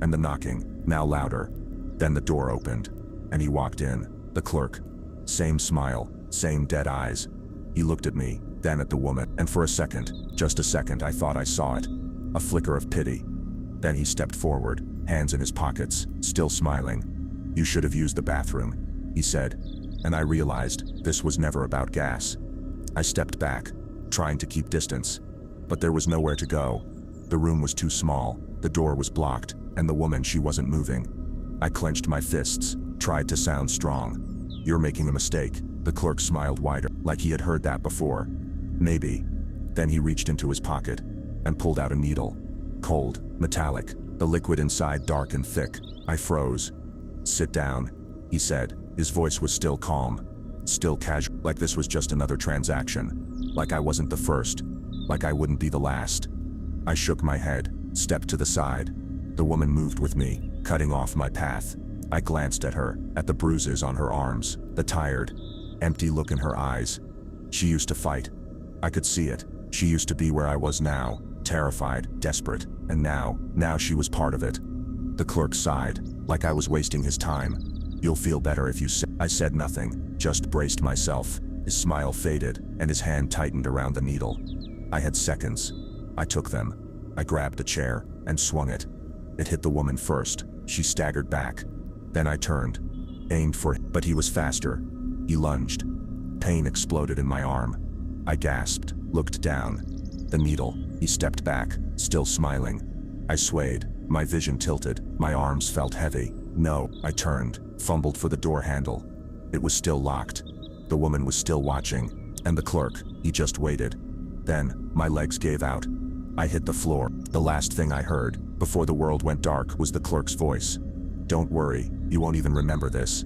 And the knocking, now louder. Then the door opened, and he walked in, the clerk. Same smile, same dead eyes. He looked at me, then at the woman, and for a second, just a second, I thought I saw it. A flicker of pity. Then he stepped forward, hands in his pockets, still smiling. "You should have used the bathroom," he said, and I realized this was never about gas. I stepped back, trying to keep distance, but there was nowhere to go. The room was too small, the door was blocked, and the woman, she wasn't moving. I clenched my fists, tried to sound strong. "You're making a mistake." The clerk smiled wider, like he had heard that before. Maybe. Then he reached into his pocket and pulled out a needle. Cold, metallic, the liquid inside dark and thick. I froze. "Sit down," he said. His voice was still calm, still casual, like this was just another transaction. Like I wasn't the first, like I wouldn't be the last. I shook my head, stepped to the side. The woman moved with me, cutting off my path. I glanced at her, at the bruises on her arms, the tired, empty look in her eyes. She used to fight. I could see it. She used to be where I was now, terrified, desperate, and now she was part of it. The clerk sighed, like I was wasting his time. "You'll feel better if you say." I said nothing, just braced myself. His smile faded, and his hand tightened around the needle. I had seconds. I took them. I grabbed the chair, and swung it. It hit the woman first. She staggered back. Then I turned, aimed for him, but he was faster. He lunged. Pain exploded in my arm. I gasped, looked down. The needle. He stepped back, still smiling. I swayed, my vision tilted, my arms felt heavy. No, I turned, fumbled for the door handle. It was still locked. The woman was still watching, and the clerk, he just waited. Then, my legs gave out. I hit the floor. The last thing I heard, before the world went dark, was the clerk's voice. "Don't worry, you won't even remember this."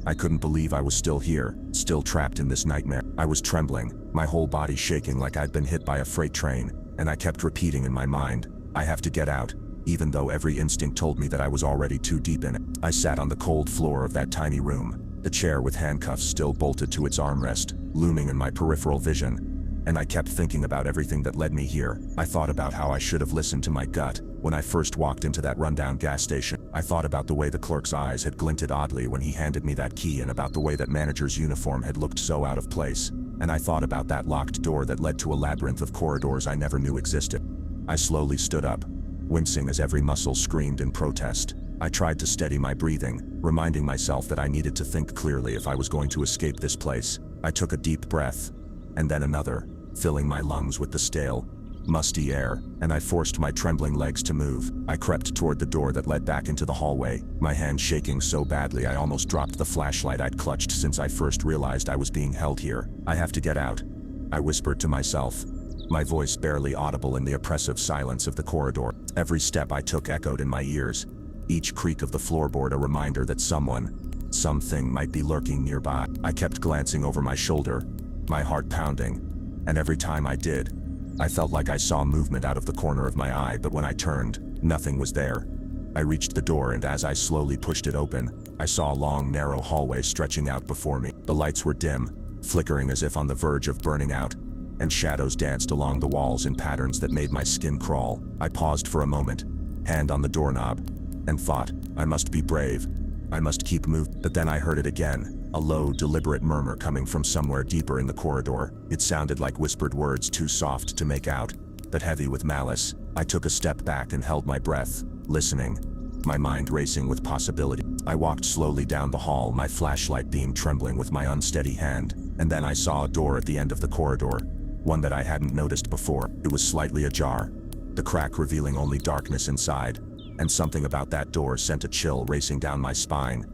I couldn't believe I was still here, still trapped in this nightmare. I was trembling, my whole body shaking like I'd been hit by a freight train, and I kept repeating in my mind, "I have to get out," even though every instinct told me that I was already too deep in it. I sat on the cold floor of that tiny room, the chair with handcuffs still bolted to its armrest, looming in my peripheral vision. And I kept thinking about everything that led me here. I thought about how I should have listened to my gut when I first walked into that rundown gas station. I thought about the way the clerk's eyes had glinted oddly when he handed me that key, and about the way that manager's uniform had looked so out of place. And I thought about that locked door that led to a labyrinth of corridors I never knew existed. I slowly stood up, wincing as every muscle screamed in protest. I tried to steady my breathing, reminding myself that I needed to think clearly if I was going to escape this place. I took a deep breath, and then another, filling my lungs with the stale, musty air, and I forced my trembling legs to move. I crept toward the door that led back into the hallway, my hand shaking so badly I almost dropped the flashlight I'd clutched since I first realized I was being held here. "I have to get out," I whispered to myself, my voice barely audible in the oppressive silence of the corridor. Every step I took echoed in my ears, each creak of the floorboard a reminder that something might be lurking nearby. I kept glancing over my shoulder, my heart pounding, and every time I did, I felt like I saw movement out of the corner of my eye, but when I turned, nothing was there. I reached the door, and as I slowly pushed it open, I saw a long, narrow hallway stretching out before me. The lights were dim, flickering as if on the verge of burning out, and shadows danced along the walls in patterns that made my skin crawl. I paused for a moment, hand on the doorknob, and thought, I must be brave. I must keep moving. But then I heard it again. A low, deliberate murmur coming from somewhere deeper in the corridor. It sounded like whispered words too soft to make out, but heavy with malice. I took a step back and held my breath, listening, my mind racing with possibility. I walked slowly down the hall, my flashlight beam trembling with my unsteady hand, and then I saw a door at the end of the corridor, one that I hadn't noticed before. It was slightly ajar, the crack revealing only darkness inside, and something about that door sent a chill racing down my spine.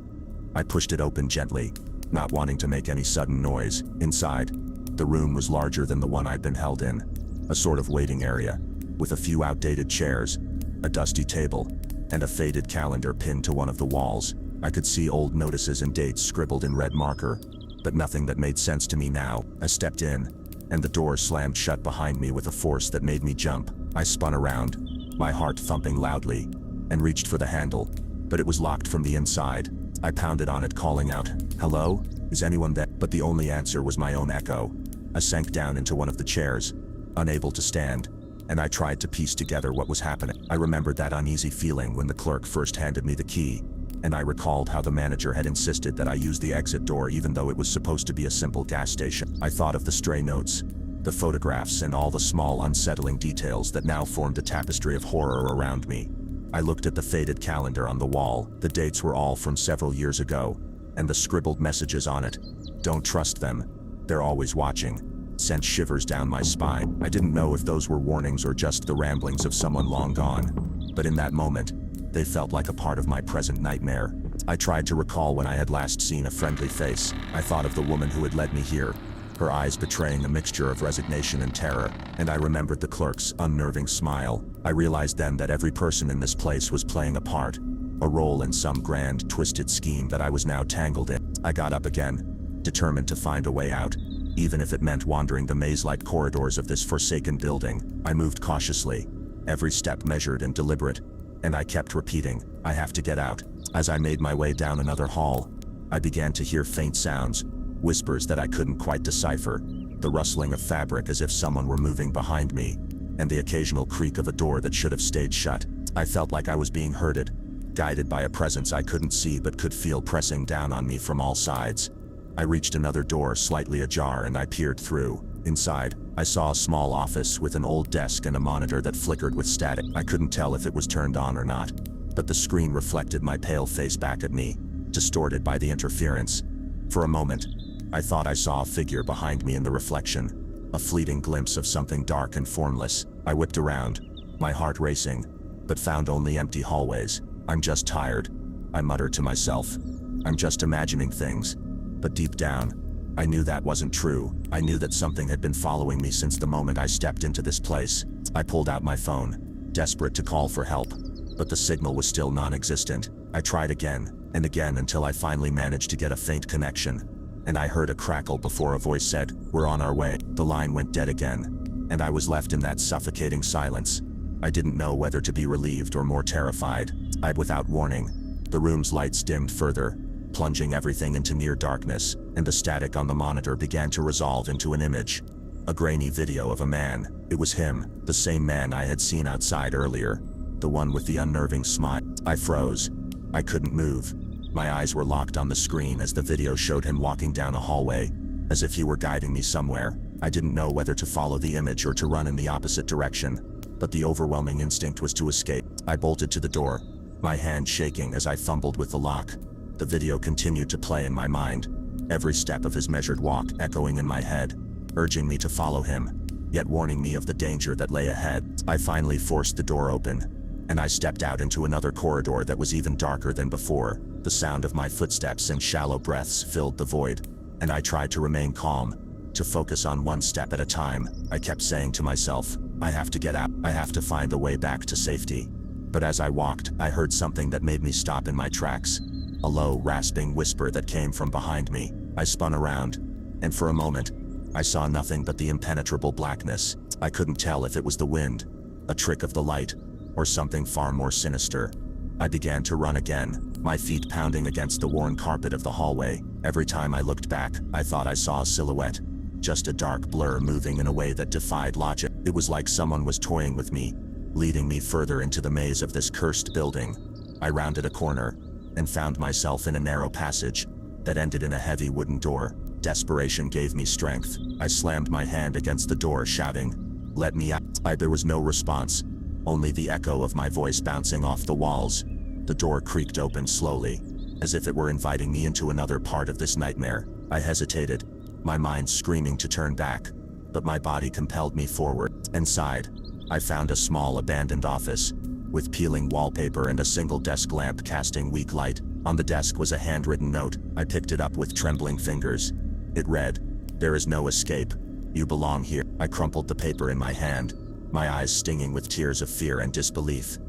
I pushed it open gently, not wanting to make any sudden noise. Inside, the room was larger than the one I'd been held in, a sort of waiting area, with a few outdated chairs, a dusty table, and a faded calendar pinned to one of the walls. I could see old notices and dates scribbled in red marker, but nothing that made sense to me now. I stepped in, and the door slammed shut behind me with a force that made me jump. I spun around, my heart thumping loudly, and reached for the handle, but it was locked from the inside. I pounded on it, calling out, "Hello? Is anyone there?" But the only answer was my own echo. I sank down into one of the chairs, unable to stand, and I tried to piece together what was happening. I remembered that uneasy feeling when the clerk first handed me the key, and I recalled how the manager had insisted that I use the exit door even though it was supposed to be a simple gas station. I thought of the stray notes, the photographs, and all the small unsettling details that now formed a tapestry of horror around me. I looked at the faded calendar on the wall. The dates were all from several years ago, and the scribbled messages on it, "Don't trust them. They're always watching," sent shivers down my spine. I didn't know if those were warnings or just the ramblings of someone long gone, but in that moment, they felt like a part of my present nightmare. I tried to recall when I had last seen a friendly face. I thought of the woman who had led me here, her eyes betraying a mixture of resignation and terror, and I remembered the clerk's unnerving smile. I realized then that every person in this place was playing a part, a role in some grand, twisted scheme that I was now tangled in. I got up again, determined to find a way out, even if it meant wandering the maze-like corridors of this forsaken building. I moved cautiously, every step measured and deliberate, and I kept repeating, "I have to get out." As I made my way down another hall, I began to hear faint sounds, whispers that I couldn't quite decipher, the rustling of fabric as if someone were moving behind me, and the occasional creak of a door that should have stayed shut. I felt like I was being herded, guided by a presence I couldn't see but could feel pressing down on me from all sides. I reached another door slightly ajar and I peered through. Inside, I saw a small office with an old desk and a monitor that flickered with static. I couldn't tell if it was turned on or not, but the screen reflected my pale face back at me, distorted by the interference. For a moment, I thought I saw a figure behind me in the reflection, a fleeting glimpse of something dark and formless. I whipped around, my heart racing, but found only empty hallways. "I'm just tired," I muttered to myself. "I'm just imagining things." But deep down, I knew that wasn't true. I knew that something had been following me since the moment I stepped into this place. I pulled out my phone, desperate to call for help, but the signal was still non-existent. I tried again and again until I finally managed to get a faint connection, and I heard a crackle before a voice said, "We're on our way." The line went dead again, and I was left in that suffocating silence. I didn't know whether to be relieved or more terrified. Without warning, the room's lights dimmed further, plunging everything into near darkness, and the static on the monitor began to resolve into an image. A grainy video of a man. It was him, the same man I had seen outside earlier, the one with the unnerving smile. I froze. I couldn't move. My eyes were locked on the screen as the video showed him walking down a hallway, as if he were guiding me somewhere. I didn't know whether to follow the image or to run in the opposite direction, but the overwhelming instinct was to escape. I bolted to the door, my hand shaking as I fumbled with the lock. The video continued to play in my mind, every step of his measured walk echoing in my head, urging me to follow him, yet warning me of the danger that lay ahead. I finally forced the door open, and I stepped out into another corridor that was even darker than before. The sound of my footsteps and shallow breaths filled the void, and I tried to remain calm, to focus on one step at a time. I kept saying to myself, "I have to get out. I have to find a way back to safety." But as I walked, I heard something that made me stop in my tracks. A low, rasping whisper that came from behind me. I spun around, and for a moment, I saw nothing but the impenetrable blackness. I couldn't tell if it was the wind, a trick of the light, or something far more sinister. I began to run again, my feet pounding against the worn carpet of the hallway. Every time I looked back, I thought I saw a silhouette, just a dark blur moving in a way that defied logic. It was like someone was toying with me, leading me further into the maze of this cursed building. I rounded a corner, and found myself in a narrow passage that ended in a heavy wooden door. Desperation gave me strength. I slammed my hand against the door, shouting, "Let me out." There was no response, only the echo of my voice bouncing off the walls. The door creaked open slowly, as if it were inviting me into another part of this nightmare. I hesitated, my mind screaming to turn back, but my body compelled me forward. Inside, I found a small abandoned office, with peeling wallpaper and a single desk lamp casting weak light. On the desk was a handwritten note. I picked it up with trembling fingers. It read, "There is no escape. You belong here." I crumpled the paper in my hand, my eyes stinging with tears of fear and disbelief.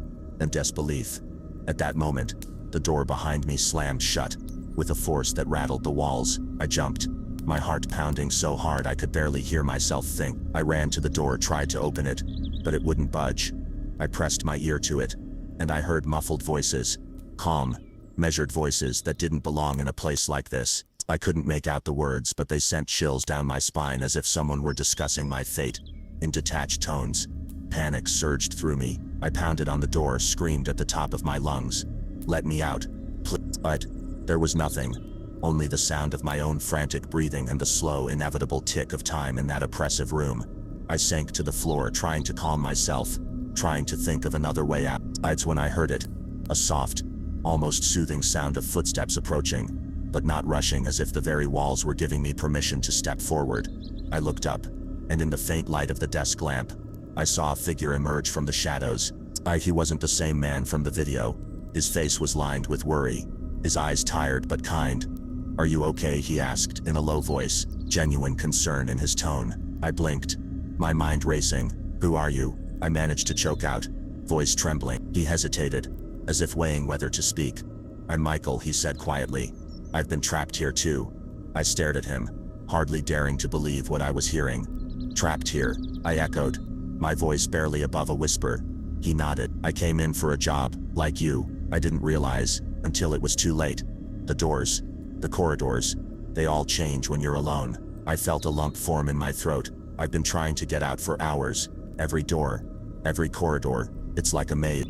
At that moment, the door behind me slammed shut. With a force that rattled the walls, I jumped, my heart pounding so hard I could barely hear myself think. I ran to the door, tried to open it, but it wouldn't budge. I pressed my ear to it, and I heard muffled voices. Calm, measured voices that didn't belong in a place like this. I couldn't make out the words, but they sent chills down my spine as if someone were discussing my fate. In detached tones, panic surged through me. I pounded on the door, screamed at the top of my lungs. "Let me out, please." But there was nothing. Only the sound of my own frantic breathing and the slow, inevitable tick of time in that oppressive room. I sank to the floor, trying to calm myself, trying to think of another way out. It's when I heard it. A soft, almost soothing sound of footsteps approaching, but not rushing, as if the very walls were giving me permission to step forward. I looked up, and in the faint light of the desk lamp, I saw a figure emerge from the shadows. He wasn't the same man from the video. His face was lined with worry, his eyes tired but kind. "Are you okay?" he asked in a low voice, genuine concern in his tone. I blinked, my mind racing. "Who are you?" I managed to choke out, voice trembling. He hesitated, as if weighing whether to speak. "I'm Michael," he said quietly. "I've been trapped here too." I stared at him, hardly daring to believe what I was hearing. "Trapped here?" I echoed, my voice barely above a whisper. He nodded. "I came in for a job, like you. I didn't realize, until it was too late. The doors, the corridors, they all change when you're alone." I felt a lump form in my throat. "I've been trying to get out for hours. Every door, every corridor, it's like a maze."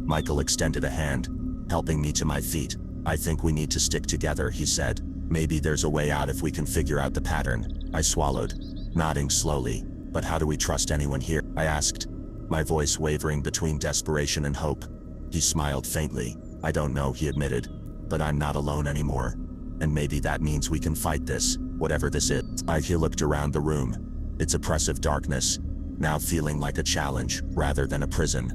Michael extended a hand, helping me to my feet. "I think we need to stick together," he said. "Maybe there's a way out if we can figure out the pattern." I swallowed, nodding slowly. "But how do we trust anyone here?" I asked, my voice wavering between desperation and hope. He smiled faintly. "I don't know," he admitted, "but I'm not alone anymore. And maybe that means we can fight this, whatever this is." He looked around the room, its oppressive darkness, now feeling like a challenge rather than a prison.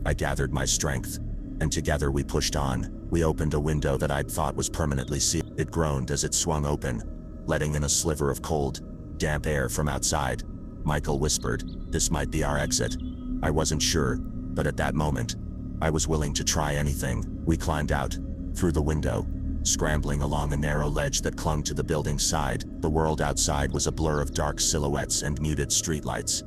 I gathered my strength, and together we pushed on. We opened a window that I'd thought was permanently sealed. It groaned as it swung open, letting in a sliver of cold, damp air from outside. Michael whispered, "This might be our exit." I wasn't sure, but at that moment, I was willing to try anything. We climbed out, through the window, scrambling along a narrow ledge that clung to the building's side. The world outside was a blur of dark silhouettes and muted streetlights.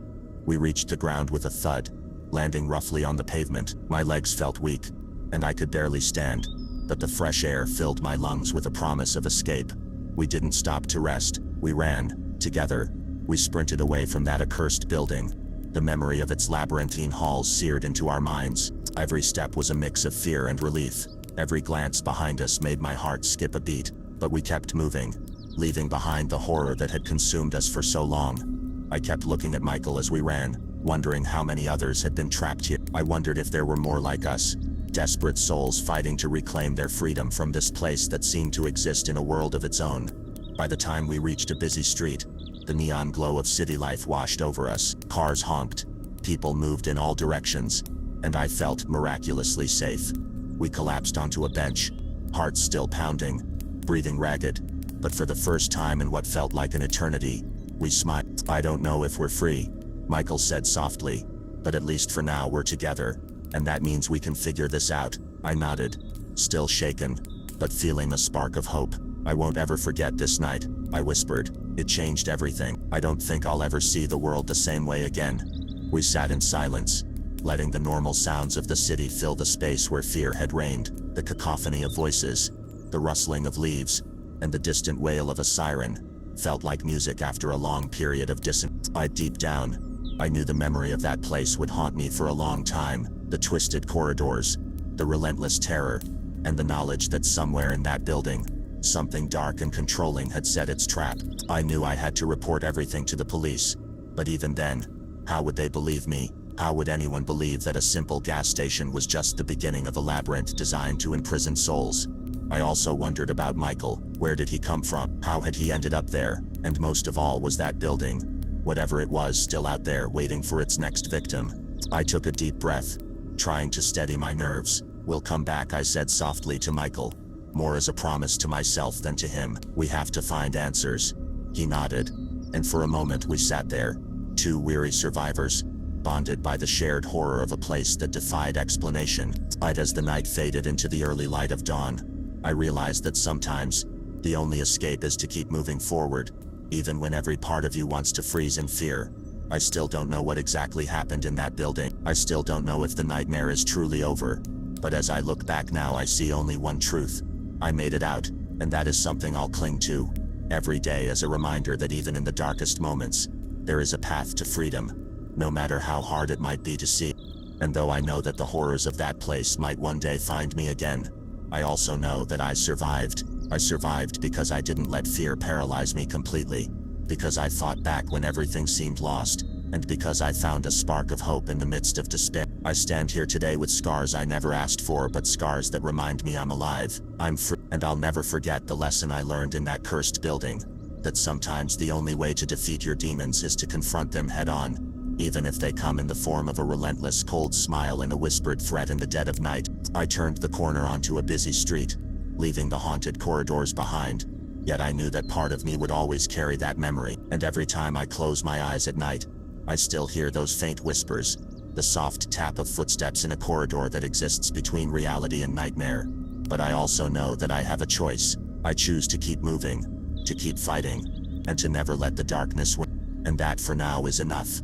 We reached the ground with a thud, landing roughly on the pavement. My legs felt weak, and I could barely stand, but the fresh air filled my lungs with a promise of escape. We didn't stop to rest. We ran, together. We sprinted away from that accursed building. The memory of its labyrinthine halls seared into our minds. Every step was a mix of fear and relief. Every glance behind us made my heart skip a beat, but we kept moving, leaving behind the horror that had consumed us for so long. I kept looking at Michael as we ran, wondering how many others had been trapped here. I wondered if there were more like us, desperate souls fighting to reclaim their freedom from this place that seemed to exist in a world of its own. By the time we reached a busy street, the neon glow of city life washed over us. Cars honked, people moved in all directions, and I felt miraculously safe. We collapsed onto a bench, hearts still pounding, breathing ragged, but for the first time in what felt like an eternity, we smiled. "I don't know if we're free," Michael said softly, "but at least for now we're together, and that means we can figure this out." I nodded, still shaken, but feeling a spark of hope. "I won't ever forget this night," I whispered. "It changed everything. I don't think I'll ever see the world the same way again." We sat in silence, letting the normal sounds of the city fill the space where fear had reigned. The cacophony of voices, the rustling of leaves, and the distant wail of a siren felt like music after a long period of dissonance. Deep down, I knew the memory of that place would haunt me for a long time. The twisted corridors, the relentless terror, and the knowledge that somewhere in that building, something dark and controlling had set its trap. I knew I had to report everything to the police, but even then, how would they believe me? How would anyone believe that a simple gas station was just the beginning of a labyrinth designed to imprison souls? I also wondered about Michael. Where did he come from? How had he ended up there? And most of all, was that building, whatever it was, still out there waiting for its next victim? I took a deep breath, trying to steady my nerves. "We'll come back," I said softly to Michael, more as a promise to myself than to him. "We have to find answers." He nodded, and for a moment we sat there, two weary survivors, bonded by the shared horror of a place that defied explanation. But as the night faded into the early light of dawn, I realized that sometimes, the only escape is to keep moving forward, even when every part of you wants to freeze in fear. I still don't know what exactly happened in that building. I still don't know if the nightmare is truly over. But as I look back now, I see only one truth. I made it out, and that is something I'll cling to every day as a reminder that even in the darkest moments, there is a path to freedom, no matter how hard it might be to see. And though I know that the horrors of that place might one day find me again, I also know that I survived. I survived because I didn't let fear paralyze me completely, because I fought back when everything seemed lost, and because I found a spark of hope in the midst of despair. I stand here today with scars I never asked for, but scars that remind me I'm alive, I'm free, and I'll never forget the lesson I learned in that cursed building, that sometimes the only way to defeat your demons is to confront them head on, even if they come in the form of a relentless cold smile and a whispered threat in the dead of night. I turned the corner onto a busy street, leaving the haunted corridors behind, yet I knew that part of me would always carry that memory, and every time I close my eyes at night, I still hear those faint whispers, the soft tap of footsteps in a corridor that exists between reality and nightmare. But I also know that I have a choice. I choose to keep moving, to keep fighting, and to never let the darkness win. And that for now is enough.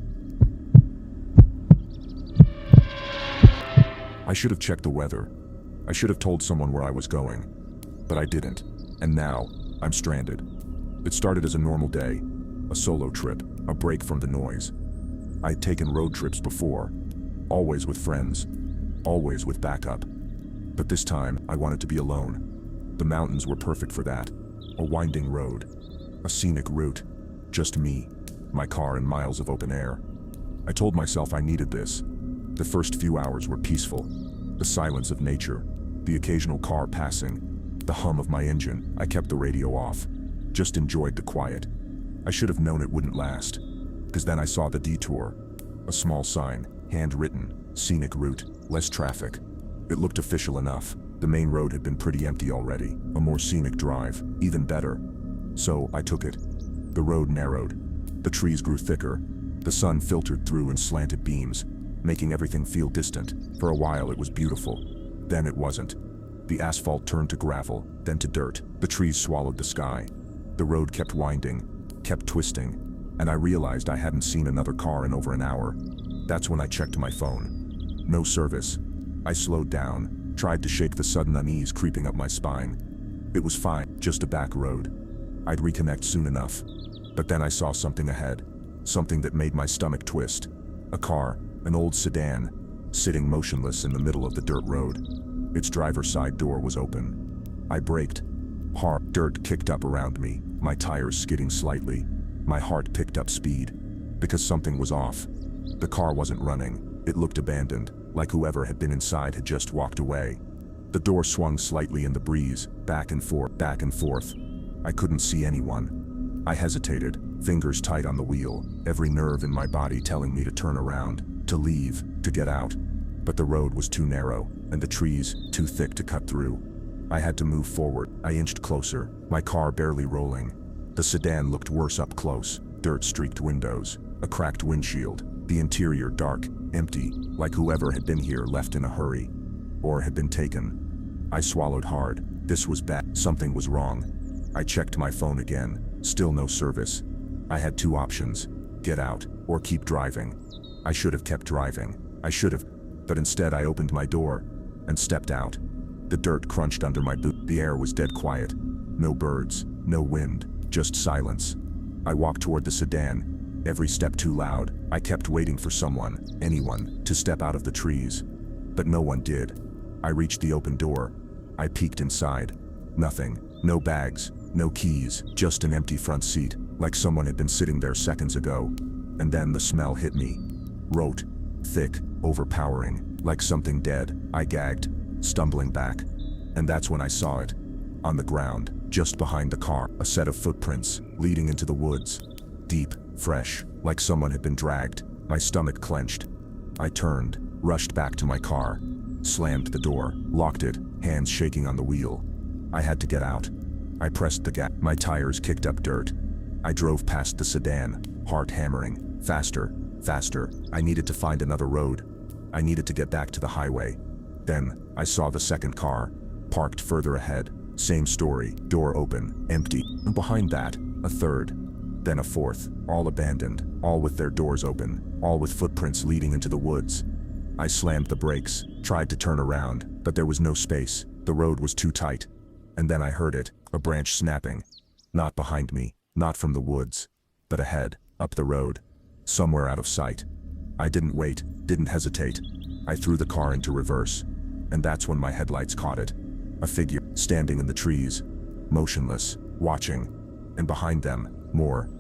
I should have checked the weather. I should have told someone where I was going. But I didn't. And now, I'm stranded. It started as a normal day, a solo trip, a break from the noise. I'd taken road trips before, always with friends, always with backup. But this time, I wanted to be alone. The mountains were perfect for that. A winding road, a scenic route, just me, my car, and miles of open air. I told myself I needed this. The first few hours were peaceful. The silence of nature, the occasional car passing, the hum of my engine. I kept the radio off, just enjoyed the quiet. I should have known it wouldn't last, because then I saw the detour. A small sign, handwritten, scenic route, less traffic. It looked official enough. The main road had been pretty empty already. A more scenic drive, even better. So I took it. The road narrowed. The trees grew thicker. The sun filtered through in slanted beams, making everything feel distant. For a while it was beautiful. Then it wasn't. The asphalt turned to gravel, then to dirt. The trees swallowed the sky. The road kept winding, kept twisting, and I realized I hadn't seen another car in over an hour. That's when I checked my phone. No service. I slowed down, tried to shake the sudden unease creeping up my spine. It was fine, just a back road. I'd reconnect soon enough. But then I saw something ahead, something that made my stomach twist. A car, an old sedan, sitting motionless in the middle of the dirt road. Its driver's side door was open. I braked. Hard dirt kicked up around me, my tires skidding slightly. My heart picked up speed, because something was off. The car wasn't running. It looked abandoned, like whoever had been inside had just walked away. The door swung slightly in the breeze, back and forth, back and forth. I couldn't see anyone. I hesitated, fingers tight on the wheel, every nerve in my body telling me to turn around, to leave, to get out. But the road was too narrow, and the trees too thick to cut through. I had to move forward. I inched closer, my car barely rolling. The sedan looked worse up close, dirt-streaked windows, a cracked windshield, the interior dark, empty, like whoever had been here left in a hurry, or had been taken. I swallowed hard. This was bad. Something was wrong. I checked my phone again, still no service. I had two options, get out, or keep driving. I should have kept driving. I should have, but instead I opened my door and stepped out. The dirt crunched under my boot. The air was dead quiet. No birds, no wind, just silence. I walked toward the sedan, every step too loud. I kept waiting for someone, anyone, to step out of the trees. But no one did. I reached the open door. I peeked inside. Nothing. No bags, no keys, just an empty front seat, like someone had been sitting there seconds ago. And then the smell hit me. Rote, thick, overpowering, like something dead. I gagged, stumbling back. And that's when I saw it. On the ground, just behind the car, a set of footprints, leading into the woods. Deep, fresh, like someone had been dragged. My stomach clenched. I turned, rushed back to my car, slammed the door, locked it, hands shaking on the wheel. I had to get out. I pressed the gas. My tires kicked up dirt. I drove past the sedan, heart hammering, faster, Faster. I needed to find another road. I needed to get back to the highway. Then, I saw the second car, parked further ahead. Same story, door open, empty. And behind that, a third. Then a fourth, all abandoned, all with their doors open, all with footprints leading into the woods. I slammed the brakes, tried to turn around, but there was no space. The road was too tight. And then I heard it, a branch snapping. Not behind me, not from the woods, but ahead, up the road, somewhere out of sight. I didn't wait, didn't hesitate. I threw the car into reverse. And that's when my headlights caught it. A figure, standing in the trees, motionless, watching. And behind them, more.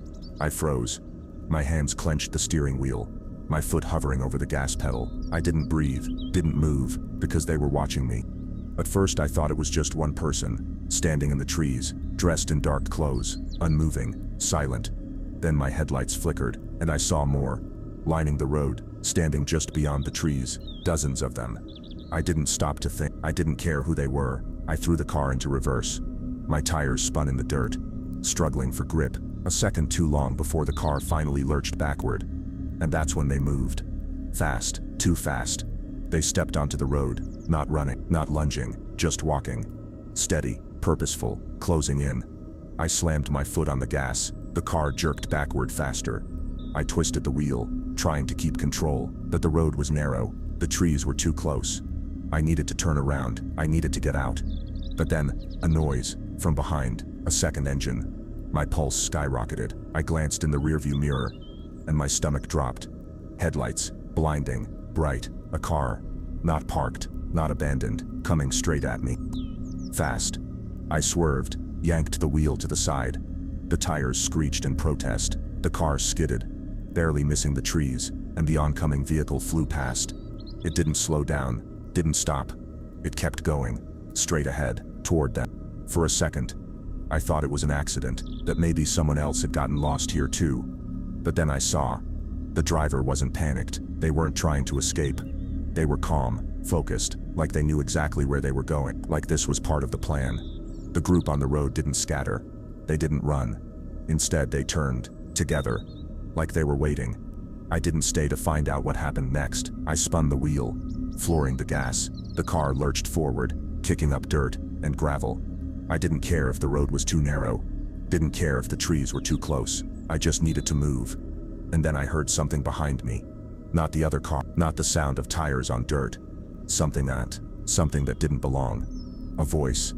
I froze. My hands clenched the steering wheel, my foot hovering over the gas pedal. I didn't breathe, didn't move, because they were watching me. At first I thought it was just one person, standing in the trees, dressed in dark clothes, unmoving, silent. Then my headlights flickered, and I saw more. Lining the road, standing just beyond the trees, dozens of them. I didn't stop to think. I didn't care who they were. I threw the car into reverse. My tires spun in the dirt, struggling for grip. A second too long before the car finally lurched backward. And that's when they moved. Fast, too fast. They stepped onto the road, not running, not lunging, just walking. Steady, purposeful, closing in. I slammed my foot on the gas. The car jerked backward faster. I twisted the wheel, trying to keep control, but the road was narrow. The trees were too close. I needed to turn around. I needed to get out. But then, a noise, from behind, a second engine. My pulse skyrocketed. I glanced in the rearview mirror, and my stomach dropped. Headlights, blinding, bright, a car, not parked, not abandoned, coming straight at me. Fast. I swerved, yanked the wheel to the side. The tires screeched in protest. The car skidded, barely missing the trees, and the oncoming vehicle flew past. It didn't slow down, didn't stop. It kept going, straight ahead, toward them. For a second, I thought it was an accident, that maybe someone else had gotten lost here too. But then I saw. The driver wasn't panicked. They weren't trying to escape. They were calm, focused, like they knew exactly where they were going, like this was part of the plan. The group on the road didn't scatter. They didn't run. Instead, they turned, together, like they were waiting. I didn't stay to find out what happened next. I spun the wheel, flooring the gas. The car lurched forward, kicking up dirt and gravel. I didn't care if the road was too narrow. Didn't care if the trees were too close. I just needed to move. And then I heard something behind me. Not the other car, not the sound of tires on dirt. Something that didn't belong. A voice.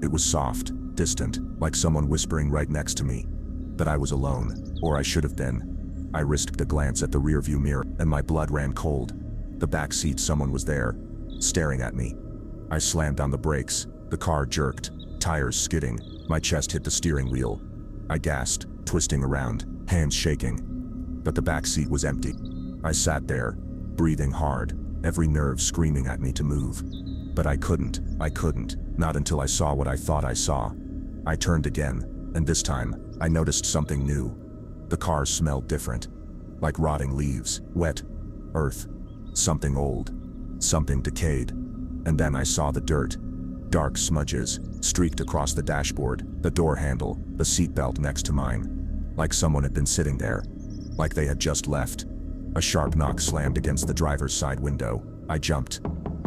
It was soft, distant, like someone whispering right next to me. But I was alone, or I should have been. I risked a glance at the rearview mirror, and my blood ran cold. The back seat, someone was there, staring at me. I slammed on the brakes. The car jerked, tires skidding. My chest hit the steering wheel. I gasped, twisting around, hands shaking. But the back seat was empty. I sat there, breathing hard, every nerve screaming at me to move. But I couldn't, not until I saw what I thought I saw. I turned again, and this time, I noticed something new. The car smelled different, like rotting leaves, wet, earth, something old, something decayed. And then I saw the dirt. Dark smudges streaked across the dashboard, the door handle, the seatbelt next to mine. Like someone had been sitting there. Like they had just left. A sharp knock slammed against the driver's side window. I jumped.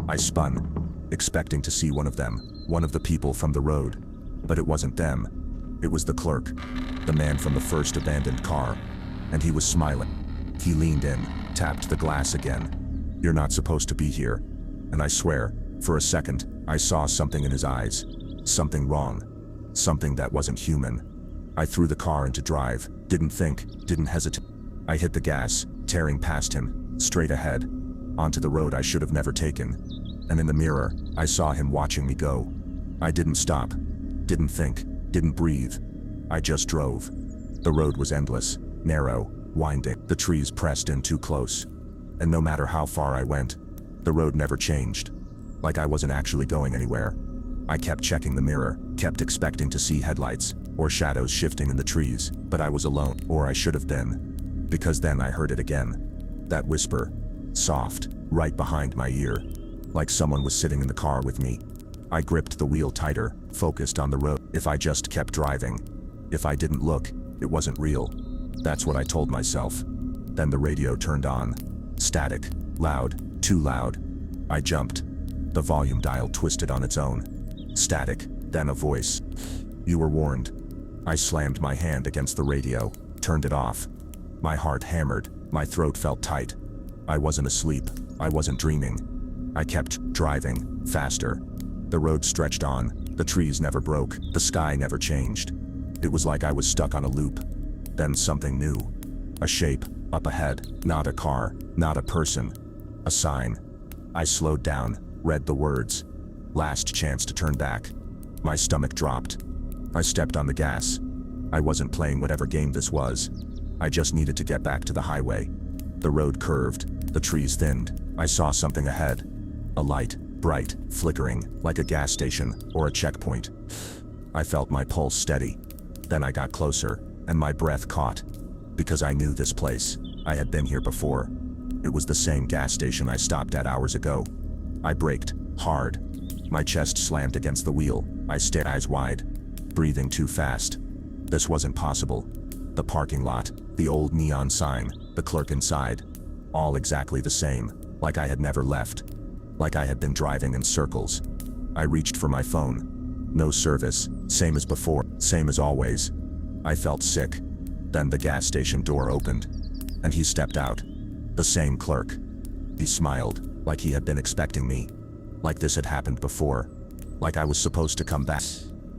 I spun, expecting to see one of them, one of the people from the road. But it wasn't them. It was the clerk, the man from the first abandoned car. And he was smiling. He leaned in, tapped the glass again. "You're not supposed to be here." And I swear, for a second, I saw something in his eyes. Something wrong. Something that wasn't human. I threw the car into drive, didn't think, didn't hesitate. I hit the gas, tearing past him, straight ahead, onto the road I should have never taken. And in the mirror, I saw him watching me go. I didn't stop, didn't think, didn't breathe. I just drove. The road was endless, narrow, winding. The trees pressed in too close. And no matter how far I went, the road never changed. Like I wasn't actually going anywhere. I kept checking the mirror, kept expecting to see headlights, or shadows shifting in the trees, but I was alone, or I should have been. Because then I heard it again. That whisper, soft, right behind my ear, like someone was sitting in the car with me. I gripped the wheel tighter, focused on the road. If I just kept driving, if I didn't look, it wasn't real. That's what I told myself. Then the radio turned on. Static. Loud. Too loud. I jumped. The volume dial twisted on its own. Static. Then a voice. "You were warned." I slammed my hand against the radio, turned it off. My heart hammered, my throat felt tight. I wasn't asleep, I wasn't dreaming. I kept driving, faster. The road stretched on, the trees never broke, the sky never changed. It was like I was stuck on a loop. Then something new. A shape, up ahead, not a car, not a person. A sign. I slowed down, read the words. Last chance to turn back. My stomach dropped. I stepped on the gas. I wasn't playing whatever game this was. I just needed to get back to the highway. The road curved, the trees thinned. I saw something ahead. A light, bright, flickering, like a gas station or a checkpoint. I felt my pulse steady. Then I got closer, and my breath caught. Because I knew this place. I had been here before. It was the same gas station I stopped at hours ago. I braked, hard. My chest slammed against the wheel. I stared eyes wide, breathing too fast. This wasn't possible. The parking lot, the old neon sign, the clerk inside. All exactly the same, like I had never left. Like I had been driving in circles. I reached for my phone. No service, same as before, same as always. I felt sick. Then the gas station door opened, and he stepped out. The same clerk. He smiled, like he had been expecting me. Like this had happened before. Like I was supposed to come back.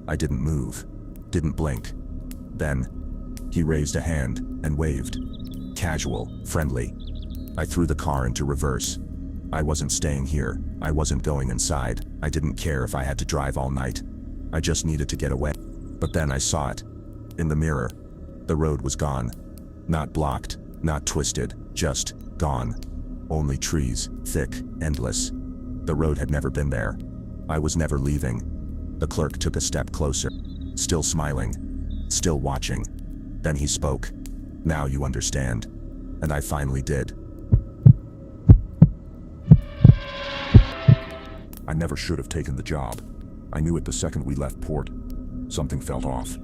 I didn't move. Didn't blink. Then, he raised a hand and waved. Casual, friendly. I threw the car into reverse. I wasn't staying here. I wasn't going inside. I didn't care if I had to drive all night. I just needed to get away. But then I saw it. In the mirror. The road was gone. Not blocked, not twisted, just gone. Only trees, thick, endless. The road had never been there. I was never leaving. The clerk took a step closer. Still smiling. Still watching. Then he spoke. "Now you understand." And I finally did. I never should have taken the job. I knew it the second we left port. Something felt off.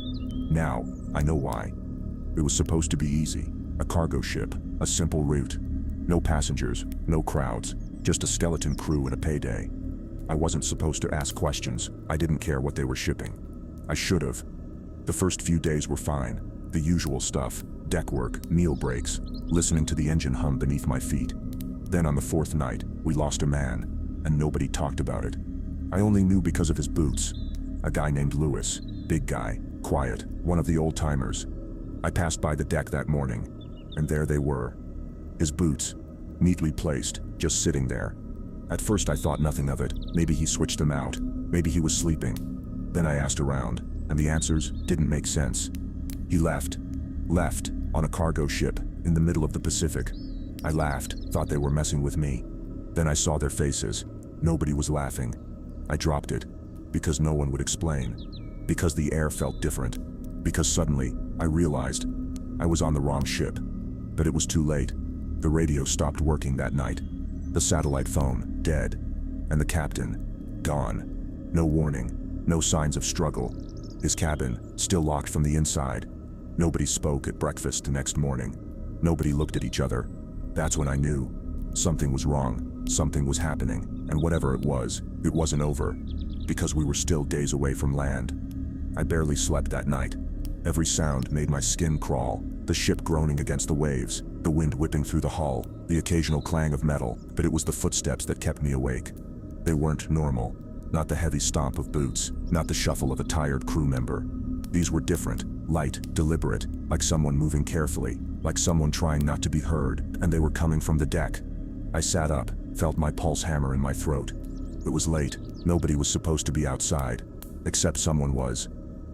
Now, I know why. It was supposed to be easy. A cargo ship, a simple route. No passengers, no crowds, just a skeleton crew and a payday. I wasn't supposed to ask questions. I didn't care what they were shipping. I should have. The first few days were fine. The usual stuff, deck work, meal breaks, listening to the engine hum beneath my feet. Then on the fourth night, we lost a man, and nobody talked about it. I only knew because of his boots. A guy named Lewis, big guy, quiet, one of the old-timers. I passed by the deck that morning, and there they were. His boots, neatly placed, just sitting there. At first I thought nothing of it. Maybe he switched them out. Maybe he was sleeping. Then I asked around, and the answers didn't make sense. He left, on a cargo ship, in the middle of the Pacific. I laughed, thought they were messing with me. Then I saw their faces. Nobody was laughing. I dropped it, because no one would explain. Because the air felt different. Because suddenly, I realized I was on the wrong ship. But it was too late. The radio stopped working that night. The satellite phone, dead. And the captain, gone. No warning, no signs of struggle. His cabin, still locked from the inside. Nobody spoke at breakfast the next morning. Nobody looked at each other. That's when I knew. Something was wrong, something was happening, and whatever it wasn't over. Because we were still days away from land. I barely slept that night. Every sound made my skin crawl. The ship groaning against the waves, the wind whipping through the hull, the occasional clang of metal, but it was the footsteps that kept me awake. They weren't normal. Not the heavy stomp of boots, not the shuffle of a tired crew member. These were different, light, deliberate, like someone moving carefully, like someone trying not to be heard, and they were coming from the deck. I sat up, felt my pulse hammer in my throat. It was late. Nobody was supposed to be outside. Except someone was.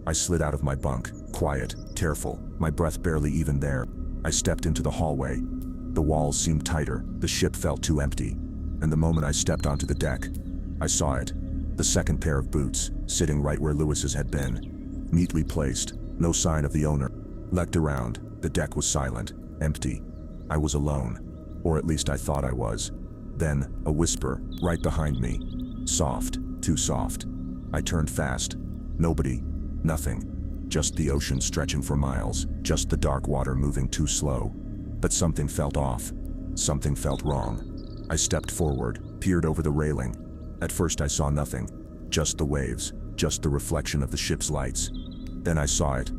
I slid out of my bunk, quiet, careful, my breath barely even there. I stepped into the hallway. The walls seemed tighter, the ship felt too empty. And the moment I stepped onto the deck, I saw it. The second pair of boots, sitting right where Lewis's had been. Neatly placed, no sign of the owner. Looked around, the deck was silent, empty. I was alone. Or at least I thought I was. Then, a whisper, right behind me. Soft, too soft. I turned fast. Nobody. Nothing. Just the ocean stretching for miles, just the dark water moving too slow. But something felt off. Something felt wrong. I stepped forward, peered over the railing. At first I saw nothing. Just the waves, just the reflection of the ship's lights. Then I saw it.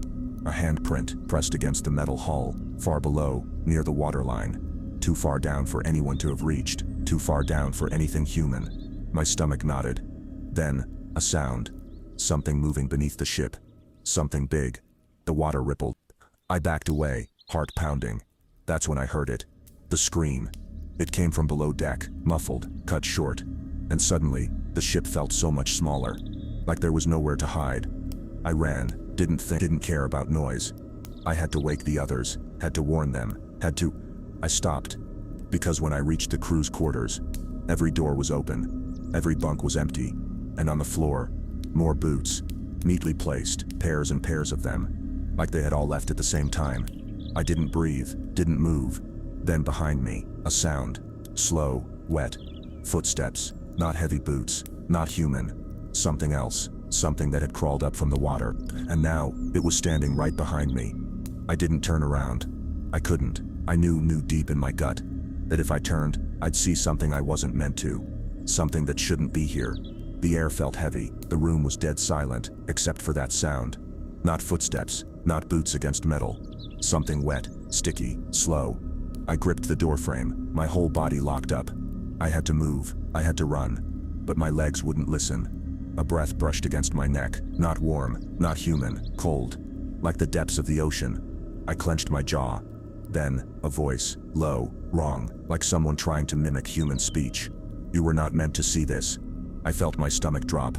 A handprint pressed against the metal hull, far below, near the waterline. Too far down for anyone to have reached, too far down for anything human. My stomach knotted. Then, a sound. Something moving beneath the ship. Something big. The water rippled. I backed away, heart pounding. That's when I heard it. The scream. It came from below deck, muffled, cut short. And suddenly, the ship felt so much smaller. Like there was nowhere to hide. I ran, didn't care about noise. I had to wake the others, had to warn them, I stopped. Because when I reached the crew's quarters, every door was open, every bunk was empty, and on the floor, more boots, neatly placed, pairs and pairs of them, like they had all left at the same time. I didn't breathe, didn't move. Then behind me, a sound, slow, wet, footsteps, not heavy boots, not human, something else, something that had crawled up from the water, and now, it was standing right behind me. I didn't turn around. I couldn't. I knew deep in my gut, that if I turned, I'd see something I wasn't meant to. Something that shouldn't be here. The air felt heavy, the room was dead silent, except for that sound. Not footsteps, not boots against metal. Something wet, sticky, slow. I gripped the doorframe, my whole body locked up. I had to move, I had to run, but my legs wouldn't listen. A breath brushed against my neck, not warm, not human, cold, like the depths of the ocean. I clenched my jaw. Then, a voice, low, wrong, like someone trying to mimic human speech. You were not meant to see this. I felt my stomach drop.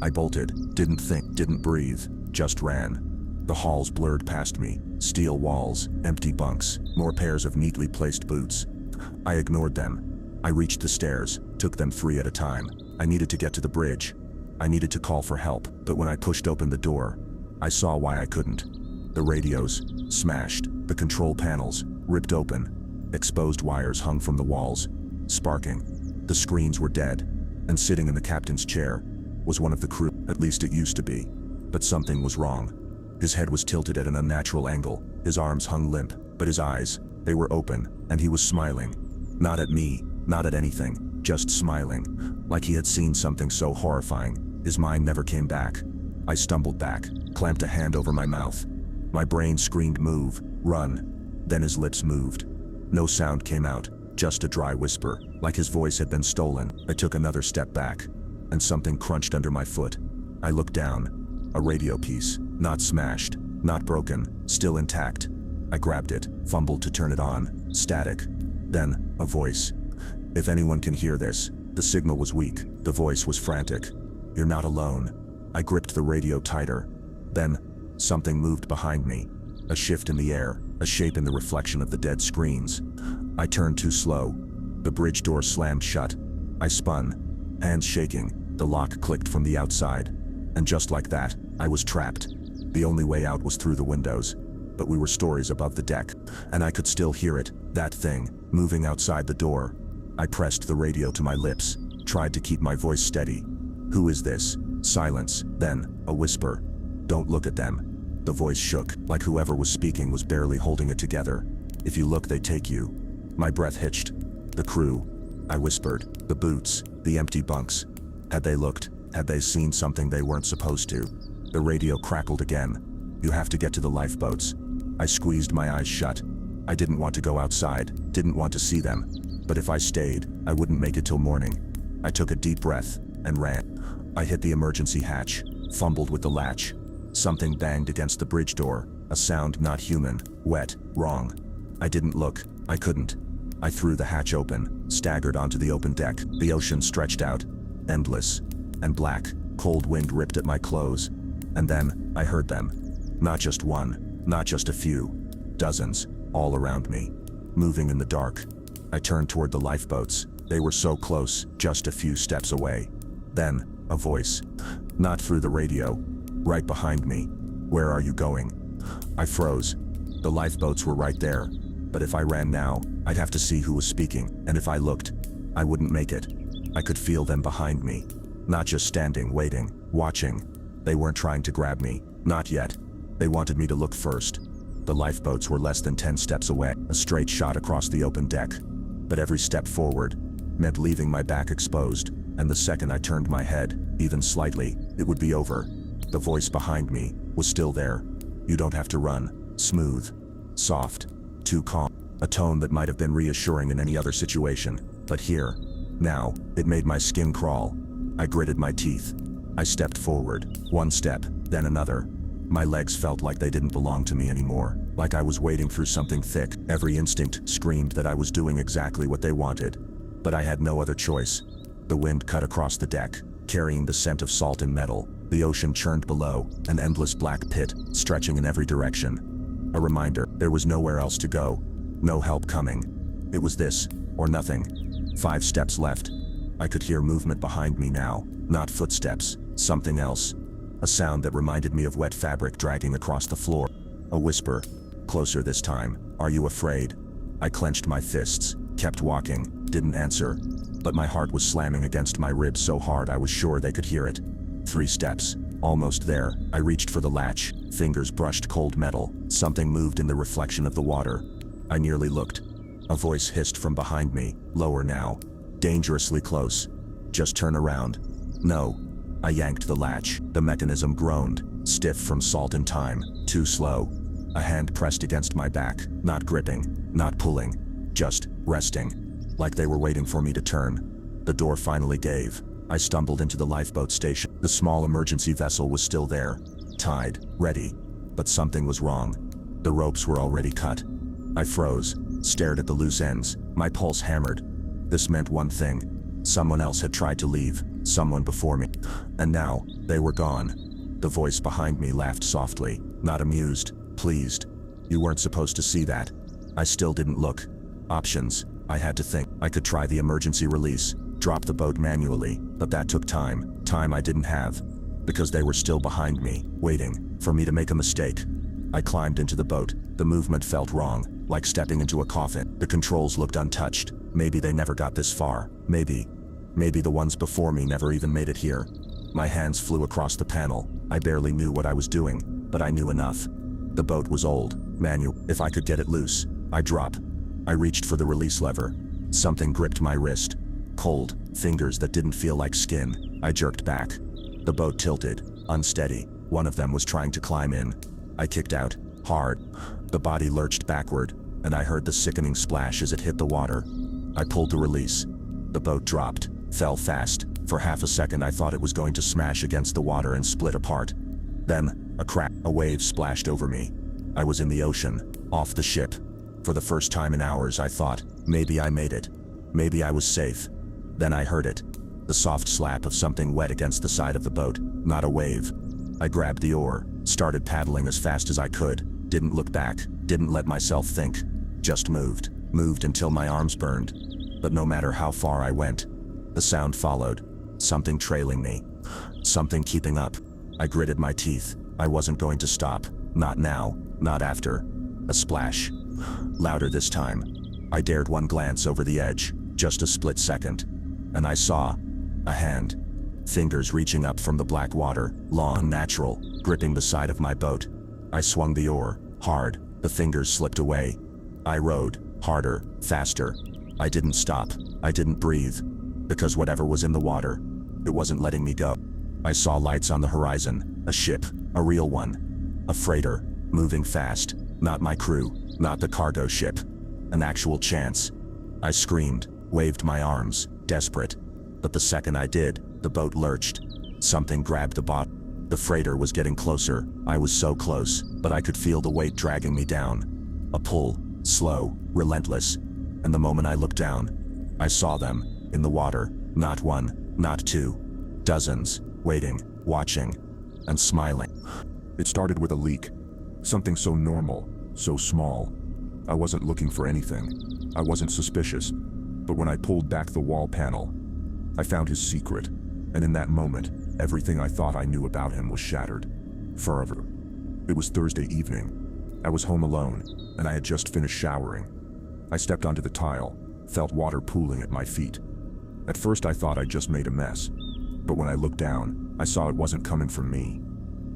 I bolted, didn't think, didn't breathe, just ran. The halls blurred past me, steel walls, empty bunks, more pairs of neatly placed boots. I ignored them. I reached the stairs, took them 3 at a time. I needed to get to the bridge. I needed to call for help, but when I pushed open the door, I saw why I couldn't. The radios, smashed, the control panels, ripped open. Exposed wires hung from the walls, sparking. The screens were dead, and sitting in the captain's chair was one of the crew, at least it used to be. But something was wrong. His head was tilted at an unnatural angle, his arms hung limp, but his eyes, they were open, and he was smiling. Not at me, not at anything, just smiling, like he had seen something so horrifying, his mind never came back. I stumbled back, clamped a hand over my mouth. My brain screamed move, run. Then his lips moved. No sound came out, just a dry whisper, like his voice had been stolen. I took another step back, and something crunched under my foot. I looked down. A radio piece, not smashed, not broken, still intact. I grabbed it, fumbled to turn it on, static. Then, a voice. If anyone can hear this, the signal was weak, the voice was frantic. You're not alone. I gripped the radio tighter. Then, something moved behind me. A shift in the air, a shape in the reflection of the dead screens. I turned too slow. The bridge door slammed shut. I spun, hands shaking, the lock clicked from the outside. And just like that, I was trapped. The only way out was through the windows. But we were stories above the deck, and I could still hear it, that thing, moving outside the door. I pressed the radio to my lips, tried to keep my voice steady. Who is this? Silence, then, a whisper. Don't look at them. The voice shook, like whoever was speaking was barely holding it together. If you look, they take you. My breath hitched. The crew. I whispered. The boots, the empty bunks. Had they looked? Had they seen something they weren't supposed to? The radio crackled again. You have to get to the lifeboats. I squeezed my eyes shut. I didn't want to go outside, didn't want to see them. But if I stayed, I wouldn't make it till morning. I took a deep breath and ran. I hit the emergency hatch, fumbled with the latch. Something banged against the bridge door, a sound not human, wet, wrong. I didn't look, I couldn't. I threw the hatch open, staggered onto the open deck. The ocean stretched out, endless and black. Cold wind ripped at my clothes. And then, I heard them. Not just one, not just a few. Dozens, all around me. Moving in the dark. I turned toward the lifeboats. They were so close, just a few steps away. Then, a voice. Not through the radio. Right behind me. Where are you going? I froze. The lifeboats were right there. But if I ran now, I'd have to see who was speaking, and if I looked, I wouldn't make it. I could feel them behind me. Not just standing, waiting, watching. They weren't trying to grab me, not yet. They wanted me to look first. The lifeboats were less than 10 steps away, a straight shot across the open deck. But every step forward meant leaving my back exposed, and the second I turned my head, even slightly, it would be over. The voice behind me was still there. You don't have to run. Smooth. Soft. Too calm. A tone that might have been reassuring in any other situation, but here, now, it made my skin crawl. I gritted my teeth. I stepped forward, one step, then another. My legs felt like they didn't belong to me anymore, like I was wading through something thick. Every instinct screamed that I was doing exactly what they wanted. But I had no other choice. The wind cut across the deck, carrying the scent of salt and metal. The ocean churned below, an endless black pit, stretching in every direction. A reminder, there was nowhere else to go. No help coming. It was this, or nothing. 5 steps left. I could hear movement behind me now, not footsteps, something else. A sound that reminded me of wet fabric dragging across the floor. A whisper. Closer this time. Are you afraid? I clenched my fists, kept walking, didn't answer. But my heart was slamming against my ribs so hard I was sure they could hear it. 3 steps. Almost there. I reached for the latch. Fingers brushed cold metal. Something moved in the reflection of the water. I nearly looked. A voice hissed from behind me, lower now. Dangerously close. Just turn around. No. I yanked the latch. The mechanism groaned, stiff from salt and time, too slow. A hand pressed against my back, not gripping, not pulling, just resting, like they were waiting for me to turn. The door finally gave. I stumbled into the lifeboat station. The small emergency vessel was still there, tied, ready. But something was wrong. The ropes were already cut. I froze, stared at the loose ends, my pulse hammered. This meant one thing. Someone else had tried to leave, someone before me. And now, they were gone. The voice behind me laughed softly, not amused, pleased. You weren't supposed to see that. I still didn't look. Options. I had to think. I could try the emergency release, drop the boat manually, but that took time. Time I didn't have. Because they were still behind me, waiting for me to make a mistake. I climbed into the boat. The movement felt wrong, like stepping into a coffin. The controls looked untouched. Maybe they never got this far. Maybe the ones before me never even made it here. My hands flew across the panel. I barely knew what I was doing, but I knew enough. The boat was old, manual. If I could get it loose, I'd drop. I reached for the release lever. Something gripped my wrist. Cold, fingers that didn't feel like skin. I jerked back. The boat tilted, unsteady. One of them was trying to climb in. I kicked out, hard. The body lurched backward, and I heard the sickening splash as it hit the water. I pulled the release. The boat dropped, fell fast. For half a second I thought it was going to smash against the water and split apart. Then, a crack, a wave splashed over me. I was in the ocean, off the ship. For the first time in hours I thought, maybe I made it. Maybe I was safe. Then I heard it. The soft slap of something wet against the side of the boat, not a wave. I grabbed the oar, started paddling as fast as I could, didn't look back, didn't let myself think. Just moved until my arms burned. But no matter how far I went, the sound followed. Something trailing me. Something keeping up. I gritted my teeth. I wasn't going to stop. Not now. Not after. A splash. Louder this time. I dared one glance over the edge. Just a split second. And I saw a hand. Fingers reaching up from the black water. Long, natural. Gripping the side of my boat. I swung the oar. Hard. The fingers slipped away. I rowed. Harder. Faster. I didn't stop. I didn't breathe. Because whatever was in the water, it wasn't letting me go. I saw lights on the horizon. A ship. A real one. A freighter. Moving fast. Not my crew. Not the cargo ship. An actual chance. I screamed. Waved my arms. Desperate. But the second I did, the boat lurched. Something grabbed the bottom. The freighter was getting closer. I was so close, but I could feel the weight dragging me down. A pull. Slow. Relentless. And the moment I looked down, I saw them. In the water. Not one. Not two. Dozens. Waiting. Watching. And smiling. It started with a leak. Something so normal, so small. I wasn't looking for anything. I wasn't suspicious. But when I pulled back the wall panel, I found his secret. And in that moment, everything I thought I knew about him was shattered. Forever. It was Thursday evening. I was home alone, and I had just finished showering. I stepped onto the tile, felt water pooling at my feet. At first I thought I'd just made a mess. But when I looked down, I saw it wasn't coming from me.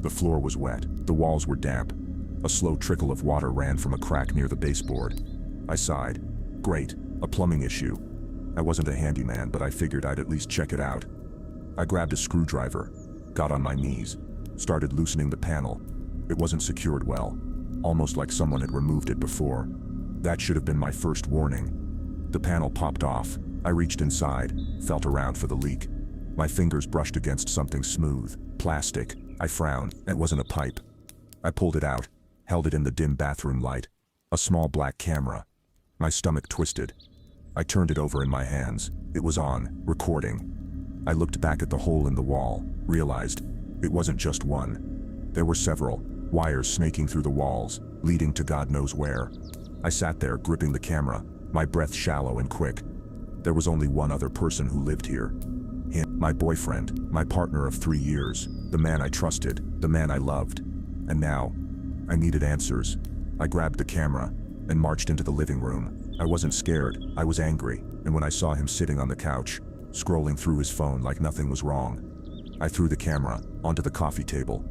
The floor was wet, the walls were damp, A slow trickle of water ran from a crack near the baseboard. I sighed. Great, a plumbing issue. I wasn't a handyman, but I figured I'd at least check it out. I grabbed a screwdriver, got on my knees, started loosening the panel. It wasn't secured well, almost like someone had removed it before. That should have been my first warning. The panel popped off. I reached inside, felt around for the leak. My fingers brushed against something smooth, plastic. I frowned. It wasn't a pipe. I pulled it out, held it in the dim bathroom light. A small black camera. My stomach twisted. I turned it over in my hands. It was on, recording. I looked back at the hole in the wall, realized it wasn't just one. There were several, wires snaking through the walls, leading to God knows where. I sat there gripping the camera, my breath shallow and quick. There was only one other person who lived here. Him, my boyfriend, my partner of 3 years, the man I trusted, the man I loved. And now, I needed answers. I grabbed the camera and marched into the living room. I wasn't scared, I was angry, and when I saw him sitting on the couch, scrolling through his phone like nothing was wrong, I threw the camera onto the coffee table.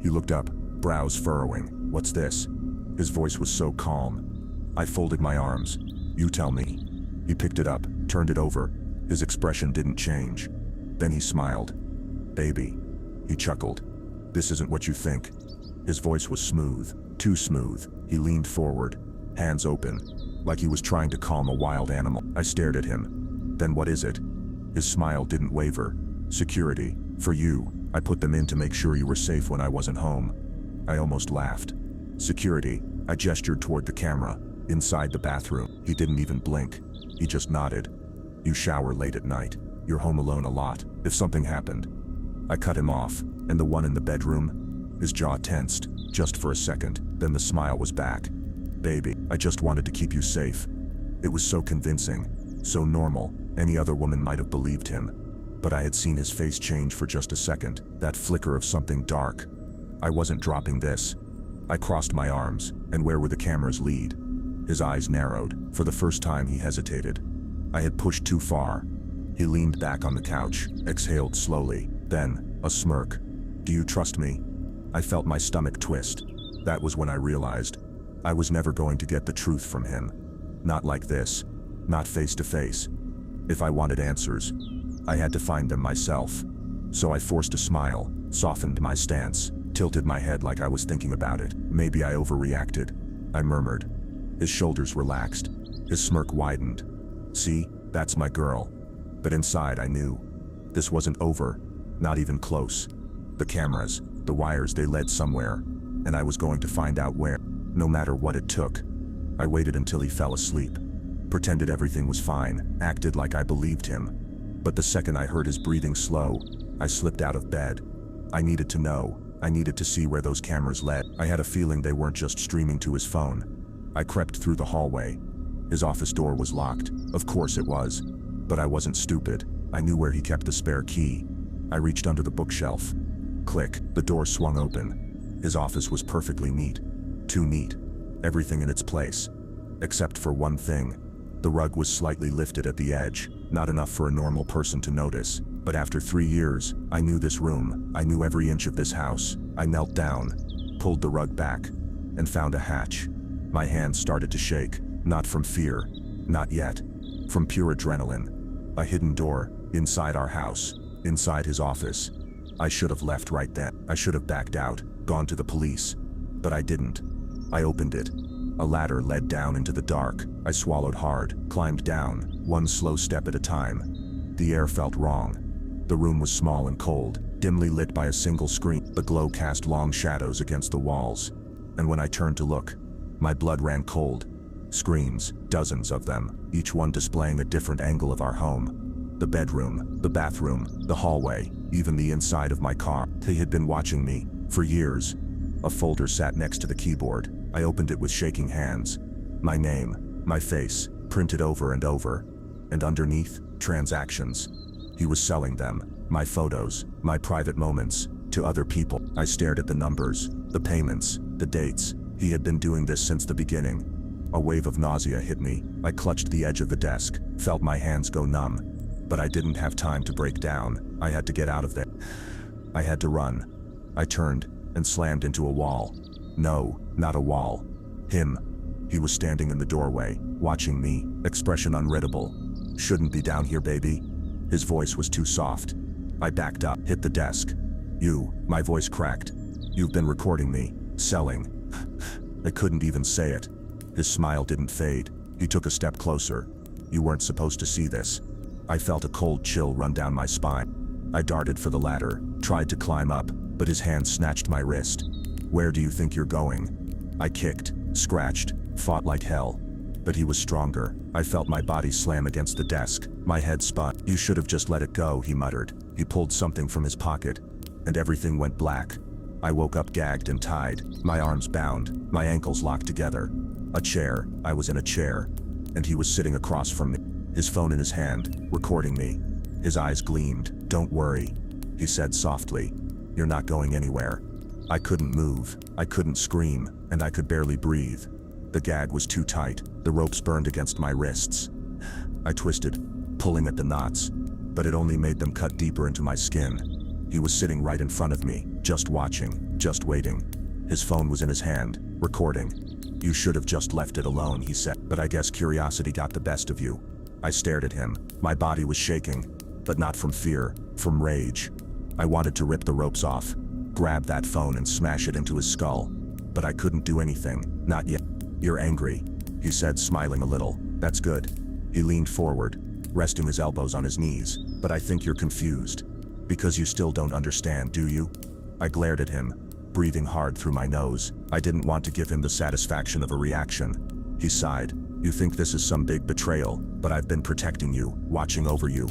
He looked up, brows furrowing. What's this? His voice was so calm. I folded my arms. You tell me. He picked it up, turned it over. His expression didn't change. Then he smiled. Baby. He chuckled. This isn't what you think. His voice was smooth, too smooth. He leaned forward, hands open, like he was trying to calm a wild animal. I stared at him. Then what is it? His smile didn't waver. Security. For you. I put them in to make sure you were safe when I wasn't home. I almost laughed. Security. I gestured toward the camera, inside the bathroom. He didn't even blink. He just nodded. You shower late at night. You're home alone a lot. If something happened. I cut him off, and the one in the bedroom? His jaw tensed, just for a second, then the smile was back. Baby, I just wanted to keep you safe. It was so convincing, so normal, any other woman might have believed him. But I had seen his face change for just a second, that flicker of something dark. I wasn't dropping this. I crossed my arms, and where would the cameras lead? His eyes narrowed. For the first time he hesitated. I had pushed too far. He leaned back on the couch, exhaled slowly, then, a smirk. Do you trust me? I felt my stomach twist. That was when I realized I was never going to get the truth from him. Not like this. Not face to face. If I wanted answers, I had to find them myself. So I forced a smile, softened my stance, tilted my head like I was thinking about it. Maybe I overreacted. I murmured. His shoulders relaxed. His smirk widened. See, that's my girl. But inside I knew. This wasn't over. Not even close. The cameras, the wires, they led somewhere. And I was going to find out where. No matter what it took. I waited until he fell asleep. Pretended everything was fine, acted like I believed him. But the second I heard his breathing slow, I slipped out of bed. I needed to know. I needed to see where those cameras led. I had a feeling they weren't just streaming to his phone. I crept through the hallway. His office door was locked. Of course it was. But I wasn't stupid. I knew where he kept the spare key. I reached under the bookshelf. Click, the door swung open. His office was perfectly neat. Too neat. Everything in its place. Except for one thing. The rug was slightly lifted at the edge, not enough for a normal person to notice. But after 3 years, I knew this room. I knew every inch of this house. I knelt down, pulled the rug back, and found a hatch. My hands started to shake, not from fear, not yet, from pure adrenaline. A hidden door, inside our house, inside his office. I should have left right then. I should have backed out, gone to the police. But I didn't. I opened it. A ladder led down into the dark. I swallowed hard, climbed down, one slow step at a time. The air felt wrong. The room was small and cold, dimly lit by a single screen. The glow cast long shadows against the walls. And when I turned to look, my blood ran cold. Screens, dozens of them, each one displaying a different angle of our home. The bedroom, the bathroom, the hallway, even the inside of my car. They had been watching me, for years. A folder sat next to the keyboard. I opened it with shaking hands. My name, my face, printed over and over. And underneath, transactions. He was selling them, my photos, my private moments, to other people. I stared at the numbers, the payments, the dates. He had been doing this since the beginning. A wave of nausea hit me. I clutched the edge of the desk, felt my hands go numb. But I didn't have time to break down. I had to get out of there. I had to run. I turned and slammed into a wall. No, not a wall. Him. He was standing in the doorway, watching me, expression unreadable. "Shouldn't be down here, baby." His voice was too soft. I backed up, hit the desk. "You," my voice cracked. "You've been recording me, selling." I couldn't even say it. His smile didn't fade. He took a step closer. "You weren't supposed to see this." I felt a cold chill run down my spine. I darted for the ladder, tried to climb up, but his hand snatched my wrist. "Where do you think you're going?" I kicked, scratched, fought like hell. But he was stronger. I felt my body slam against the desk. My head spun. "You should have just let it go," he muttered. He pulled something from his pocket, and everything went black. I woke up gagged and tied, my arms bound, my ankles locked together. A chair. I was in a chair, and he was sitting across from me, his phone in his hand, recording me. His eyes gleamed. "Don't worry," he said softly. "You're not going anywhere." I couldn't move, I couldn't scream, and I could barely breathe. The gag was too tight, the ropes burned against my wrists. I twisted, pulling at the knots, but it only made them cut deeper into my skin. He was sitting right in front of me, just watching, just waiting. His phone was in his hand, recording. "You should have just left it alone," he said, "but I guess curiosity got the best of you." I stared at him. My body was shaking, but not from fear, from rage. I wanted to rip the ropes off, grab that phone and smash it into his skull. But I couldn't do anything, not yet. "You're angry," he said, smiling a little. "That's good." He leaned forward, resting his elbows on his knees. "But I think you're confused. Because you still don't understand, do you?" I glared at him, breathing hard through my nose. I didn't want to give him the satisfaction of a reaction. He sighed. "You think this is some big betrayal, but I've been protecting you, watching over you,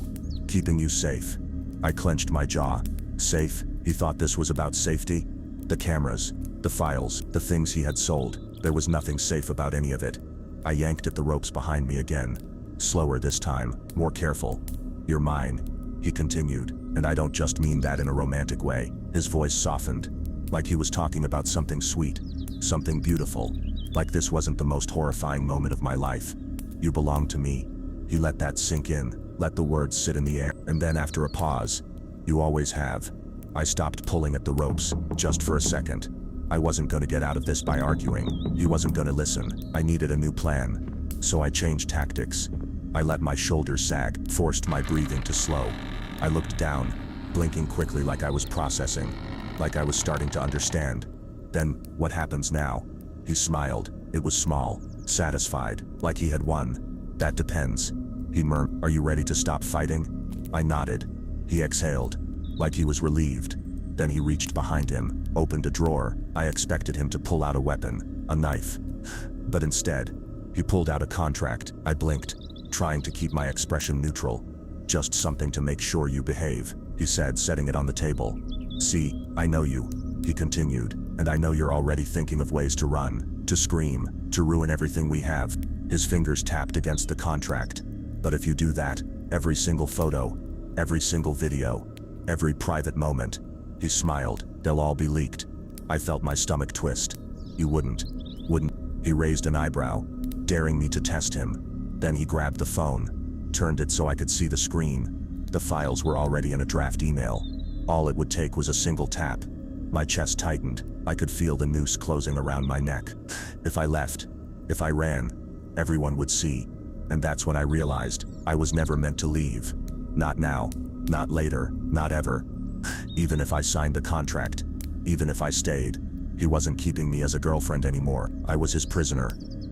keeping you safe." I clenched my jaw. Safe? He thought this was about safety? The cameras, the files, the things he had sold. There was nothing safe about any of it. I yanked at the ropes behind me again. Slower this time, more careful. "You're mine," he continued, "and I don't just mean that in a romantic way." His voice softened, like he was talking about something sweet, something beautiful, like this wasn't the most horrifying moment of my life. "You belong to me." He let that sink in, let the words sit in the air, and then after a pause, "You always have." I stopped pulling at the ropes, just for a second. I wasn't going to get out of this by arguing. He wasn't going to listen. I needed a new plan. So I changed tactics. I let my shoulders sag, forced my breathing to slow. I looked down, blinking quickly like I was processing, like I was starting to understand. "Then, what happens now?" He smiled. It was small, satisfied, like he had won. "That depends." He murmured. "Are you ready to stop fighting?" I nodded. He exhaled, like he was relieved. Then he reached behind him, opened a drawer. I expected him to pull out a weapon, a knife. But instead, he pulled out a contract. I blinked, trying to keep my expression neutral. "Just something to make sure you behave," he said, setting it on the table. "See, I know you," he continued, "and I know you're already thinking of ways to run, to scream, to ruin everything we have." His fingers tapped against the contract. "But if you do that, every single photo, every single video, every private moment," he smiled, "they'll all be leaked." I felt my stomach twist. "You wouldn't?" He raised an eyebrow, daring me to test him. Then he grabbed the phone, turned it so I could see the screen. The files were already in a draft email. All it would take was a single tap. My chest tightened. I could feel the noose closing around my neck. If I left, if I ran, everyone would see. And that's when I realized I was never meant to leave. Not now, not later, not ever. Even if I signed the contract, even if I stayed, he wasn't keeping me as a girlfriend anymore. I was his prisoner.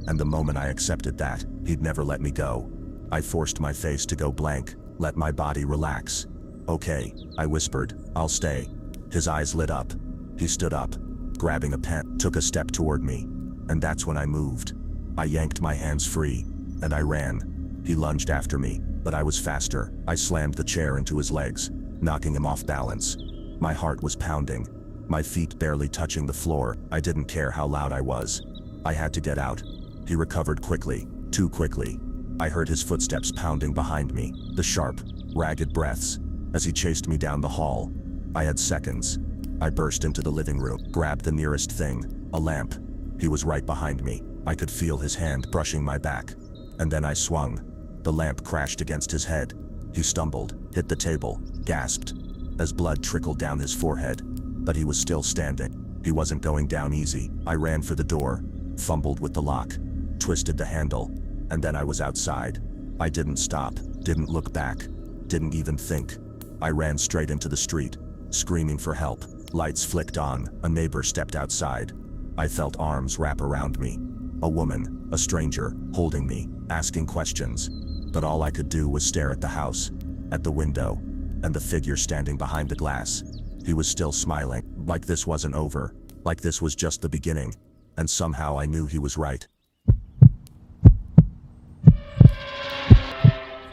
And the moment I accepted that, he'd never let me go. I forced my face to go blank, let my body relax. "Okay," I whispered, "I'll stay." His eyes lit up. He stood up, grabbing a pen, took a step toward me. And that's when I moved. I yanked my hands free, and I ran. He lunged after me, but I was faster. I slammed the chair into his legs, knocking him off balance. My heart was pounding, my feet barely touching the floor. I didn't care how loud I was. I had to get out. He recovered quickly, too quickly. I heard his footsteps pounding behind me, the sharp, ragged breaths, as he chased me down the hall. I had seconds. I burst into the living room, grabbed the nearest thing, a lamp. He was right behind me. I could feel his hand brushing my back. And then I swung. The lamp crashed against his head. He stumbled, hit the table, gasped, as blood trickled down his forehead. But he was still standing. He wasn't going down easy. I ran for the door, fumbled with the lock, twisted the handle, and then I was outside. I didn't stop, didn't look back, didn't even think. I ran straight into the street, screaming for help. Lights flicked on, a neighbor stepped outside. I felt arms wrap around me. A woman, a stranger, holding me, asking questions. But all I could do was stare at the house, at the window, and the figure standing behind the glass. He was still smiling, like this wasn't over, like this was just the beginning. And somehow I knew he was right.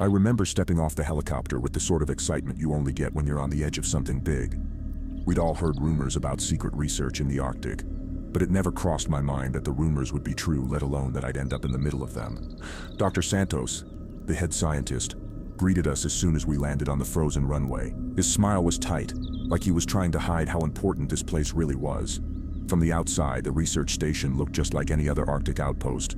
I remember stepping off the helicopter with the sort of excitement you only get when you're on the edge of something big. We'd all heard rumors about secret research in the Arctic, but it never crossed my mind that the rumors would be true, let alone that I'd end up in the middle of them. Dr. Santos, the head scientist, greeted us as soon as we landed on the frozen runway. His smile was tight, like he was trying to hide how important this place really was. From the outside, the research station looked just like any other Arctic outpost.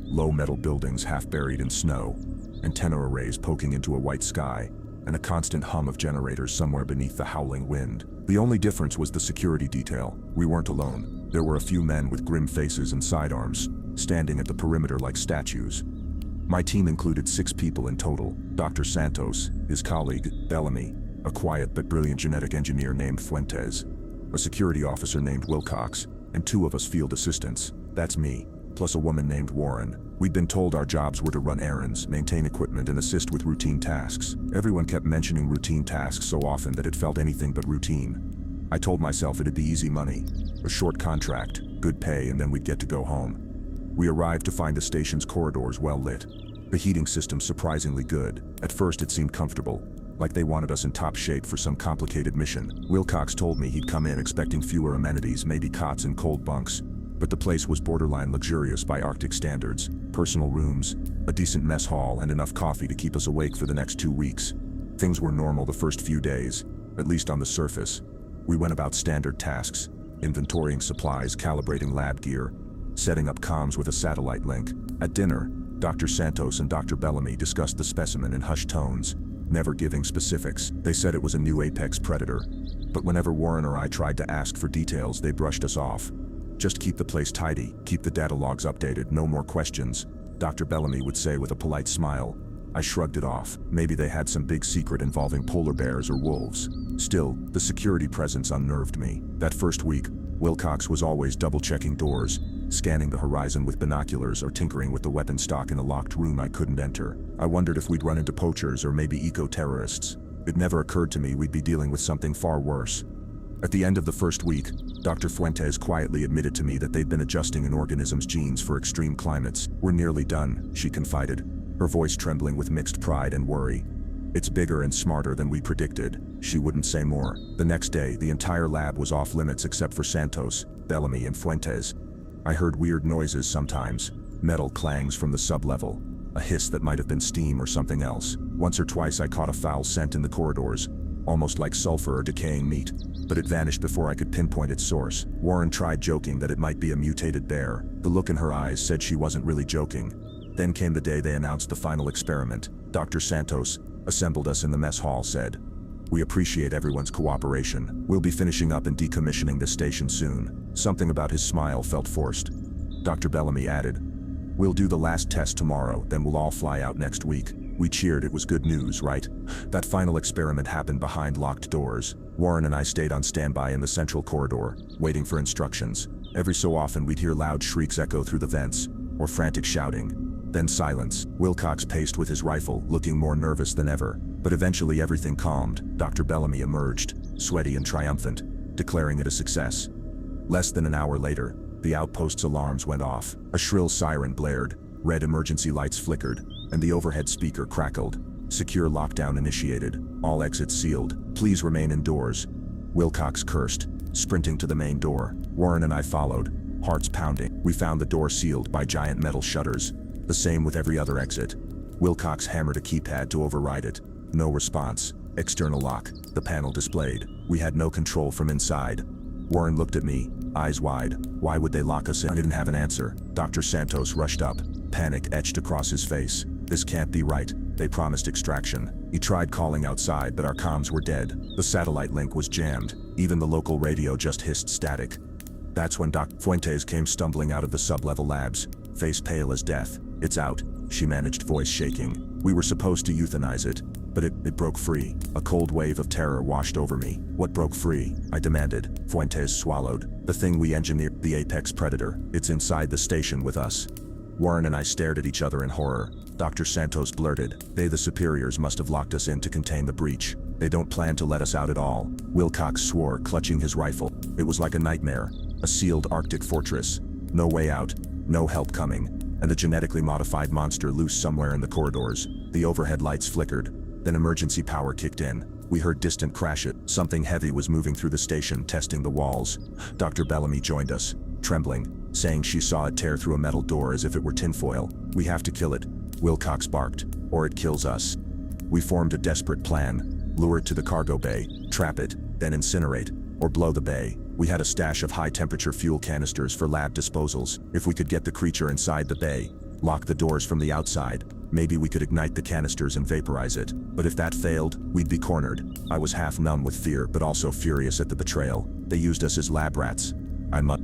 Low metal buildings half buried in snow, antenna arrays poking into a white sky, and a constant hum of generators somewhere beneath the howling wind. The only difference was the security detail. We weren't alone. There were a few men with grim faces and sidearms, standing at the perimeter like statues. My team included 6 people in total: Dr. Santos, his colleague, Bellamy, a quiet but brilliant genetic engineer named Fuentes, a security officer named Wilcox, and 2 of us field assistants, that's me, plus a woman named Warren. We'd been told our jobs were to run errands, maintain equipment, and assist with routine tasks. Everyone kept mentioning routine tasks so often that it felt anything but routine. I told myself it'd be easy money, a short contract, good pay, and then we'd get to go home. We arrived to find the station's corridors well lit. The heating system surprisingly good. At first it seemed comfortable, like they wanted us in top shape for some complicated mission. Wilcox told me he'd come in expecting fewer amenities, maybe cots and cold bunks, but the place was borderline luxurious by Arctic standards. Personal rooms, a decent mess hall, and enough coffee to keep us awake for the next 2 weeks. Things were normal the first few days, at least on the surface. We went about standard tasks, inventorying supplies, calibrating lab gear, setting up comms with a satellite link. At dinner, Dr. Santos and Dr. Bellamy discussed the specimen in hushed tones, never giving specifics. They said it was a new apex predator, but whenever Warren or I tried to ask for details, they brushed us off. Just keep the place tidy, keep the data logs updated, no more questions, Dr. Bellamy would say with a polite smile. I shrugged it off. Maybe they had some big secret involving polar bears or wolves. Still, the security presence unnerved me. That first week, Wilcox was always double-checking doors, scanning the horizon with binoculars or tinkering with the weapon stock in a locked room I couldn't enter. I wondered if we'd run into poachers or maybe eco-terrorists. It never occurred to me we'd be dealing with something far worse. At the end of the first week, Dr. Fuentes quietly admitted to me that they'd been adjusting an organism's genes for extreme climates. We're nearly done, she confided, her voice trembling with mixed pride and worry. It's bigger and smarter than we predicted. She wouldn't say more. The next day, the entire lab was off limits except for Santos, Bellamy, and Fuentes. I heard weird noises sometimes, metal clangs from the sublevel, a hiss that might have been steam or something else. Once or twice I caught a foul scent in the corridors, almost like sulfur or decaying meat, but it vanished before I could pinpoint its source. Warren tried joking that it might be a mutated bear. The look in her eyes said she wasn't really joking. Then came the day they announced the final experiment. Dr. Santos, assembled us in the mess hall, said, "We appreciate everyone's cooperation. We'll be finishing up and decommissioning this station soon." Something about his smile felt forced. Dr. Bellamy added, "We'll do the last test tomorrow, then we'll all fly out next week." We cheered. It was good news, right? That final experiment happened behind locked doors. Warren and I stayed on standby in the central corridor, waiting for instructions. Every so often we'd hear loud shrieks echo through the vents, or frantic shouting. Then silence. Wilcox paced with his rifle, looking more nervous than ever. But eventually everything calmed. Dr. Bellamy emerged, sweaty and triumphant, declaring it a success. Less than an hour later, the outpost's alarms went off. A shrill siren blared, red emergency lights flickered, and the overhead speaker crackled. Secure lockdown initiated. All exits sealed. Please remain indoors. Wilcox cursed, sprinting to the main door. Warren and I followed, hearts pounding. We found the door sealed by giant metal shutters, the same with every other exit. Wilcox hammered a keypad to override it. No response. External lock. The panel displayed. We had no control from inside. Warren looked at me, eyes wide. Why would they lock us in? I didn't have an answer. Dr. Santos rushed up, panic etched across his face. This can't be right. They promised extraction. He tried calling outside, but our comms were dead. The satellite link was jammed. Even the local radio just hissed static. That's when Doc Fuentes came stumbling out of the sub-level labs, face pale as death. "It's out," she managed, voice shaking. "We were supposed to euthanize it, but it broke free." A cold wave of terror washed over me. "What broke free?" I demanded. Fuentes swallowed. "The thing we engineered, the apex predator. It's inside the station with us." Warren and I stared at each other in horror. Dr. Santos blurted, "They, the superiors, must have locked us in to contain the breach. They don't plan to let us out at all." Wilcox swore, clutching his rifle. It was like a nightmare. A sealed Arctic fortress. No way out. No help coming. And a genetically modified monster loose somewhere in the corridors. The overhead lights flickered. Then emergency power kicked in. We heard distant crashes. Something heavy was moving through the station, testing the walls. Dr. Bellamy joined us, trembling, saying she saw it tear through a metal door as if it were tinfoil. "We have to kill it," Wilcox barked, "or it kills us." We formed a desperate plan. Lure it to the cargo bay, trap it, then incinerate, or blow the bay. We had a stash of high-temperature fuel canisters for lab disposals. If we could get the creature inside the bay, lock the doors from the outside, maybe we could ignite the canisters and vaporize it. But if that failed, we'd be cornered. I was half numb with fear but also furious at the betrayal. They used us as lab rats.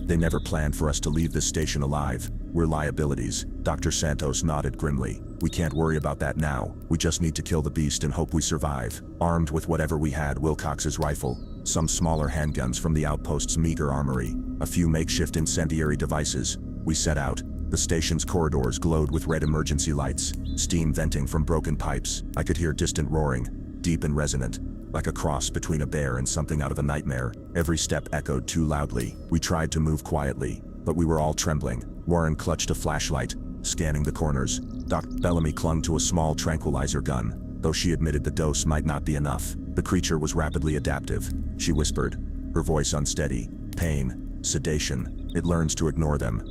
They never planned for us to leave this station alive. We're liabilities. Dr. Santos nodded grimly. "We can't worry about that now. We just need to kill the beast and hope we survive." Armed with whatever we had, Wilcox's rifle, some smaller handguns from the outpost's meager armory, a few makeshift incendiary devices, we set out. The station's corridors glowed with red emergency lights, steam venting from broken pipes. I could hear distant roaring, deep and resonant, like a cross between a bear and something out of a nightmare. Every step echoed too loudly. We tried to move quietly, but we were all trembling. Warren clutched a flashlight, scanning the corners. Dr. Bellamy clung to a small tranquilizer gun, though she admitted the dose might not be enough. The creature was rapidly adaptive, she whispered, her voice unsteady. "Pain, sedation, it learns to ignore them."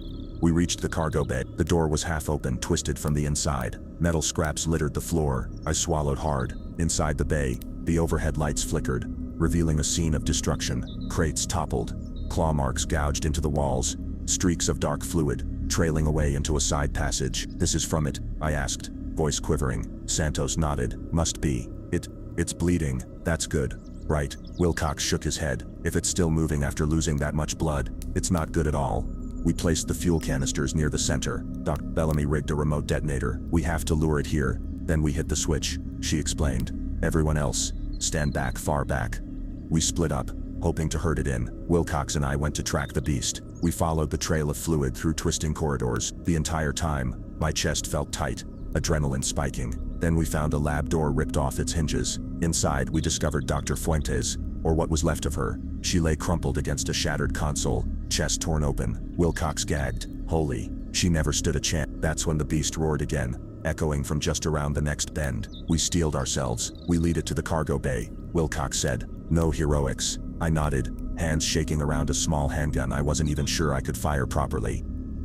We reached the cargo bay. The door was half open, twisted from the inside. Metal scraps littered the floor. I swallowed hard. Inside the bay, the overhead lights flickered, revealing a scene of destruction. Crates toppled, claw marks gouged into the walls, streaks of dark fluid trailing away into a side passage. "This is from it?" I asked, voice quivering. Santos nodded. "Must be. It's bleeding." "That's good." "Right." Wilcox shook his head. "If it's still moving after losing that much blood, it's not good at all." We placed the fuel canisters near the center. Dr. Bellamy rigged a remote detonator. "We have to lure it here, then we hit the switch," she explained. "Everyone else, stand back, far back." We split up, hoping to herd it in. Wilcox and I went to track the beast. We followed the trail of fluid through twisting corridors. The entire time, my chest felt tight, adrenaline spiking. Then we found a lab door ripped off its hinges. Inside, we discovered Dr. Fuentes, or what was left of her. She lay crumpled against a shattered console, chest torn open. Wilcox gagged. "Holy." She never stood a chance. That's when the beast roared again, echoing from just around the next bend. We steeled ourselves. "We lead it to the cargo bay," Wilcox said. "No heroics." I nodded, hands shaking around a small handgun I wasn't even sure I could fire properly.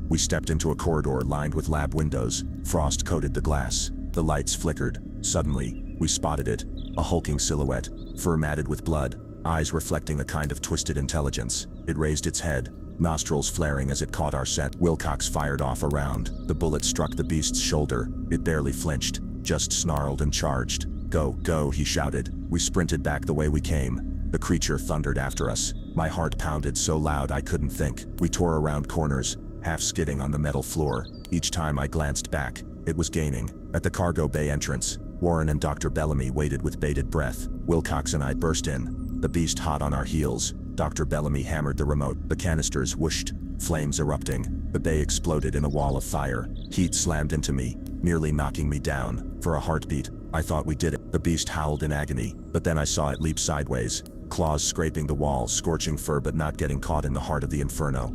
We stepped into a corridor lined with lab windows. Frost coated the glass. The lights flickered. Suddenly, we spotted it. A hulking silhouette, fur matted with blood, eyes reflecting a kind of twisted intelligence. It raised its head, nostrils flaring as it caught our scent. Wilcox fired off a round. The bullet struck the beast's shoulder. It barely flinched, just snarled and charged. "Go, go," he shouted. We sprinted back the way we came. The creature thundered after us. My heart pounded so loud I couldn't think. We tore around corners, half skidding on the metal floor. Each time I glanced back, it was gaining. At the cargo bay entrance, Warren and Dr. Bellamy waited with bated breath. Wilcox and I burst in, the beast hot on our heels. Dr. Bellamy hammered the remote. The canisters whooshed, flames erupting. The bay exploded in a wall of fire. Heat slammed into me, nearly knocking me down. For a heartbeat, I thought we did it. The beast howled in agony, but then I saw it leap sideways, claws scraping the wall, scorching fur but not getting caught in the heart of the inferno.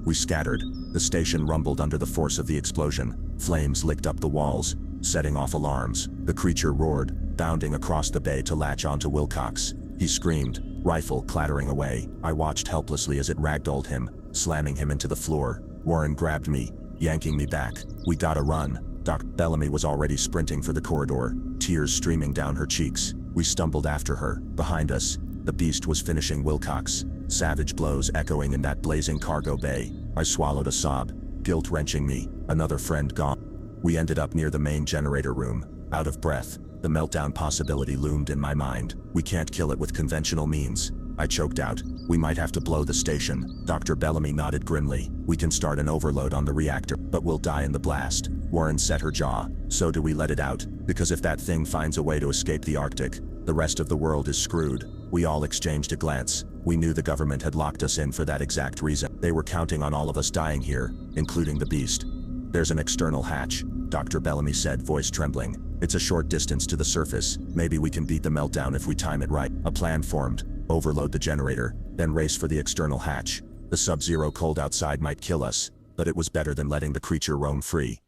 We scattered. The station rumbled under the force of the explosion. Flames licked up the walls, setting off alarms. The creature roared, bounding across the bay to latch onto Wilcox. He screamed, rifle clattering away. I watched helplessly as it ragdolled him, slamming him into the floor. Warren grabbed me, yanking me back. "We gotta run." Dr. Bellamy was already sprinting for the corridor, tears streaming down her cheeks. We stumbled after her. Behind us, the beast was finishing Wilcox. Savage blows echoing in that blazing cargo bay. I swallowed a sob, guilt wrenching me. Another friend gone. We ended up near the main generator room, out of breath. The meltdown possibility loomed in my mind. We can't kill it with conventional means. I choked out. We might have to blow the station. Dr. Bellamy nodded grimly. We can start an overload on the reactor, but we'll die in the blast. Warren set her jaw. So do we let it out? Because if that thing finds a way to escape the Arctic, the rest of the world is screwed. We all exchanged a glance. We knew the government had locked us in for that exact reason. They were counting on all of us dying here, including the beast. There's an external hatch, Dr. Bellamy said, voice trembling. It's a short distance to the surface. Maybe we can beat the meltdown if we time it right. A plan formed. Overload the generator, then race for the external hatch. The sub-zero cold outside might kill us, but it was better than letting the creature roam free.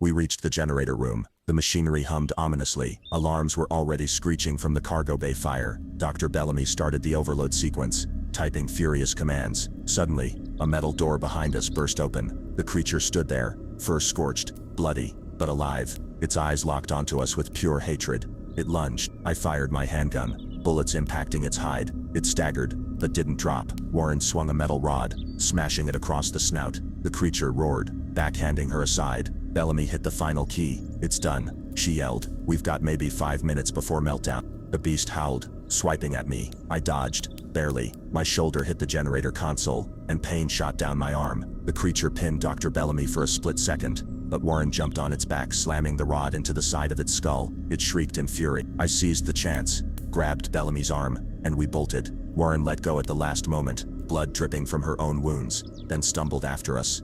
We reached the generator room. The machinery hummed ominously. Alarms were already screeching from the cargo bay fire. Dr. Bellamy started the overload sequence, typing furious commands. Suddenly, a metal door behind us burst open. The creature stood there, fur scorched, bloody, but alive. Its eyes locked onto us with pure hatred. It lunged. I fired my handgun, bullets impacting its hide. It staggered, but didn't drop. Warren swung a metal rod, smashing it across the snout. The creature roared, backhanding her aside. Bellamy hit the final key. It's done, she yelled. We've got maybe 5 minutes before meltdown. The beast howled, swiping at me. I dodged, barely. My shoulder hit the generator console, and pain shot down my arm. The creature pinned Dr. Bellamy for a split second, but Warren jumped on its back, slamming the rod into the side of its skull. It shrieked in fury. I seized the chance, grabbed Bellamy's arm, and we bolted. Warren let go at the last moment, blood dripping from her own wounds, then stumbled after us.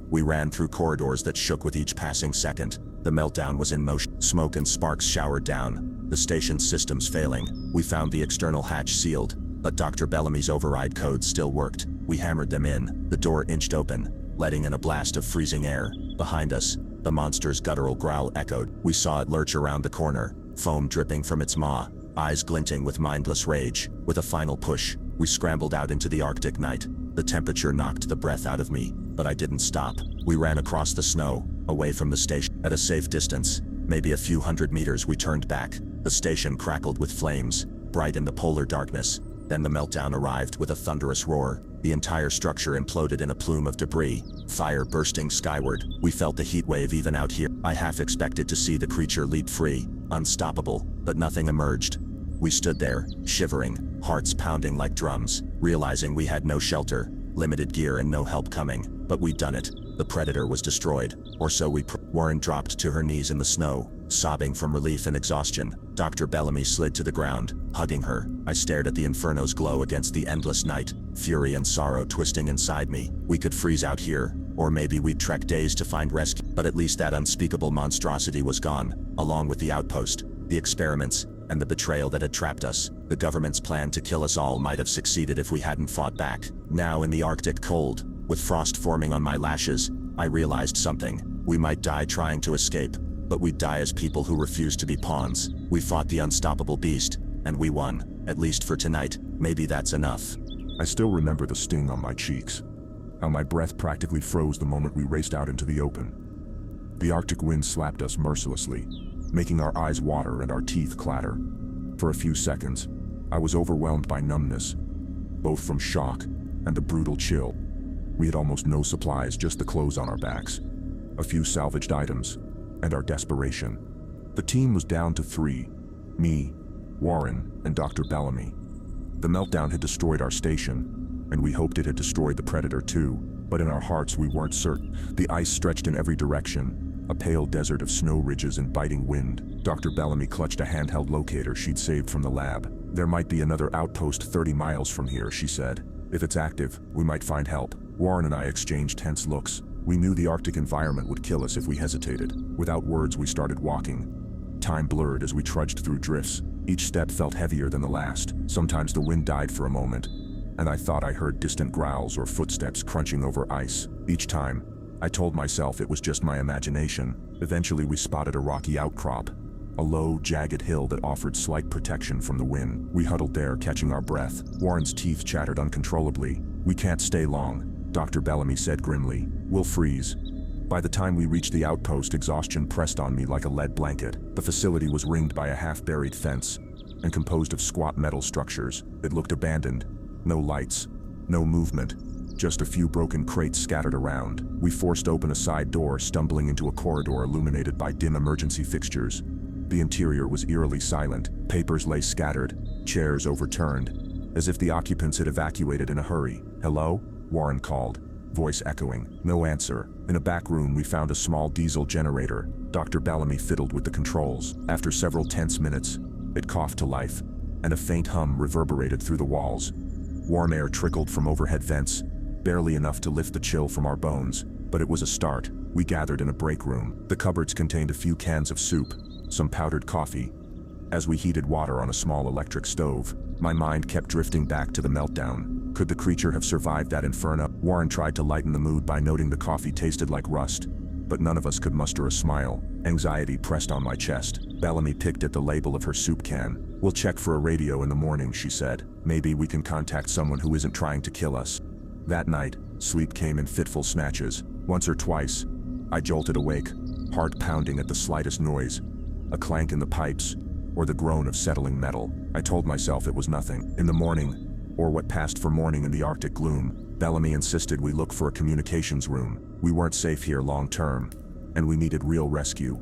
We ran through corridors that shook with each passing second. The meltdown was in motion. Smoke and sparks showered down, the station's systems failing. We found the external hatch sealed, but Dr. Bellamy's override codes still worked. We hammered them in. The door inched open, letting in a blast of freezing air. Behind us, the monster's guttural growl echoed. We saw it lurch around the corner, foam dripping from its maw, eyes glinting with mindless rage. With a final push, we scrambled out into the Arctic night. The temperature knocked the breath out of me, but I didn't stop. We ran across the snow, away from the station. At a safe distance, maybe a few hundred meters, we turned back. The station crackled with flames, bright in the polar darkness. Then the meltdown arrived with a thunderous roar. The entire structure imploded in a plume of debris, fire bursting skyward. We felt the heat wave even out here. I half expected to see the creature leap free, unstoppable, but nothing emerged. We stood there, shivering, hearts pounding like drums, realizing we had no shelter, limited gear and no help coming. But we'd done it. The predator was destroyed, or so we Warren dropped to her knees in the snow, sobbing from relief and exhaustion. Dr. Bellamy slid to the ground, hugging her. I stared at the inferno's glow against the endless night, fury and sorrow twisting inside me. We could freeze out here, or maybe we'd trek days to find rescue. But at least that unspeakable monstrosity was gone, along with the outpost, the experiments, and the betrayal that had trapped us. The government's plan to kill us all might have succeeded if we hadn't fought back. Now in the Arctic cold, with frost forming on my lashes, I realized something. We might die trying to escape, but we'd die as people who refused to be pawns. We fought the unstoppable beast, and we won. At least for tonight. Maybe that's enough. I still remember the sting on my cheeks, how my breath practically froze the moment we raced out into the open. The Arctic wind slapped us mercilessly, making our eyes water and our teeth clatter. For a few seconds, I was overwhelmed by numbness, both from shock and the brutal chill. We had almost no supplies, just the clothes on our backs, a few salvaged items, and our desperation. The team was down to 3, me, Warren, and Dr. Bellamy. The meltdown had destroyed our station, and we hoped it had destroyed the predator too, but in our hearts we weren't certain. The ice stretched in every direction, a pale desert of snow ridges and biting wind. Dr. Bellamy clutched a handheld locator she'd saved from the lab. There might be another outpost 30 miles from here, she said. If it's active, we might find help. Warren and I exchanged tense looks. We knew the Arctic environment would kill us if we hesitated. Without words, we started walking. Time blurred as we trudged through drifts. Each step felt heavier than the last. Sometimes the wind died for a moment, and I thought I heard distant growls or footsteps crunching over ice. Each time, I told myself it was just my imagination. Eventually, we spotted a rocky outcrop, a low, jagged hill that offered slight protection from the wind. We huddled there, catching our breath. Warren's teeth chattered uncontrollably. We can't stay long, Dr. Bellamy said grimly. We'll freeze. By the time we reached the outpost, exhaustion pressed on me like a lead blanket. The facility was ringed by a half-buried fence and composed of squat metal structures. It looked abandoned. No lights, no movement, just a few broken crates scattered around. We forced open a side door, stumbling into a corridor illuminated by dim emergency fixtures. The interior was eerily silent. Papers lay scattered, chairs overturned, as if the occupants had evacuated in a hurry. "Hello?" Warren called, voice echoing. No answer. In a back room we found a small diesel generator. Dr. Bellamy fiddled with the controls. After several tense minutes, it coughed to life, and a faint hum reverberated through the walls. Warm air trickled from overhead vents, barely enough to lift the chill from our bones, but it was a start. We gathered in a break room. The cupboards contained a few cans of soup, some powdered coffee. As we heated water on a small electric stove, my mind kept drifting back to the meltdown. Could the creature have survived that inferno? Warren tried to lighten the mood by noting the coffee tasted like rust, but none of us could muster a smile. Anxiety pressed on my chest. Bellamy picked at the label of her soup can. "We'll check for a radio in the morning," she said. "Maybe we can contact someone who isn't trying to kill us." That night, sleep came in fitful snatches. Once or twice, I jolted awake, heart pounding at the slightest noise, a clank in the pipes, or the groan of settling metal. I told myself it was nothing. In the morning, or what passed for morning in the Arctic gloom, Bellamy insisted we look for a communications room. We weren't safe here long term, and we needed real rescue.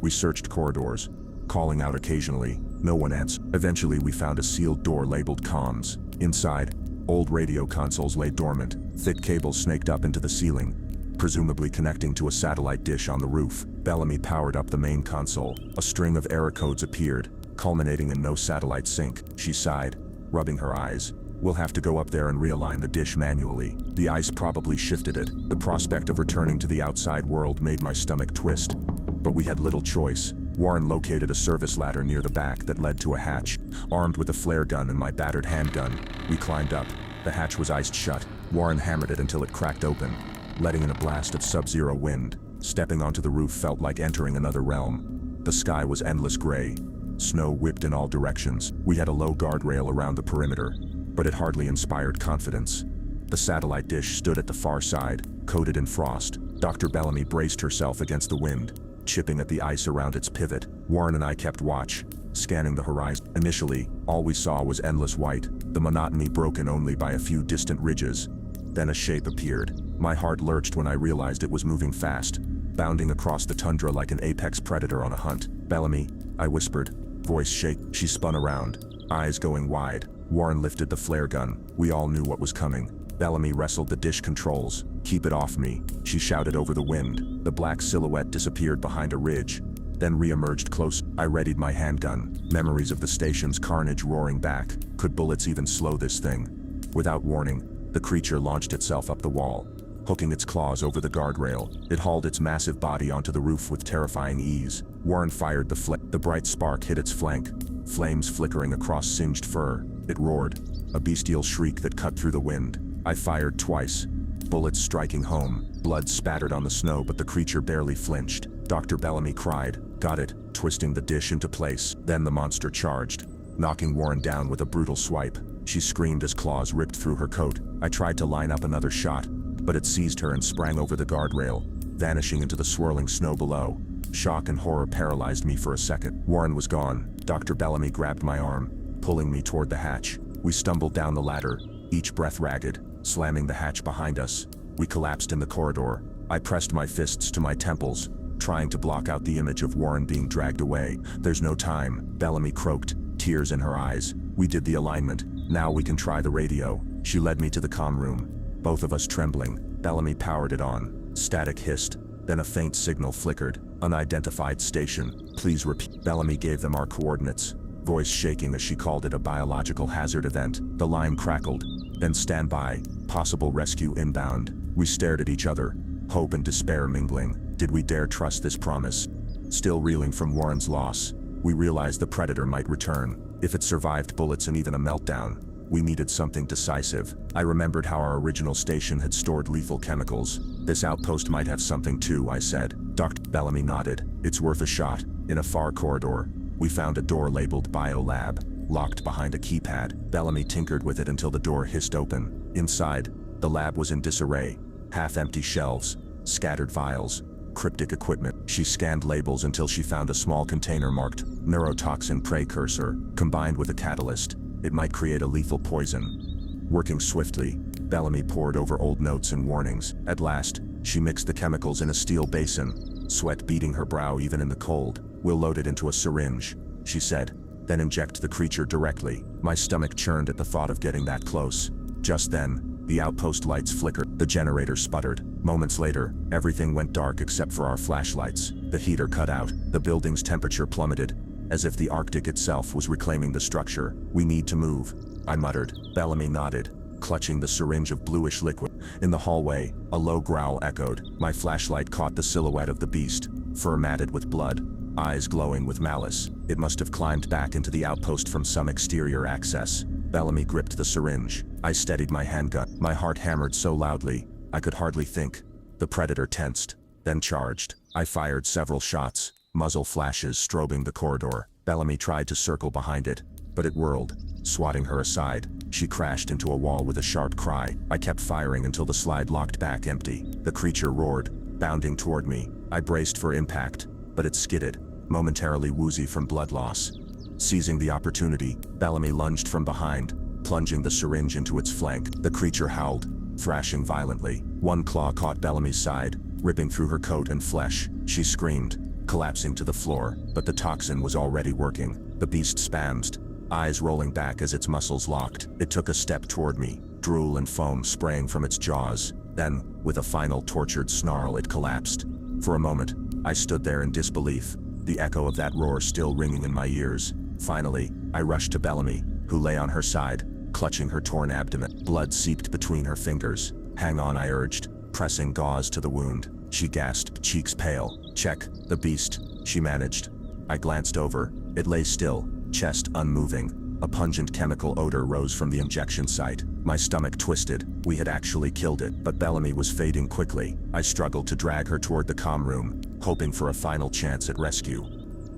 We searched corridors, calling out occasionally. No one answered. Eventually we found a sealed door labeled comms. Inside, old radio consoles lay dormant, thick cables snaked up into the ceiling, presumably connecting to a satellite dish on the roof. Bellamy powered up the main console. A string of error codes appeared, culminating in no satellite sync. She sighed, rubbing her eyes. "We'll have to go up there and realign the dish manually. The ice probably shifted it." The prospect of returning to the outside world made my stomach twist. But we had little choice. Warren located a service ladder near the back that led to a hatch. Armed with a flare gun and my battered handgun, we climbed up. The hatch was iced shut. Warren hammered it until it cracked open, letting in a blast of sub-zero wind. Stepping onto the roof felt like entering another realm. The sky was endless gray. Snow whipped in all directions. We had a low guardrail around the perimeter, but it hardly inspired confidence. The satellite dish stood at the far side, coated in frost. Dr. Bellamy braced herself against the wind, chipping at the ice around its pivot. Warren and I kept watch, scanning the horizon. Initially, all we saw was endless white, the monotony broken only by a few distant ridges. Then a shape appeared. My heart lurched when I realized it was moving fast, bounding across the tundra like an apex predator on a hunt. "Bellamy," I whispered, voice shake. She spun around, eyes going wide. Warren lifted the flare gun. We all knew what was coming. Bellamy wrestled the dish controls. "Keep it off me," she shouted over the wind. The black silhouette disappeared behind a ridge, then re-emerged close. I readied my handgun, memories of the station's carnage roaring back. Could bullets even slow this thing? Without warning, the creature launched itself up the wall, hooking its claws over the guardrail. It hauled its massive body onto the roof with terrifying ease. Warren fired the bright spark hit its flank, flames flickering across singed fur. It roared, a bestial shriek that cut through the wind. I fired twice, bullets striking home. Blood spattered on the snow, but the creature barely flinched. Dr. Bellamy cried, "Got it," twisting the dish into place. Then the monster charged, knocking Warren down with a brutal swipe. She screamed as claws ripped through her coat. I tried to line up another shot, but it seized her and sprang over the guardrail, vanishing into the swirling snow below. Shock and horror paralyzed me for a second. Warren was gone. Dr. Bellamy grabbed my arm, pulling me toward the hatch. We stumbled down the ladder, each breath ragged, slamming the hatch behind us. We collapsed in the corridor. I pressed my fists to my temples, trying to block out the image of Warren being dragged away. "There's no time," Bellamy croaked, tears in her eyes. We did the alignment. "Now we can try the radio." She led me to the comm room, both of us trembling. Bellamy powered it on. Static hissed, then a faint signal flickered. "Unidentified station. Please repeat." Bellamy gave them our coordinates, voice shaking as she called it a biological hazard event. The line crackled. Then "Stand by. Possible rescue inbound." We stared at each other, hope and despair mingling. Did we dare trust this promise? Still reeling from Warren's loss, we realized the predator might return. If it survived bullets and even a meltdown, we needed something decisive. I remembered how our original station had stored lethal chemicals. This outpost might have something too, I said. Dr. Bellamy nodded. "It's worth a shot." In a far corridor, we found a door labeled Biolab, locked behind a keypad. Bellamy tinkered with it until the door hissed open. Inside, the lab was in disarray. Half-empty shelves, scattered vials, cryptic equipment. She scanned labels until she found a small container marked neurotoxin precursor. Combined with a catalyst, it might create a lethal poison. Working swiftly, Bellamy pored over old notes and warnings. At last, she mixed the chemicals in a steel basin, sweat beading her brow even in the cold. "We'll load it into a syringe," she said, then inject the creature directly. My stomach churned at the thought of getting that close. Just then, the outpost lights flickered. The generator sputtered. Moments later, everything went dark except for our flashlights. The heater cut out. The building's temperature plummeted, as if the Arctic itself was reclaiming the structure. "We need to move," I muttered. Bellamy nodded, clutching the syringe of bluish liquid. In the hallway, a low growl echoed. My flashlight caught the silhouette of the beast, fur matted with blood, eyes glowing with malice. It must have climbed back into the outpost from some exterior access. Bellamy gripped the syringe. I steadied my handgun. My heart hammered so loudly, I could hardly think. The predator tensed, then charged. I fired several shots, muzzle flashes strobing the corridor. Bellamy tried to circle behind it, but it whirled, swatting her aside. She crashed into a wall with a sharp cry. I kept firing until the slide locked back empty. The creature roared, bounding toward me. I braced for impact, but it skidded, momentarily woozy from blood loss. Seizing the opportunity, Bellamy lunged from behind, plunging the syringe into its flank. The creature howled, thrashing violently. One claw caught Bellamy's side, ripping through her coat and flesh. She screamed, collapsing to the floor, but the toxin was already working. The beast spasmed, eyes rolling back as its muscles locked. It took a step toward me, drool and foam spraying from its jaws. Then, with a final tortured snarl, it collapsed. For a moment, I stood there in disbelief, the echo of that roar still ringing in my ears. Finally, I rushed to Bellamy, who lay on her side, clutching her torn abdomen. Blood seeped between her fingers. "Hang on," I urged, pressing gauze to the wound. She gasped, cheeks pale. "Check the beast," she managed. I glanced over. It lay still, chest unmoving. A pungent chemical odor rose from the injection site. My stomach twisted. We had actually killed it, but Bellamy was fading quickly. I struggled to drag her toward the comm room, hoping for a final chance at rescue.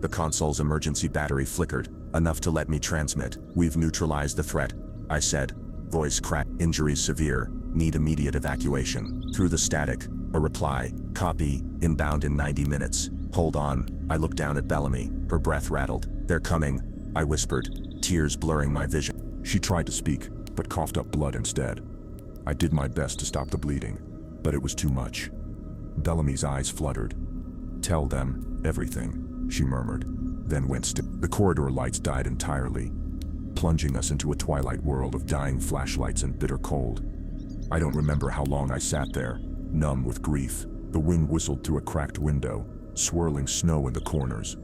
The console's emergency battery flickered, enough to let me transmit. "We've neutralized the threat," I said, voice cracked. "Injuries severe, need immediate evacuation." Through the static, a reply, "Copy, inbound in 90 minutes. Hold on." I looked down at Bellamy, her breath rattled. "They're coming," I whispered, tears blurring my vision. She tried to speak, but coughed up blood instead. I did my best to stop the bleeding, but it was too much. Bellamy's eyes fluttered. "Tell them everything," she murmured, then went still. The corridor lights died entirely, plunging us into a twilight world of dying flashlights and bitter cold. I don't remember how long I sat there, numb with grief. The wind whistled through a cracked window, swirling snow in the corners.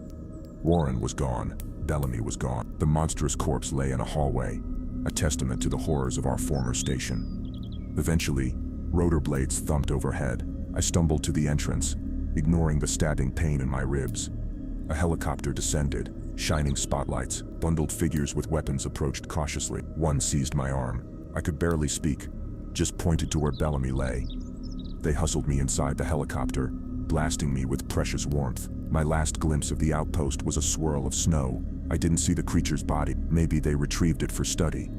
Warren was gone. Bellamy was gone. The monstrous corpse lay in a hallway, a testament to the horrors of our former station. Eventually, rotor blades thumped overhead. I stumbled to the entrance, ignoring the stabbing pain in my ribs. A helicopter descended, shining spotlights. Bundled figures with weapons approached cautiously. One seized my arm. I could barely speak, just pointed to where Bellamy lay. They hustled me inside the helicopter, blasting me with precious warmth. My last glimpse of the outpost was a swirl of snow. I didn't see the creature's body. Maybe they retrieved it for study.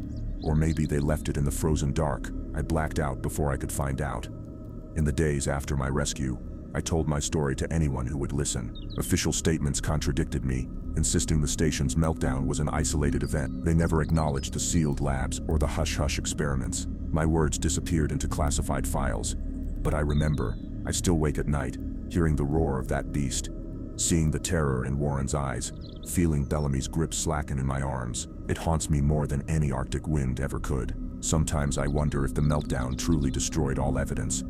Or maybe they left it in the frozen dark. I blacked out before I could find out. In the days after my rescue, I told my story to anyone who would listen. Official statements contradicted me, insisting the station's meltdown was an isolated event. They never acknowledged the sealed labs or the hush-hush experiments. My words disappeared into classified files. But I remember, I still wake at night, hearing the roar of that beast, seeing the terror in Warren's eyes, feeling Bellamy's grip slacken in my arms. It haunts me more than any Arctic wind ever could. Sometimes I wonder if the meltdown truly destroyed all evidence,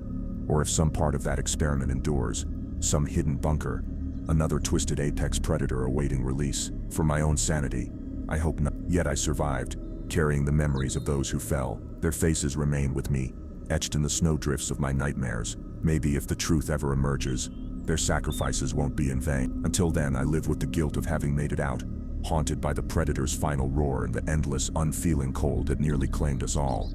or if some part of that experiment endures, some hidden bunker, another twisted apex predator awaiting release. For my own sanity, I hope not. Yet I survived, carrying the memories of those who fell. Their faces remain with me, etched in the snowdrifts of my nightmares. Maybe if the truth ever emerges, their sacrifices won't be in vain. Until then, I live with the guilt of having made it out, haunted by the predator's final roar and the endless, unfeeling cold that nearly claimed us all.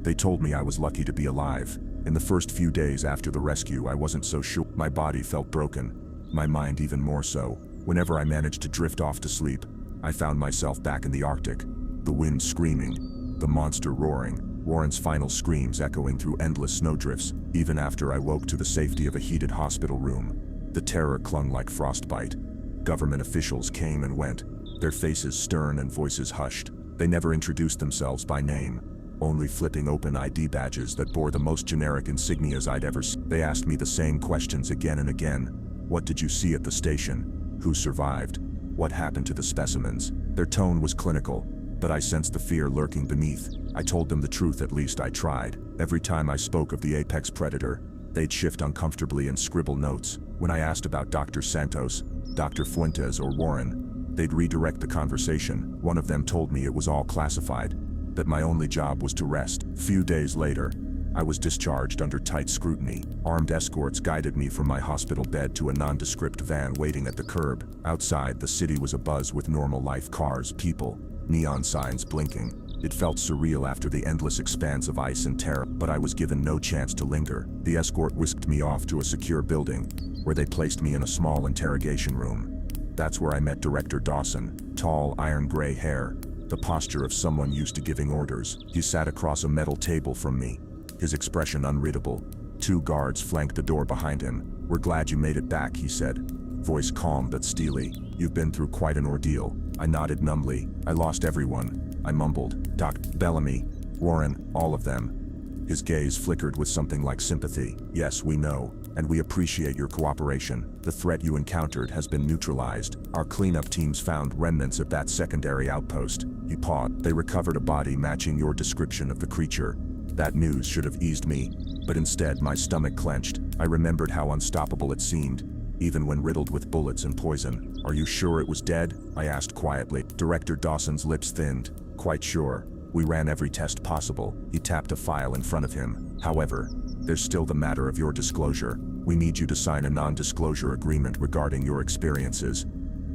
They told me I was lucky to be alive. In the first few days after the rescue, I wasn't so sure. My body felt broken, my mind even more so. Whenever I managed to drift off to sleep, I found myself back in the Arctic, the wind screaming, the monster roaring, Warren's final screams echoing through endless snowdrifts. Even after I woke to the safety of a heated hospital room, the terror clung like frostbite. Government officials came and went, their faces stern and voices hushed. They never introduced themselves by name, only flipping open ID badges that bore the most generic insignias I'd ever seen. They asked me the same questions again and again. What did you see at the station? Who survived? What happened to the specimens? Their tone was clinical, but I sensed the fear lurking beneath. I told them the truth, at least I tried. Every time I spoke of the apex predator, they'd shift uncomfortably and scribble notes. When I asked about Dr. Santos, Dr. Fuentes, or Warren, they'd redirect the conversation. One of them told me it was all classified, that my only job was to rest. Few days later, I was discharged under tight scrutiny. Armed escorts guided me from my hospital bed to a nondescript van waiting at the curb. Outside, the city was abuzz with normal life: cars, people, neon signs blinking. It felt surreal after the endless expanse of ice and terror, but I was given no chance to linger. The escort whisked me off to a secure building, where they placed me in a small interrogation room. That's where I met Director Dawson. Tall, iron-gray hair, the posture of someone used to giving orders. He sat across a metal table from me, his expression unreadable. 2 guards flanked the door behind him. "We're glad you made it back," he said, voice calm but steely. "You've been through quite an ordeal." I nodded numbly. "I lost everyone," I mumbled. "Dr. Bellamy, Warren, all of them." His gaze flickered with something like sympathy. "Yes, we know, and we appreciate your cooperation. The threat you encountered has been neutralized. Our cleanup teams found remnants of that secondary outpost." He paused. "They recovered a body matching your description of the creature." That news should have eased me, but instead my stomach clenched. I remembered how unstoppable it seemed, even when riddled with bullets and poison. "Are you sure it was dead?" I asked quietly. Director Dawson's lips thinned. "Quite sure. We ran every test possible." He tapped a file in front of him. "However, there's still the matter of your disclosure. We need you to sign a non-disclosure agreement regarding your experiences."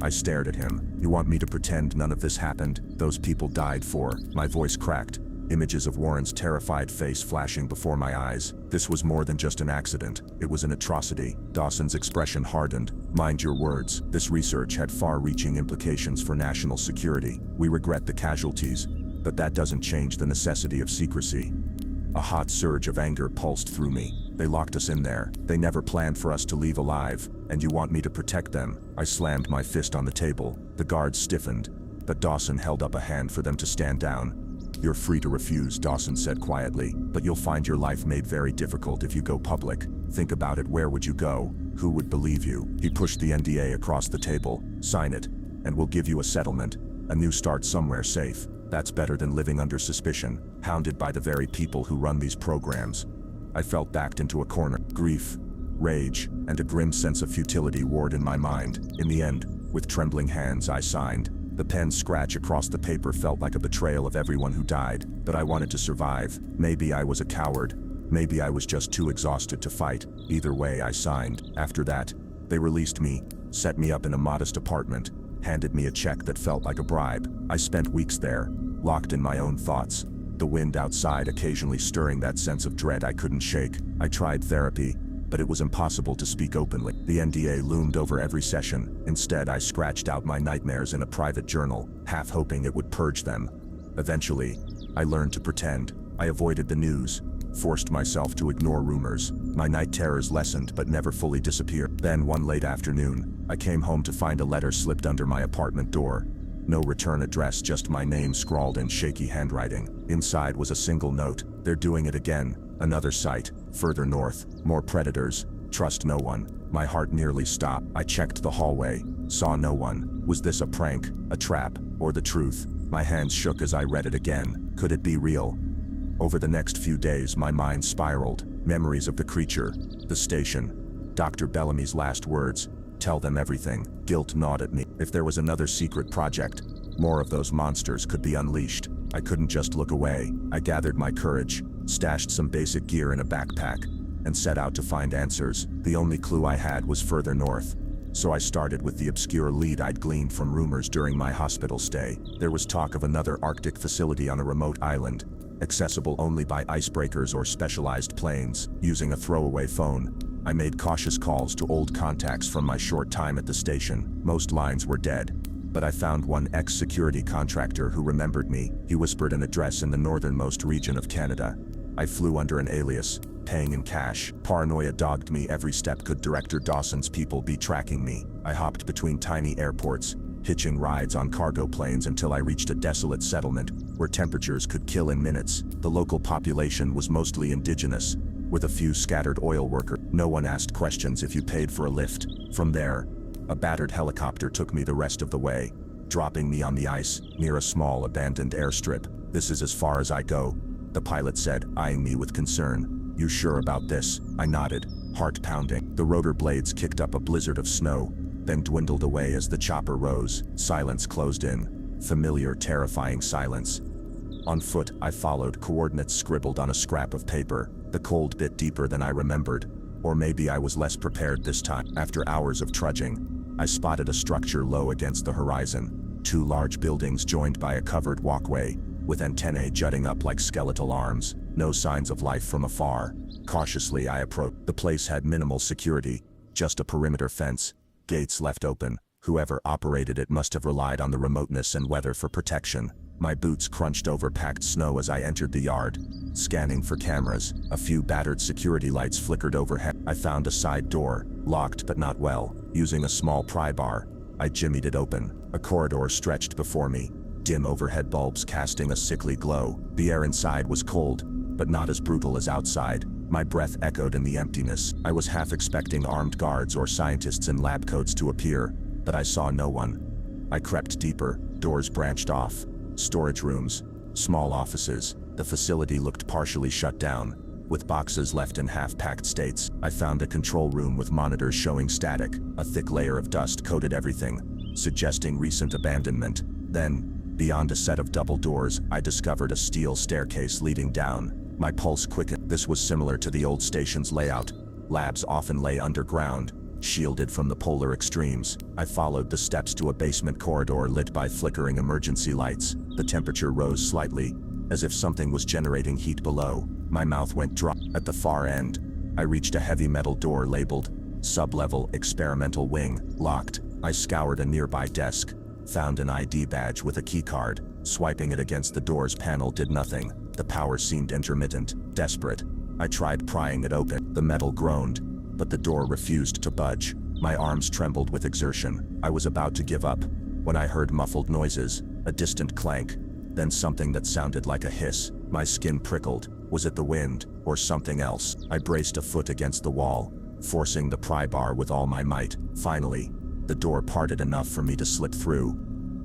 I stared at him. "You want me to pretend none of this happened? Those people died for..." My voice cracked, images of Warren's terrified face flashing before my eyes. This was more than just an accident. It was an atrocity. Dawson's expression hardened. "Mind your words. This research had far-reaching implications for national security. We regret the casualties, but that doesn't change the necessity of secrecy." A hot surge of anger pulsed through me. "They locked us in there. They never planned for us to leave alive, and you want me to protect them?" I slammed my fist on the table. The guards stiffened, but Dawson held up a hand for them to stand down. "You're free to refuse," Dawson said quietly, "but you'll find your life made very difficult if you go public. Think about it. Where would you go? Who would believe you?" He pushed the NDA across the table. "Sign it, and we'll give you a settlement. A new start somewhere safe. That's better than living under suspicion, hounded by the very people who run these programs." I felt backed into a corner. Grief, rage, and a grim sense of futility warred in my mind. In the end, with trembling hands, I signed. The pen's scratch across the paper felt like a betrayal of everyone who died, but I wanted to survive. Maybe I was a coward. Maybe I was just too exhausted to fight. Either way, I signed. After that, they released me, set me up in a modest apartment, handed me a check that felt like a bribe. I spent weeks there, locked in my own thoughts, the wind outside occasionally stirring that sense of dread I couldn't shake. I tried therapy, but it was impossible to speak openly. The NDA loomed over every session. Instead, I scratched out my nightmares in a private journal, half hoping it would purge them. Eventually, I learned to pretend. I avoided the news, forced myself to ignore rumors. My night terrors lessened but never fully disappeared. Then one late afternoon, I came home to find a letter slipped under my apartment door. No return address, just my name scrawled in shaky handwriting. Inside was a single note: "They're doing it again. Another site, further north. More predators. Trust no one." My heart nearly stopped. I checked the hallway, saw no one. Was this a prank, a trap, or the truth? My hands shook as I read it again. Could it be real? Over the next few days, my mind spiraled. Memories of the creature, the station, Dr. Bellamy's last words. "Tell them everything." Guilt gnawed at me. If there was another secret project, more of those monsters could be unleashed. I couldn't just look away. I gathered my courage, stashed some basic gear in a backpack, and set out to find answers. The only clue I had was further north, so I started with the obscure lead I'd gleaned from rumors during my hospital stay. There was talk of another Arctic facility on a remote island, accessible only by icebreakers or specialized planes. Using a throwaway phone, I made cautious calls to old contacts from my short time at the station. Most lines were dead, but I found one ex-security contractor who remembered me. He whispered an address in the northernmost region of Canada. I flew under an alias, paying in cash. Paranoia dogged me every step. Could Director Dawson's people be tracking me? I hopped between tiny airports, hitching rides on cargo planes until I reached a desolate settlement where temperatures could kill in minutes. The local population was mostly indigenous, with a few scattered oil workers. No one asked questions if you paid for a lift. From there, a battered helicopter took me the rest of the way, dropping me on the ice near a small abandoned airstrip. "This is as far as I go," the pilot said, eyeing me with concern. "You sure about this?" I nodded, heart pounding. The rotor blades kicked up a blizzard of snow, then dwindled away as the chopper rose. Silence closed in. Familiar, terrifying silence. On foot, I followed, coordinates scribbled on a scrap of paper. The cold bit deeper than I remembered. Or maybe I was less prepared this time. After hours of trudging, I spotted a structure low against the horizon. 2 large buildings joined by a covered walkway, with antennae jutting up like skeletal arms. No signs of life from afar. Cautiously, I approached. The place had minimal security, just a perimeter fence, gates left open. Whoever operated it must have relied on the remoteness and weather for protection. My boots crunched over packed snow as I entered the yard, scanning for cameras. A few battered security lights flickered overhead. I found a side door, locked but not well. Using a small pry bar, I jimmied it open. A corridor stretched before me, dim overhead bulbs casting a sickly glow. The air inside was cold, but not as brutal as outside. My breath echoed in the emptiness. I was half expecting armed guards or scientists in lab coats to appear, but I saw no one. I crept deeper. Doors branched off. Storage rooms, small offices. The facility looked partially shut down, with boxes left in half-packed states. I found a control room with monitors showing static. A thick layer of dust coated everything, suggesting recent abandonment. Then, beyond a set of double doors, I discovered a steel staircase leading down. My pulse quickened. This was similar to the old station's layout. Labs often lay underground, shielded from the polar extremes. I followed the steps to a basement corridor lit by flickering emergency lights. The temperature rose slightly, as if something was generating heat below. My mouth went dry. At the far end, I reached a heavy metal door labeled Sub-Level Experimental Wing. Locked. I scoured a nearby desk, found an ID badge with a keycard. Swiping it against the door's panel did nothing. The power seemed intermittent. Desperate, I tried prying it open. The metal groaned, but the door refused to budge. My arms trembled with exertion. I was about to give up, when I heard muffled noises, a distant clank, then something that sounded like a hiss. My skin prickled. Was it the wind, or something else? I braced a foot against the wall, forcing the pry bar with all my might. Finally, the door parted enough for me to slip through.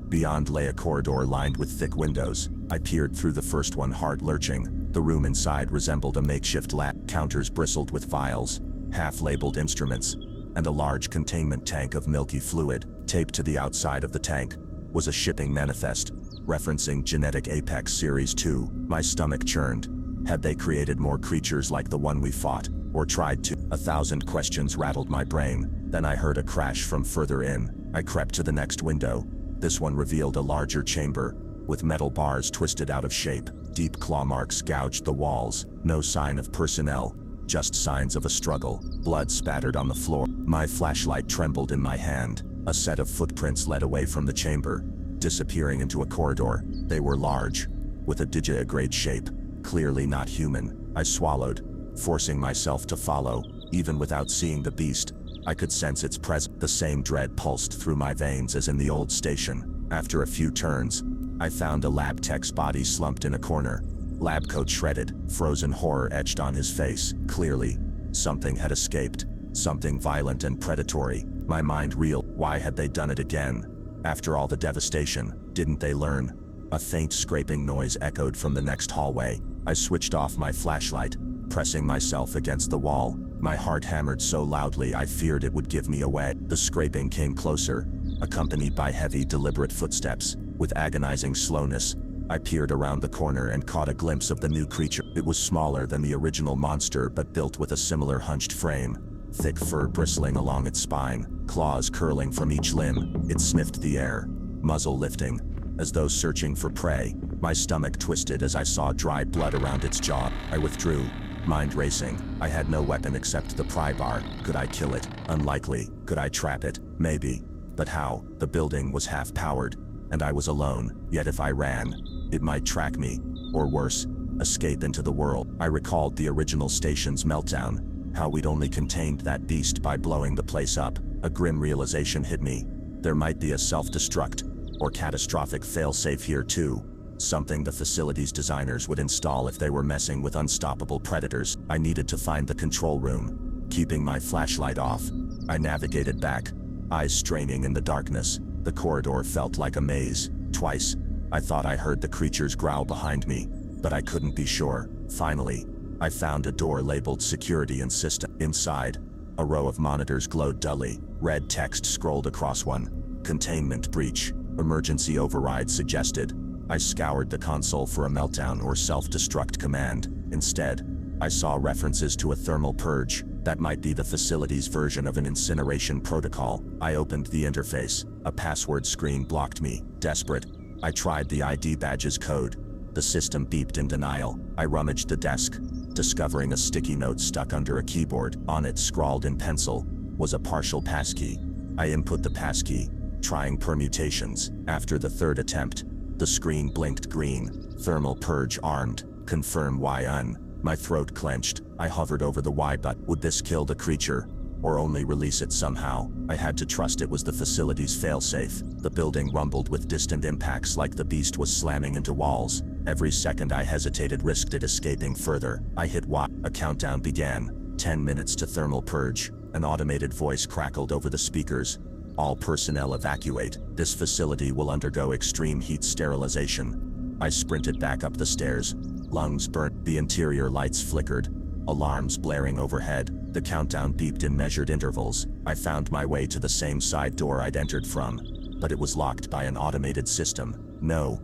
Beyond lay a corridor lined with thick windows. I peered through the first one, heart lurching. The room inside resembled a makeshift lab. Counters bristled with vials, half-labeled instruments, and a large containment tank of milky fluid. Taped to the outside of the tank was a shipping manifest, referencing Genetic Apex Series 2. My stomach churned. Had they created more creatures like the one we fought, or tried to? 1,000 questions rattled my brain. Then I heard a crash from further in. I crept to the next window. This one revealed a larger chamber, with metal bars twisted out of shape. Deep claw marks gouged the walls. No sign of personnel, just signs of a struggle. Blood spattered on the floor. My flashlight trembled in my hand. A set of footprints led away from the chamber, disappearing into a corridor. They were large, with a digitigrade shape, clearly not human. I swallowed, forcing myself to follow. Even without seeing the beast, I could sense its presence. The same dread pulsed through my veins as in the old station. After a few turns, I found a lab tech's body slumped in a corner. Lab coat shredded, frozen horror etched on his face. Clearly, something had escaped. Something violent and predatory. My mind reeled. Why had they done it again? After all the devastation, didn't they learn? A faint scraping noise echoed from the next hallway. I switched off my flashlight, pressing myself against the wall. My heart hammered so loudly I feared it would give me away. The scraping came closer, accompanied by heavy, deliberate footsteps. With agonizing slowness, I peered around the corner and caught a glimpse of the new creature. It was smaller than the original monster, but built with a similar hunched frame. Thick fur bristling along its spine, claws curling from each limb. It sniffed the air, muzzle lifting, as though searching for prey. My stomach twisted as I saw dried blood around its jaw. I withdrew, mind racing. I had no weapon except the pry bar. Could I kill it? Unlikely. Could I trap it? Maybe. But how? The building was half-powered, and I was alone. Yet if I ran, it might track me, or worse, escape into the world. I recalled the original station's meltdown, how we'd only contained that beast by blowing the place up. A grim realization hit me. There might be a self-destruct, or catastrophic failsafe here too. Something the facility's designers would install if they were messing with unstoppable predators. I needed to find the control room. Keeping my flashlight off, I navigated back, eyes straining in the darkness. The corridor felt like a maze. Twice, I thought I heard the creature's growl behind me, but I couldn't be sure. Finally, I found a door labeled Security and System. Inside, a row of monitors glowed dully. Red text scrolled across one. Containment breach. Emergency override suggested. I scoured the console for a meltdown or self-destruct command. Instead, I saw references to a thermal purge. That might be the facility's version of an incineration protocol. I opened the interface. A password screen blocked me. Desperate, I tried the ID badge's code. The system beeped in denial. I rummaged the desk, discovering a sticky note stuck under a keyboard. On it, scrawled in pencil, was a partial passkey. I input the passkey, trying permutations. After the third attempt, the screen blinked green. Thermal purge armed. Confirm Y-un. My throat clenched. I hovered over the Y button. Would this kill the creature, or only release it somehow? I had to trust it was the facility's failsafe. The building rumbled with distant impacts like the beast was slamming into walls. Every second I hesitated risked it escaping further. I hit Y. A countdown began. 10 minutes to thermal purge. An automated voice crackled over the speakers. All personnel evacuate. This facility will undergo extreme heat sterilization. I sprinted back up the stairs. Lungs burnt. The interior lights flickered. Alarms blaring overhead. The countdown beeped in measured intervals. I found my way to the same side door I'd entered from, but it was locked by an automated system. No,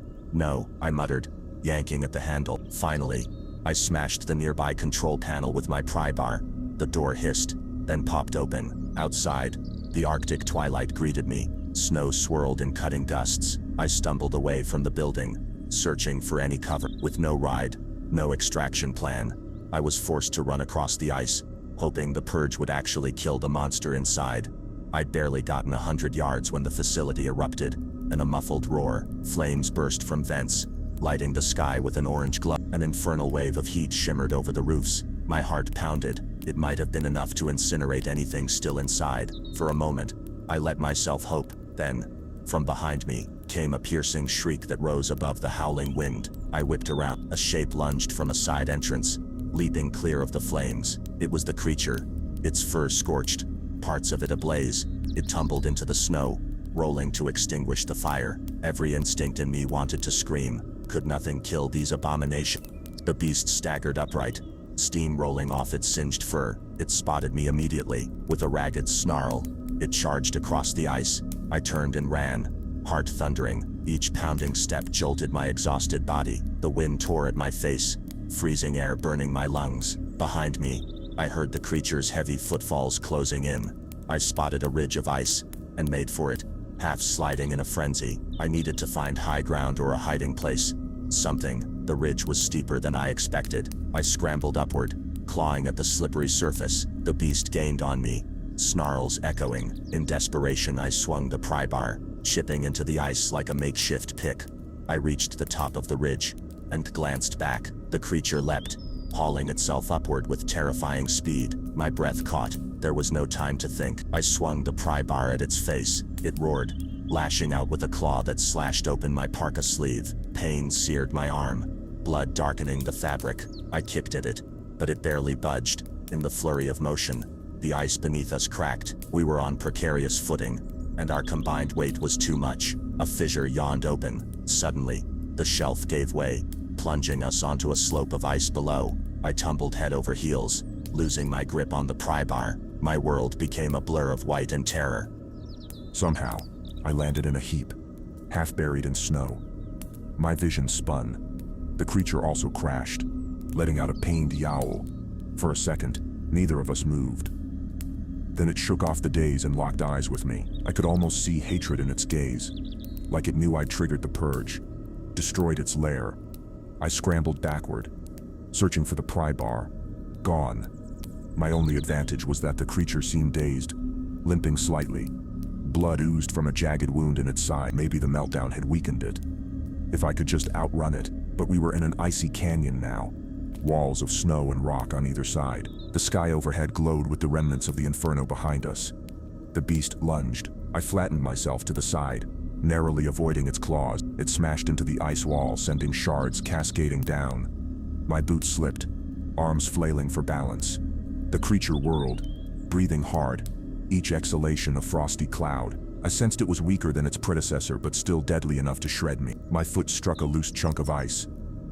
I muttered, yanking at the handle. Finally, I smashed the nearby control panel with my pry bar. The door hissed, then popped open. Outside, the Arctic twilight greeted me. Snow swirled in cutting gusts. I stumbled away from the building, searching for any cover. With no ride, no extraction plan, I was forced to run across the ice, hoping the purge would actually kill the monster inside. I'd barely gotten 100 yards when the facility erupted. In a muffled roar, flames burst from vents, lighting the sky with an orange glow. An infernal wave of heat shimmered over the roofs. My heart pounded. It might have been enough to incinerate anything still inside. For a moment, I let myself hope. Then, from behind me, came a piercing shriek that rose above the howling wind. I whipped around. A shape lunged from a side entrance, leaping clear of the flames. It was the creature, its fur scorched, parts of it ablaze. It tumbled into the snow, rolling to extinguish the fire. Every instinct in me wanted to scream. Could nothing kill these abominations? The beast staggered upright, steam rolling off its singed fur. It spotted me immediately. With a ragged snarl, it charged across the ice. I turned and ran, heart thundering. Each pounding step jolted my exhausted body. The wind tore at my face, freezing air burning my lungs. Behind me, I heard the creature's heavy footfalls closing in. I spotted a ridge of ice and made for it, half sliding in a frenzy. I needed to find high ground or a hiding place. Something. The ridge was steeper than I expected. I scrambled upward, clawing at the slippery surface. The beast gained on me, snarls echoing. In desperation, I swung the pry bar, chipping into the ice like a makeshift pick. I reached the top of the ridge and glanced back. The creature leapt, hauling itself upward with terrifying speed. My breath caught. There was no time to think. I swung the pry bar at its face. It roared, lashing out with a claw that slashed open my parka sleeve. Pain seared my arm, blood darkening the fabric. I kicked at it, but it barely budged. In the flurry of motion, the ice beneath us cracked. We were on precarious footing, and our combined weight was too much. A fissure yawned open. Suddenly, the shelf gave way, plunging us onto a slope of ice below. I tumbled head over heels, losing my grip on the pry bar. My world became a blur of white and terror. Somehow, I landed in a heap, half buried in snow. My vision spun. The creature also crashed, letting out a pained yowl. For a second, neither of us moved. Then it shook off the daze and locked eyes with me. I could almost see hatred in its gaze, like it knew I'd triggered the purge, destroyed its lair. I scrambled backward, searching for the pry bar. Gone. My only advantage was that the creature seemed dazed, limping slightly. Blood oozed from a jagged wound in its side. Maybe the meltdown had weakened it. If I could just outrun it, but we were in an icy canyon now. Walls of snow and rock on either side. The sky overhead glowed with the remnants of the inferno behind us. The beast lunged. I flattened myself to the side, narrowly avoiding its claws. It smashed into the ice wall, sending shards cascading down. My boots slipped, arms flailing for balance. The creature whirled, breathing hard, each exhalation a frosty cloud. I sensed it was weaker than its predecessor, but still deadly enough to shred me. My foot struck a loose chunk of ice,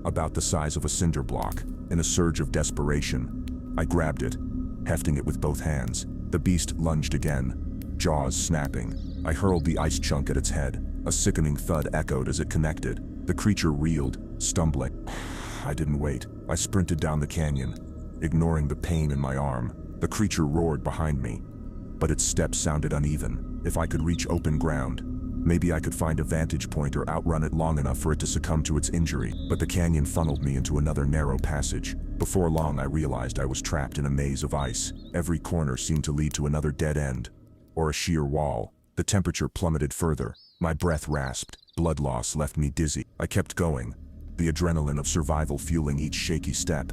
about the size of a cinder block. In a surge of desperation, I grabbed it, hefting it with both hands. The beast lunged again, jaws snapping. I hurled the ice chunk at its head. A sickening thud echoed as it connected. The creature reeled, stumbling. I didn't wait. I sprinted down the canyon, ignoring the pain in my arm. The creature roared behind me, but its steps sounded uneven. If I could reach open ground, maybe I could find a vantage point or outrun it long enough for it to succumb to its injury. But the canyon funneled me into another narrow passage. Before long, I realized I was trapped in a maze of ice. Every corner seemed to lead to another dead end, or a sheer wall. The temperature plummeted further. My breath rasped. Blood loss left me dizzy. I kept going, the adrenaline of survival fueling each shaky step.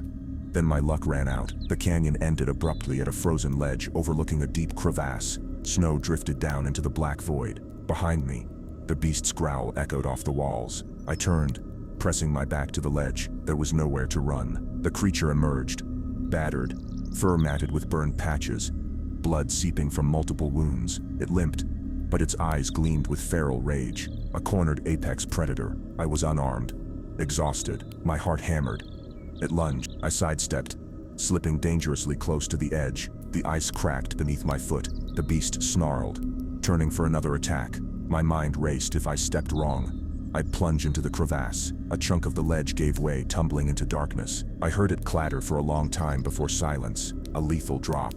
Then my luck ran out. The canyon ended abruptly at a frozen ledge overlooking a deep crevasse. Snow drifted down into the black void. Behind me, the beast's growl echoed off the walls. I turned, pressing my back to the ledge. There was nowhere to run. The creature emerged, battered, fur matted with burned patches, blood seeping from multiple wounds. It limped, but its eyes gleamed with feral rage. A cornered apex predator. I was unarmed, exhausted. My heart hammered. It lunged. I sidestepped, slipping dangerously close to the edge. The ice cracked beneath my foot. The beast snarled, turning for another attack. My mind raced. If I stepped wrong, I'd plunge into the crevasse. A chunk of the ledge gave way, tumbling into darkness. I heard it clatter for a long time before silence. A lethal drop.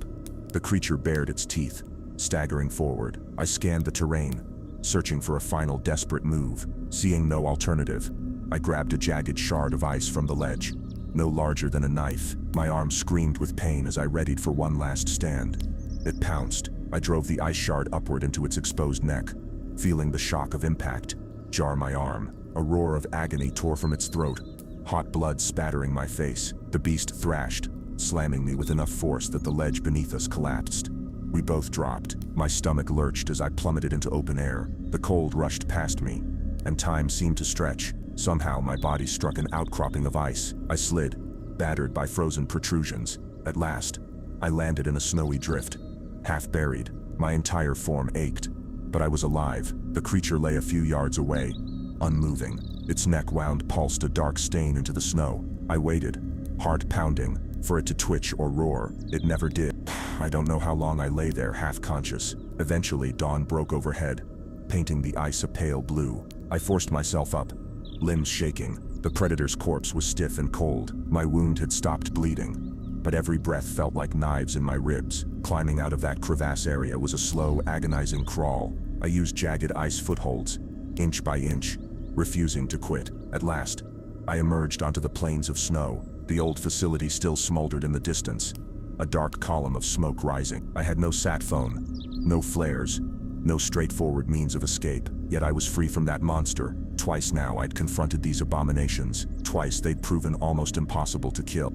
The creature bared its teeth, staggering forward. I scanned the terrain, searching for a final desperate move. Seeing no alternative, I grabbed a jagged shard of ice from the ledge, no larger than a knife. My arm screamed with pain as I readied for one last stand. It pounced. I drove the ice shard upward into its exposed neck, feeling the shock of impact jar my arm. A roar of agony tore from its throat, hot blood spattering my face. The beast thrashed, slamming me with enough force that the ledge beneath us collapsed. We both dropped. My stomach lurched as I plummeted into open air. The cold rushed past me, and time seemed to stretch. Somehow my body struck an outcropping of ice. I slid, battered by frozen protrusions. At last, I landed in a snowy drift, half buried. My entire form ached, but I was alive. The creature lay a few yards away, unmoving. Its neck wound pulsed a dark stain into the snow. I waited, heart pounding, for it to twitch or roar. It never did. I don't know how long I lay there, half conscious. Eventually, dawn broke overhead, painting the ice a pale blue. I forced myself up, limbs shaking. The predator's corpse was stiff and cold. My wound had stopped bleeding, but every breath felt like knives in my ribs. Climbing out of that crevasse area was a slow, agonizing crawl. I used jagged ice footholds, inch by inch, refusing to quit. At last, I emerged onto the plains of snow. The old facility still smoldered in the distance, a dark column of smoke rising. I had no sat phone, no flares, no straightforward means of escape. Yet I was free from that monster. Twice now I'd confronted these abominations. Twice they'd proven almost impossible to kill.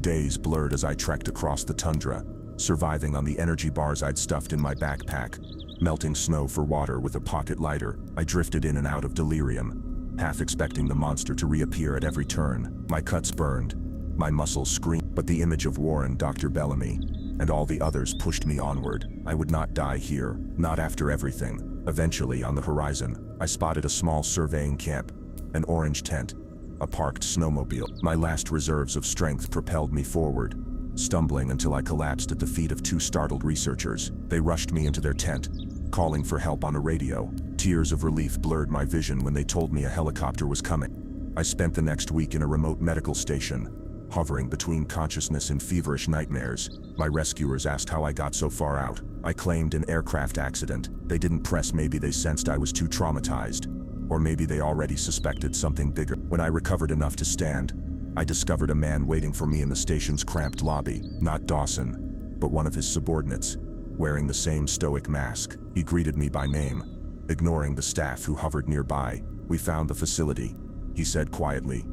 Days blurred as I trekked across the tundra, surviving on the energy bars I'd stuffed in my backpack. Melting snow for water with a pocket lighter, I drifted in and out of delirium, half expecting the monster to reappear at every turn. My cuts burned, my muscles screamed, but the image of Warren, Dr. Bellamy, and all the others pushed me onward. I would not die here, not after everything. Eventually, on the horizon, I spotted a small surveying camp, an orange tent, a parked snowmobile. My last reserves of strength propelled me forward, stumbling until I collapsed at the feet of two startled researchers. They rushed me into their tent, calling for help on a radio. Tears of relief blurred my vision when they told me a helicopter was coming. I spent the next week in a remote medical station, hovering between consciousness and feverish nightmares. My rescuers asked how I got so far out. I claimed an aircraft accident. They didn't press. Maybe they sensed I was too traumatized, or maybe they already suspected something bigger. When I recovered enough to stand, I discovered a man waiting for me in the station's cramped lobby. Not Dawson, but one of his subordinates, wearing the same stoic mask. He greeted me by name, ignoring the staff who hovered nearby. "We found the facility," he said quietly.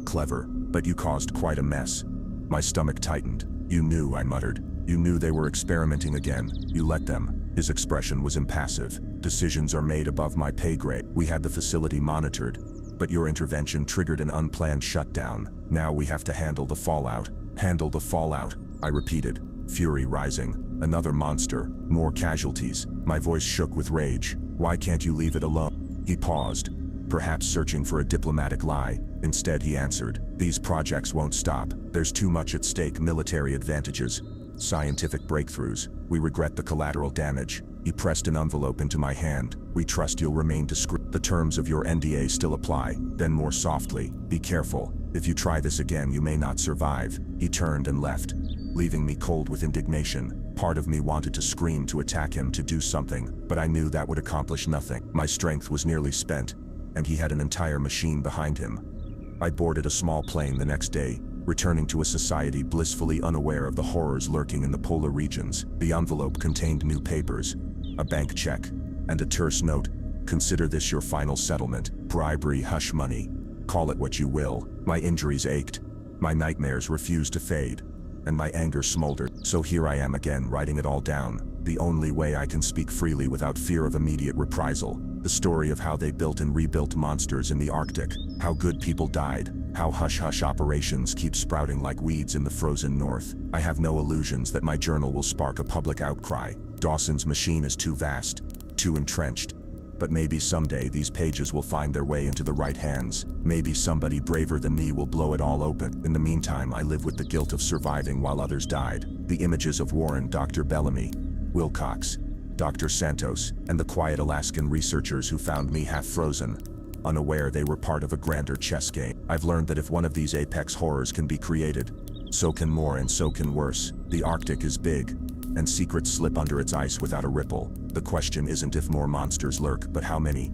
Clever, but you caused quite a mess." My stomach tightened. "You knew," I muttered. "You knew they were experimenting again. You let them." His expression was impassive. "Decisions are made above my pay grade. We had the facility monitored, but your intervention triggered an unplanned shutdown. Now we have to handle the fallout." "Handle the fallout," I repeated, fury rising. Another monster, more casualties. My voice shook with rage. Why can't you leave it alone? He paused, perhaps searching for a diplomatic lie. Instead he answered, these projects won't stop. There's too much at stake: military advantages, scientific breakthroughs. We regret the collateral damage. He pressed an envelope into my hand. We trust you'll remain discreet. The terms of your NDA still apply. Then more softly, be careful. If you try this again, you may not survive. He turned and left, leaving me cold with indignation. Part of me wanted to scream, to attack him, to do something, but I knew that would accomplish nothing. My strength was nearly spent, and he had an entire machine behind him. I boarded a small plane the next day, returning to a society blissfully unaware of the horrors lurking in the polar regions. The envelope contained new papers, a bank check, and a terse note. Consider this your final settlement. Bribery, hush money. Call it what you will. My injuries ached. My nightmares refused to fade, and my anger smoldered. So here I am again, writing it all down. The only way I can speak freely without fear of immediate reprisal. The story of how they built and rebuilt monsters in the Arctic. How good people died. How hush-hush operations keep sprouting like weeds in the frozen north. I have no illusions that my journal will spark a public outcry. Dawson's machine is too vast, too entrenched. But maybe someday these pages will find their way into the right hands. Maybe somebody braver than me will blow it all open. In the meantime, I live with the guilt of surviving while others died. The images of Warren, Dr. Bellamy, Wilcox, Dr. Santos, and the quiet Alaskan researchers who found me half frozen, unaware they were part of a grander chess game. I've learned that if one of these apex horrors can be created, so can more, and so can worse. The Arctic is big, and secrets slip under its ice without a ripple. The question isn't if more monsters lurk, but how many.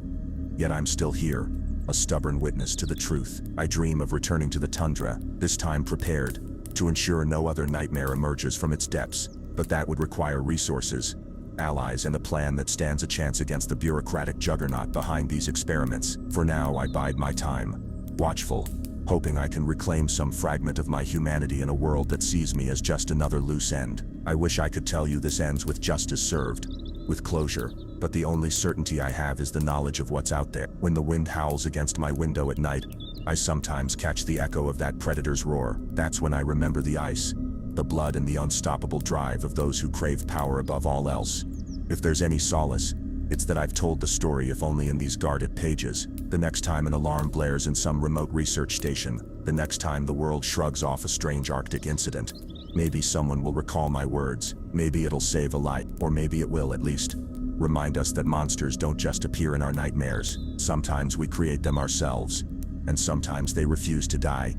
Yet I'm still here, a stubborn witness to the truth. I dream of returning to the tundra, this time prepared, to ensure no other nightmare emerges from its depths. But that would require resources, allies, and a plan that stands a chance against the bureaucratic juggernaut behind these experiments. For now, I bide my time, watchful, hoping I can reclaim some fragment of my humanity in a world that sees me as just another loose end. I wish I could tell you this ends with justice served, with closure, but the only certainty I have is the knowledge of what's out there. When the wind howls against my window at night, I sometimes catch the echo of that predator's roar. That's when I remember the ice, the blood, and the unstoppable drive of those who crave power above all else. If there's any solace, it's that I've told the story, if only in these guarded pages. The next time an alarm blares in some remote research station, the next time the world shrugs off a strange Arctic incident, maybe someone will recall my words. Maybe it'll save a life, or maybe it will at least remind us that monsters don't just appear in our nightmares. Sometimes we create them ourselves, and sometimes they refuse to die.